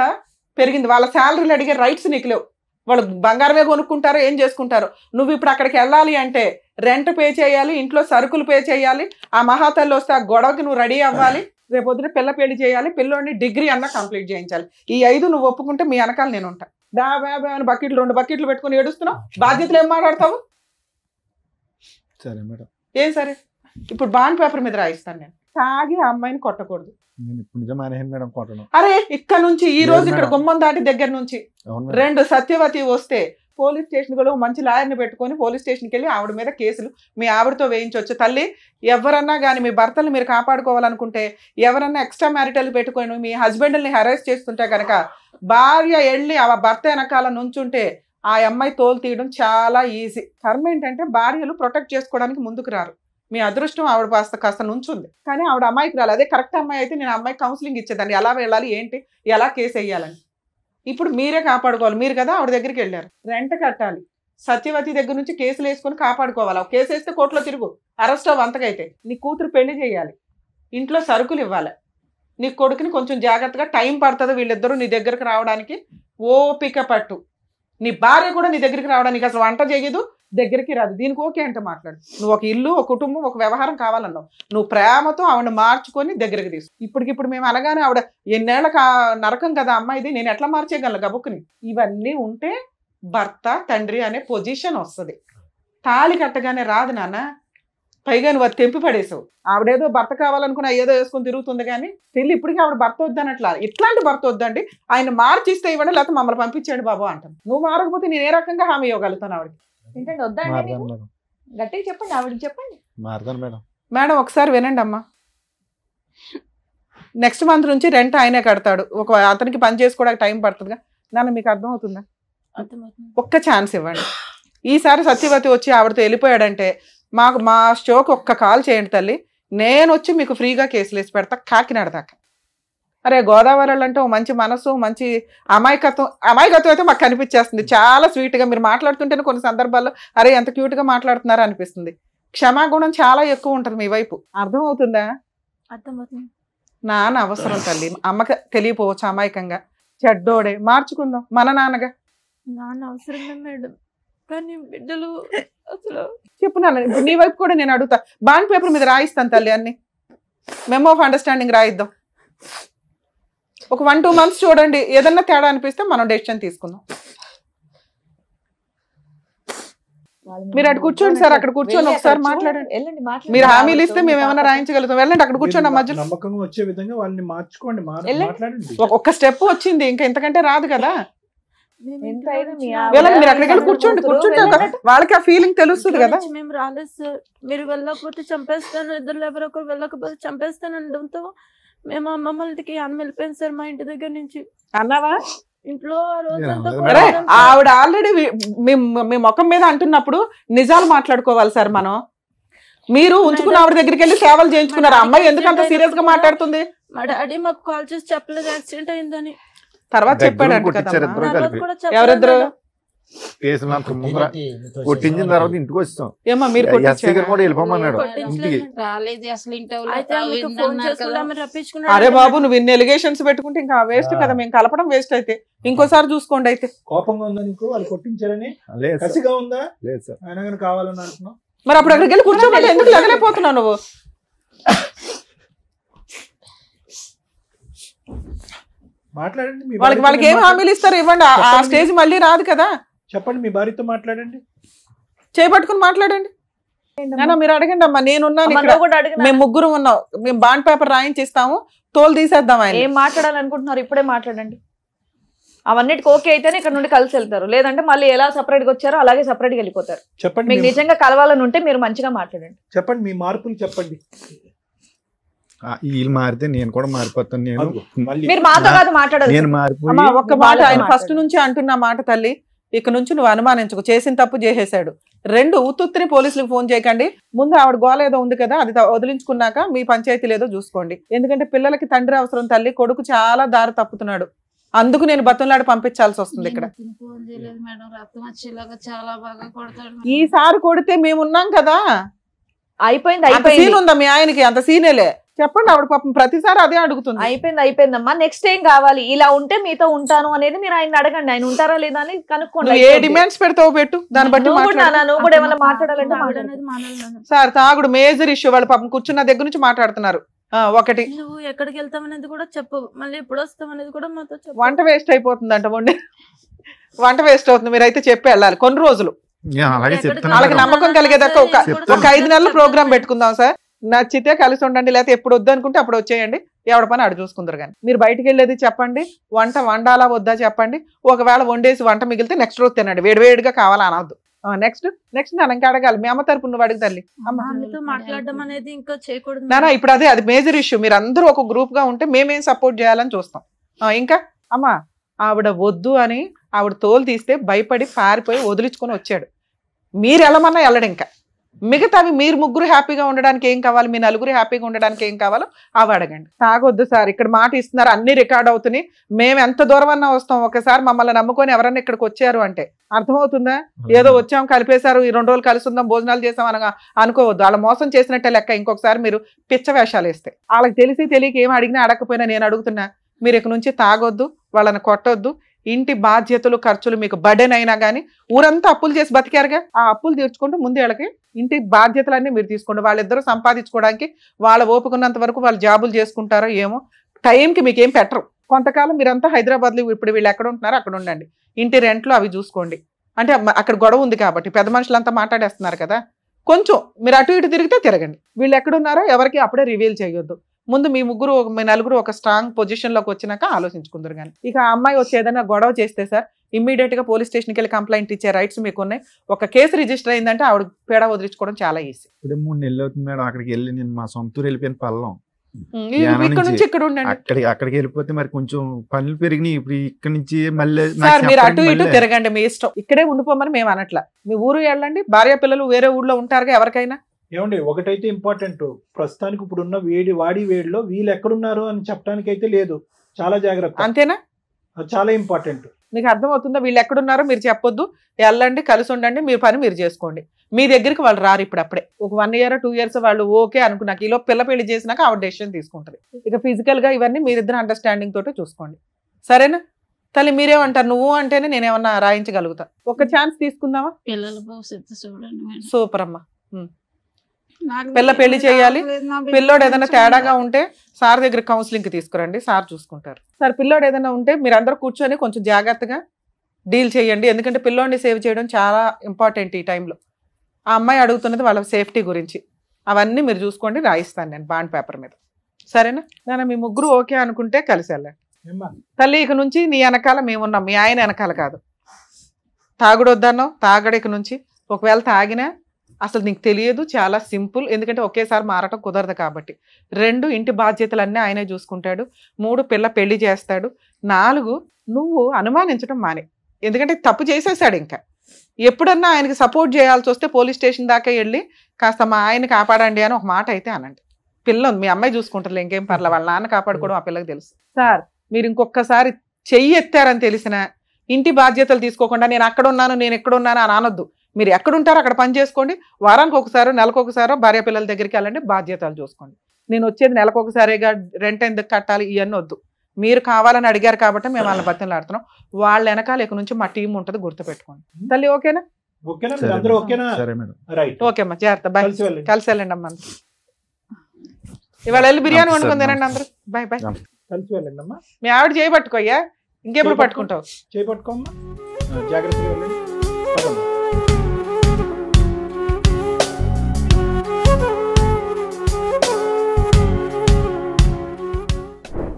పెరిగింది. వాళ్ళ శాలరీలు అడిగే రైట్స్ నీకు లేవు. వాళ్ళు బంగారమే కొనుక్కుంటారో ఏం చేసుకుంటారో. నువ్వు ఇప్పుడు అక్కడికి వెళ్ళాలి అంటే రెంట్ పే చేయాలి, ఇంట్లో సరుకులు పే చేయాలి, ఆ మహాతల్లి వస్తే ఆ గొడవకి నువ్వు రెడీ అవ్వాలి, రేపు పొద్దున పిల్ల పెళ్లి చేయాలి, పిల్లోని డిగ్రీ అన్నా కంప్లీట్ చేయించాలి. ఈ 5 నువ్వు ఒప్పుకుంటే మీ వెనకాల నేను ఉంటా. అని బకెట్లు 2 బకెట్లు పెట్టుకుని ఏడుస్తున్నావు, బాధ్యతలు ఏం మాట్లాడతావు? సరే మేడం. ఏం సరే? ఇప్పుడు బాండ్ పేపర్ మీద రాయిస్తాను నేను. తాగి ఆ అమ్మాయిని కొట్టకూడదు. అరే ఇక్కడ నుంచి ఈ రోజు ఇక్కడ గుమ్మం దాటి దగ్గర నుంచి 2 సత్యవతి వస్తే పోలీస్ స్టేషన్ కూడా మంచి లాయర్ని పెట్టుకొని పోలీస్ స్టేషన్కి వెళ్ళి ఆవిడ మీద కేసులు మీ ఆవిడతో వేయించవచ్చు. తల్లి, ఎవరన్నా కానీ మీ భర్తలు మీరు కాపాడుకోవాలనుకుంటే, ఎవరన్నా ఎక్స్ట్రా మ్యారిటల్ పెట్టుకొని మీ హస్బెండ్ని హెరాస్ చేస్తుంటే కనుక భార్య వెళ్ళి ఆ భర్త వెనకాల నుంచుంటే ఆ అమ్మాయి తోలు తీయడం చాలా ఈజీ. కర్మ ఏంటంటే భార్యలు ప్రొటెక్ట్ చేసుకోవడానికి ముందుకు రారు. మీ అదృష్టం ఆవిడ కాస్త నుంచుంది, కానీ ఆవిడ అమ్మాయికి రాలి. అదే కరెక్ట్ అమ్మాయి అయితే నేను అమ్మాయికి కౌన్సిలింగ్ ఇచ్చేదాన్ని, ఎలా వెళ్ళాలి ఏంటి, ఎలా కేసు వేయాలని. ఇప్పుడు మీరే కాపాడుకోవాలి. మీరు కదా ఆవిడ దగ్గరికి వెళ్ళారు, రెంట్ కట్టాలి, సత్యవతి దగ్గర నుంచి కేసులు వేసుకొని కాపాడుకోవాలి. కేసు వేస్తే కోర్టులో తిరుగు, అరెస్ట్ అవ్వంతకైతే. నీ కూతురు పెళ్లి చేయాలి, ఇంట్లో సరుకులు ఇవ్వాలి, నీ కొడుకుని కొంచెం జాగ్రత్తగా, టైం పడుతుంది వీళ్ళిద్దరూ నీ దగ్గరికి రావడానికి, ఓపిక పట్టు. నీ భార్య కూడా నీ దగ్గరికి రావడానికి అసలు వంట చేయదు, దగ్గరికి రాదు, దీనికి ఓకే అంటే మాట్లాడు. నువ్వు ఒక ఇల్లు, ఒక కుటుంబం, ఒక వ్యవహారం కావాలన్నావు, నువ్వు ప్రేమతో ఆవిడ మార్చుకొని దగ్గరికి తీసు. ఇప్పటికిప్పుడు మేము అనగానే ఆవిడ ఎన్నేళ్ళ నరకం కదా అమ్మాయిది, నేను ఎట్లా మార్చేయగలను గబుక్కుని? ఇవన్నీ ఉంటే భర్త తండ్రి అనే పొజిషన్ వస్తుంది. తాళి కట్టగానే రాదు నాన్న, పైగా నువ్వు అది తెంపి పడేసావు. ఆవిడేదో భర్త కావాలనుకున్నా ఏదో వేసుకొని తిరుగుతుంది, కానీ తిల్లి ఇప్పటికీ ఆవిడ భర్త వద్దనట్లా. ఇట్లాంటి భర్త వద్దండి, ఆయన మార్చిస్తే ఇవ్వండి, లేకపోతే మమ్మల్ని పంపించండి బాబు అంటాను. నువ్వు మారకపోతే నేను ఏ రకంగా హామీ ఇవ్వగలుగుతాను ఆవిడకి? ఏంటంటే వద్దండి, గట్టిగా చెప్పండి, ఆవిడకి చెప్పండి. మేడం ఒకసారి వినండి అమ్మా, నెక్స్ట్ మంత్ నుంచి రెంట్ ఆయనే కడతాడు, ఒక అతనికి పని చేసుకోవడానికి టైం పడుతుందిగా. నాన్న మీకు అర్థం అవుతుందా? ఒక్క ఛాన్స్ ఇవ్వండి. ఈసారి సత్యవతి వచ్చి ఆవిడతో వెళ్ళిపోయాడంటే మా షోకి ఒక్క కాల్ చేయండి తల్లి, నేను వచ్చి మీకు ఫ్రీగా కేసులు వేసి పెడతా కాకినాడ దాకా. అరే గోదావరి అంటే మంచి మనసు, మంచి అమాయకత్వం అయితే మాకు కనిపించేస్తుంది. చాలా స్వీట్గా మీరు మాట్లాడుతుంటేనే కొన్ని సందర్భాల్లో అరే ఎంత క్యూట్గా మాట్లాడుతున్నారా అనిపిస్తుంది. క్షమాగుణం చాలా ఎక్కువ ఉంటుంది మీ వైపు. అర్థం అవుతుందా? అర్థమవుతుంది. నాన్న అవసరం తల్లి, అమ్మకి తెలియపోవచ్చు అమాయకంగా, చెడ్డోడే, మార్చుకుందాం మన నాన్నగా. నాన్న అవసరమే మేడం, కానీ బిడ్డలు అసలు చెప్పు నాన్న. ఇప్పుడు నీ వైపు కూడా నేను అడుగుతా, బాండ్ పేపర్ మీద రాయిస్తాను తల్లి, అన్ని మెమో ఆఫ్ అండర్స్టాండింగ్ రాయిద్దాం. ఒక 1-2 months చూడండి, ఏదన్నా తేడా అనిపిస్తే మనం డెసిషన్ తీసుకుందాం. మీరు అక్కడ కూర్చోండి సార్, అక్కడ కూర్చొని ఒకసారి మాట్లాడండి. మీరు హామీలు ఇస్తే మేము ఏమైనా రాయించగలుగుతాం. వెళ్ళండి అక్కడ కూర్చోండి, మధ్యలో నమ్మకంగా వచ్చే విధంగా వాళ్ళని మార్చుకోండి, మాట్లాడండి. ఒక్క స్టెప్ వచ్చింది, ఇంకా ఇంతకంటే రాదు కదా. వెళ్ళండి, మీరు అక్కడికి వెళ్ళి కూర్చోండి, వాళ్ళకి ఆ ఫీలింగ్ తెలుస్తుంది కదా. మేము రాలేదు సార్, మీరు వెళ్ళకపోతే చంపేస్తాను, ఇద్దరు ఎవరొకరు వెళ్ళకపోతే చంపేస్తాను అనడంతో మేము అమ్మమ్మకి అన్న వెళ్ళిపోయింది సార్ మా ఇంటి దగ్గర నుంచి. అన్నావా? ఇంట్లో ఆవిడ ఆల్రెడీ మీ ముఖం మీద అంటున్నప్పుడు నిజాలు మాట్లాడుకోవాలి సార్ మనం. మీరు ఉంచుకున్న ఆవిడ దగ్గరికి వెళ్ళి సేవలు చేయించుకున్నారు. అమ్మాయి ఎందుకు అంత సీరియస్ గా మాట్లాడుతుంది? మా డాడీ మాకు కాల్ చేసి చెప్పలేదు యాక్సిడెంట్ అయిందని. తర్వాత చెప్పాడు. ఎవరిద్దరు? కేసులు అంత ముందర కొట్టించిన తర్వాత ఇంటికి వచ్చాం. ఏమా మీరు ఎస్సీ గారు కూడా వెళ్ళిపోమన్నాడు ఇంటికి. రాలేదు అసలు అయితే ఆమెకు ఫోన్ చేసుకుని ఆమె రప్పించుకున్నాడు. అరే బాబు నువ్వు ఇన్ని ఎలిగేషన్స్ పెట్టుకుంటే ఇంకా వేస్ట్ కదా, మేము కలపడం వేస్ట్ అయితే ఇంకోసారి చూసుకోండి. అయితే కోపంగా ఉందా నీకు వాళ్ళు కొట్టించారని? లేదు సార్. కసిగా ఉందా? లేదు సార్. ఆయన కానీ కావాలని అంటున్నావు. మరి అప్పుడు అక్కడికి వెళ్ళి కూర్చోబెట్టి ఎందుకు లగలేకపోతున్నావు నువ్వు? మాట్లాడండి మీ వాళ్ళకి భార్యతో ఏం హామీలు ఇస్తారు ఇవ్వండి. ఆ స్టేజ్ మళ్ళీ రాదు కదా. చెప్పండి, మీ భార్యతో మాట్లాడండి, చేపట్టుకుని మాట్లాడండి. నాన్న మీరు అడగండి అమ్మా, నేనున్నాను అమ్మ, ఇక్కడ. నువ్వు కూడా అడిగినా? మేము ముగ్గురు ఉన్నాం, మేము బాండ్ పేపర్ రాయించిస్తాము, తోలు తీసేద్దాం. ఆయన ఏం మాట్లాడాలనుకుంటున్నారు ఇప్పుడే మాట్లాడండి. అవన్నిటికి ఓకే అయితేనే ఇక్కడ నుండి కలిసి వెళ్తారు, లేదంటే మళ్ళీ ఎలా సపరేట్ గా వచ్చారో అలాగే సపరేట్ గా వెళ్ళిపోతారు. చెప్పండి. మీకు నిజంగా కలవాలని ఉంటే మీరు మంచిగా మాట్లాడండి. చెప్పండి మీ మార్పులు చెప్పండి. వీళ్ళు మారితే నేను కూడా మారిపోతాను. నేను మళ్ళీ మీరు మాతో కాదు మాట్లాడాలి. నేను మారిపోయి అమ్మా ఒక్క మాట, వాళ్ళతో ఆయన ఫస్ట్ మాట్లాడు. నుంచి అంటున్న మాట తల్లి, ఇక నుంచి నువ్వు అనుమానించుకో, చేసిన తప్పు చేసేసాడు. 2 ఉత్తుత్తిని పోలీసులకు ఫోన్ చేయకండి. ముందు ఆవిడ గోల ఏదో ఉంది కదా, అది వదిలించుకున్నాక మీ పంచాయతీలు ఏదో చూసుకోండి. ఎందుకంటే పిల్లలకి తండ్రి అవసరం తల్లి, కొడుకు చాలా దారి తప్పుతున్నాడు. అందుకు నేను బతంలాడి పంపించాల్సి వస్తుంది ఇక్కడ. ఫోన్ చేయలేదు మేడం, రక్తం వచ్చేలాగా చాలా బాగా కొడతాడు. ఈసారి కొడితే మేమున్నాం కదా. అయిపోయింది అంత అయిపోయింది సీన్ ఉందా మీ ఆయనకి? అంత సీనేలే చెప్పండి. ఆవిడ పాపం ప్రతిసారి అదే అడుగుతుంది. అయిపోయిందమ్మా. నెక్స్ట్ ఏం కావాలి? ఇలా ఉంటే మీతో ఉంటాను అనేది మీరు ఆయన అడగండి. ఆయన ఉంటారా లేదా అని కనుక్కోండి. నువ్వు ఏ డిమాండ్స్ పెడతావో పెట్టు, దాన్ని బట్టి నువ్వు కూడా మాట్లాడు. నువ్వు కూడా ఏమైనా మాట్లాడాలంటే తాగుడు మాట్లాడు. అనేది మానేయాలి. సార్ తాగుడు మేజర్ ఇష్యూ. వాళ్ళు పాపం కూర్చున్న దగ్గర నుంచి మాట్లాడుతున్నారు. ఒకటి నువ్వు ఎక్కడికి వెళ్తాం అనేది కూడా చెప్పు, మళ్ళీ ఎప్పుడు వస్తాం అనేది కూడా మాతో చెప్పు. వంట వేస్ట్ అయిపోతుందంట. వంట వేస్ట్ అవుతుంది. మీరైతే చెప్పి వెళ్ళాలి కొన్ని రోజులు. అలాగే ఎక్కడికి చెప్తాను. వాళ్ళకి మేడం. నమ్మకం కలిగేదాకా ఒక 5 నెలల ప్రోగ్రామ్ పెట్టుకుందాం సార్. నచ్చితే కలిసి ఉండండి, లేకపోతే ఎప్పుడు వద్దు అనుకుంటే అప్పుడు వచ్చేయండి. ఎవడ పని అడు చూసుకుందరు. కానీ మీరు బయటికి వెళ్ళేది చెప్పండి, వంట వండాలా వద్దా చెప్పండి. ఒకవేళ వండేసి వంట మిగిలితే నెక్స్ట్ రోజు తినండి, వేడివేడిగా కావాలా అనవద్దు. నెక్స్ట్ నన్ను ఇంకా అడగాలి. మీ అమ్మ తరపు నువ్వు అడుగు తల్లి. ఆమెతో మాట్లాడడం అనేది ఇంకా చేయకూడదు. నానా ఇప్పుడు అది మేజర్ ఇష్యూ. మీరు అందరూ ఒక గ్రూప్ గా ఉంటే మేమేం సపోర్ట్ చేయాలని చూస్తాం. ఇంకా అమ్మా ఆవిడ వద్దు అని ఆవిడ తోలు తీస్తే భయపడి పారిపోయి వదిలించుకొని వచ్చాడు. మీరు వెళ్ళమన్నా వెళ్ళడు. ఇంకా మిగతావి మీరు ముగ్గురు హ్యాపీగా ఉండడానికి ఏం కావాలి, మీ నలుగురు హ్యాపీగా ఉండడానికి ఏం కావాలో అవి అడగండి. తాగొద్దు సార్, ఇక్కడ మాట ఇస్తున్నారు, అన్ని రికార్డ్ అవుతున్నాయి. మేము ఎంత దూరం అన్నా వస్తాం. ఒకసారి మమ్మల్ని నమ్ముకొని ఎవరన్నా ఇక్కడికి వచ్చారు అంటే అర్థమవుతుందా? ఏదో వచ్చాం కలిపేశారు, ఈ 2 రోజులు కలిసి ఉందాం భోజనాలు చేసాం అనగా అనుకోవద్దు. వాళ్ళ మోసం చేసినట్టే లెక్క. ఇంకొకసారి మీరు పిచ్చ వేషాలు వేస్తే వాళ్ళకి తెలియక ఏం అడిగినా అడగకపోయినా నేను అడుగుతున్నా, మీరు ఇక నుంచి తాగొద్దు, వాళ్ళని కొట్టొద్దు. ఇంటి బాధ్యతలు ఖర్చులు మీకు బర్డెన్ అయినా కానీ ఊరంతా అప్పులు చేసి బతికారుగా, ఆ అప్పులు తీర్చుకుంటూ ముందు వీళ్ళకి ఇంటి బాధ్యతలన్నీ మీరు తీసుకోండి. వాళ్ళిద్దరూ సంపాదించుకోవడానికి వాళ్ళ ఓపుకున్నంత వరకు వాళ్ళు జాబులు చేసుకుంటారో ఏమో. టైంకి మీకు ఏం పెట్టరు. కొంతకాలం మీరంతా హైదరాబాద్లో ఇప్పుడు వీళ్ళు ఎక్కడ ఉంటున్నారో అక్కడ ఉండండి. ఇంటి రెంట్లు అవి చూసుకోండి. అంటే అక్కడ గొడవ ఉంది కాబట్టి పెద్ద మనుషులంతా మాట్లాడేస్తున్నారు కదా. కొంచెం మీరు అటు ఇటు తిరిగితే తిరగండి. వీళ్ళు ఎక్కడున్నారో ఎవరికి అప్పుడే రివీల్ చేయొద్దు. ముందు మీ నలుగురు ఒక స్ట్రాంగ్ పొజిషన్ లోకి వచ్చినాక ఆలోచించుకుందరు. కానీ ఇక ఆ అమ్మాయి వచ్చి ఏదైనా గొడవ చేస్తే సార్ ఇమ్మీడియట్ గా పోలీస్ స్టేషన్కి వెళ్ళి కంప్లైంట్ ఇచ్చే రైట్స్ మీకు ఉన్నాయి. ఒక కేసు రిజిస్టర్ అయిందంటే ఆవిడ పేడ వదిలించుకోవడం చాలా ఈజీ. ఇప్పుడే 3 నెలలు అవుతుంది మేడం. అక్కడికి వెళ్ళి నేను మా సొంతూరు వెళ్ళిపోయిన పల్లం. ఇక్కడ నుంచి ఇక్కడ ఉండండి. అక్కడికి వెళ్ళిపోతే మరి కొంచెం పనులు పెరిగినాయి. ఇప్పుడు ఇక్కడ నుంచి మళ్ళీ సార్ మీరు అటు ఇటు తిరగండి, మీ ఇష్టం. ఇక్కడే ఉండిపోమని మేము అనట్లా. మీ ఊరు వెళ్ళండి. భార్య పిల్లలు వేరే ఊర్లో ఉంటారుగా ఎవరికైనా. ఏమండి ఒకటైతే ఇంపార్టెంట్, ప్రస్తుతానికి ఇప్పుడున్న వేడిలో వీళ్ళు ఎక్కడున్నారు అని చెప్పడానికి అయితే లేదు. చాలా జాగ్రత్త. అంతేనా? చాలా ఇంపార్టెంట్. మీకు అర్థమవుతుందా? వీళ్ళు ఎక్కడున్నారో మీరు చెప్పొద్దు. వెళ్ళండి, కలిసి ఉండండి, మీ పని మీరు చేసుకోండి. మీ దగ్గరికి వాళ్ళు రారు. ఇప్పుడు అప్పుడే ఒక 1 year 2 years వాళ్ళు ఓకే అనుకున్నాక ఈలో పిల్ల పెళ్లి చేసినాక ఆవిడ డెసిషన్ తీసుకుంటుంది. ఇక ఫిజికల్ గా ఇవన్నీ మీరిద్దరు అండర్స్టాండింగ్ తోటి చూసుకోండి. సరేనా తల్లి? మీరేమంటారు? నువ్వు అంటేనే నేనేమన్నా రాయించగలుగుతా. ఒక ఛాన్స్ తీసుకుందామా? పిల్లల భవిష్యత్తు చూడండి. సూపర్ అమ్మా. పిల్ల పెళ్లి చేయాలి. పిల్లోడు ఏదైనా తేడాగా ఉంటే సార్ దగ్గర కౌన్సిలింగ్ కి తీసుకురండి, సార్ చూసుకుంటారు. సార్ పిల్లోడు ఏదైనా ఉంటే మీరు అందరూ కూర్చొని కొంచెం జాగ్రత్తగా డీల్ చేయండి. ఎందుకంటే పిల్లోడిని సేవ్ చేయడం చాలా ఇంపార్టెంట్ ఈ టైంలో. ఆ అమ్మాయి అడుగుతున్నది వాళ్ళ సేఫ్టీ గురించి. అవన్నీ మీరు చూసుకోండి, రాయిస్తాను నేను బాండ్ పేపర్ మీద. సరేనా నాన్న? మీ ముగ్గురు ఓకే అనుకుంటే కలిసి వెళ్ళండి. తల్లి ఇక నుంచి నీ వెనకాల మేమున్నాం, మీ ఆయన వెనకాల కాదు. తాగుడు వద్దన్నో తాగడు ఇక నుంచి. ఒకవేళ తాగినా అసలు నీకు తెలియదు, చాలా సింపుల్. ఎందుకంటే ఒకేసారి మారటం కుదరదు కాబట్టి. 2 ఇంటి బాధ్యతలన్నీ ఆయనే చూసుకుంటాడు. 3 పిల్ల పెళ్లి చేస్తాడు. 4 నువ్వు అనుమానించడం మానే. ఎందుకంటే తప్పు చేసేసాడు. ఇంకా ఎప్పుడన్నా ఆయనకి సపోర్ట్ చేయాల్సి వస్తే పోలీస్ స్టేషన్ దాకా వెళ్ళి కాస్త మా ఆయన కాపాడండి అని ఒక మాట అయితే అనండి. పిల్ల ఉంది, మీ అమ్మాయి చూసుకుంటారు, ఇంకేం పర్లే. వాళ్ళ నాన్న కాపాడుకోవడం ఆ పిల్లకి తెలుసు. సార్ మీరు ఇంకొకసారి చెయ్యి ఎత్తారని తెలిసినా ఇంటి బాధ్యతలు తీసుకోకుండా నేను అక్కడ ఉన్నాను నేను ఎక్కడ ఉన్నాను అని అనొద్దు. మీరు ఎక్కడుంటారో అక్కడ పని చేసుకోండి. వారానికి ఒకసారో నెలకు ఒకసారో భార్య పిల్లల దగ్గరికి వెళ్ళండి, బాధ్యతలు చూసుకోండి. నేను వచ్చేది నెలకు ఒకసారిగా రెంట్ ఎందుకు కట్టాలి ఇవన్నీ వద్దు. మీరు కావాలని అడిగారు కాబట్టి మేము వాళ్ళని బతిలాడుతున్నాం. వాళ్ళ వెనకాల ఇక నుంచి మా టీం ఉంటుంది, గుర్తుపెట్టుకోండి. తల్లి ఓకేనా? ఓకేనా మీరు అందరూ ఓకేనా? సరే మేడం. రైట్. ఓకే అమ్మా, జాగ్రత్త. బాయ్. కలిసి వెళ్ళండి. కలిసి వెళ్ళండి అమ్మా. ఇవాళ వెళ్ళి బిర్యానీ వండుకొని తినండి అందరూ. Bye bye. కలిసి వెళ్ళండి అమ్మా. మీ ఆవిడ చేయి పట్టుకోయ్యా, ఇంకెప్పుడు పట్టుకుంటావు? చేపట్టుకోమ్మా, జాగ్రత్తగా వెళ్ళండి. పదమ్మా.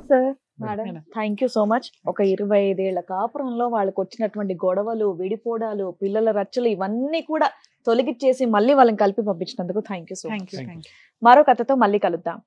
Sir madam, thank you so much. ఒక 25 ఏళ్ల కాపురంలో వాళ్ళకి వచ్చినటువంటి గొడవలు, విడిపోవడాలు, పిల్లల రచ్చలు ఇవన్నీ కూడా తొలగిచ్చేసి మళ్ళీ వాళ్ళని కలిపి పంపించినందుకు థ్యాంక్ యూ సో మచ్. మరో కథతో మళ్ళీ కలుద్దాం.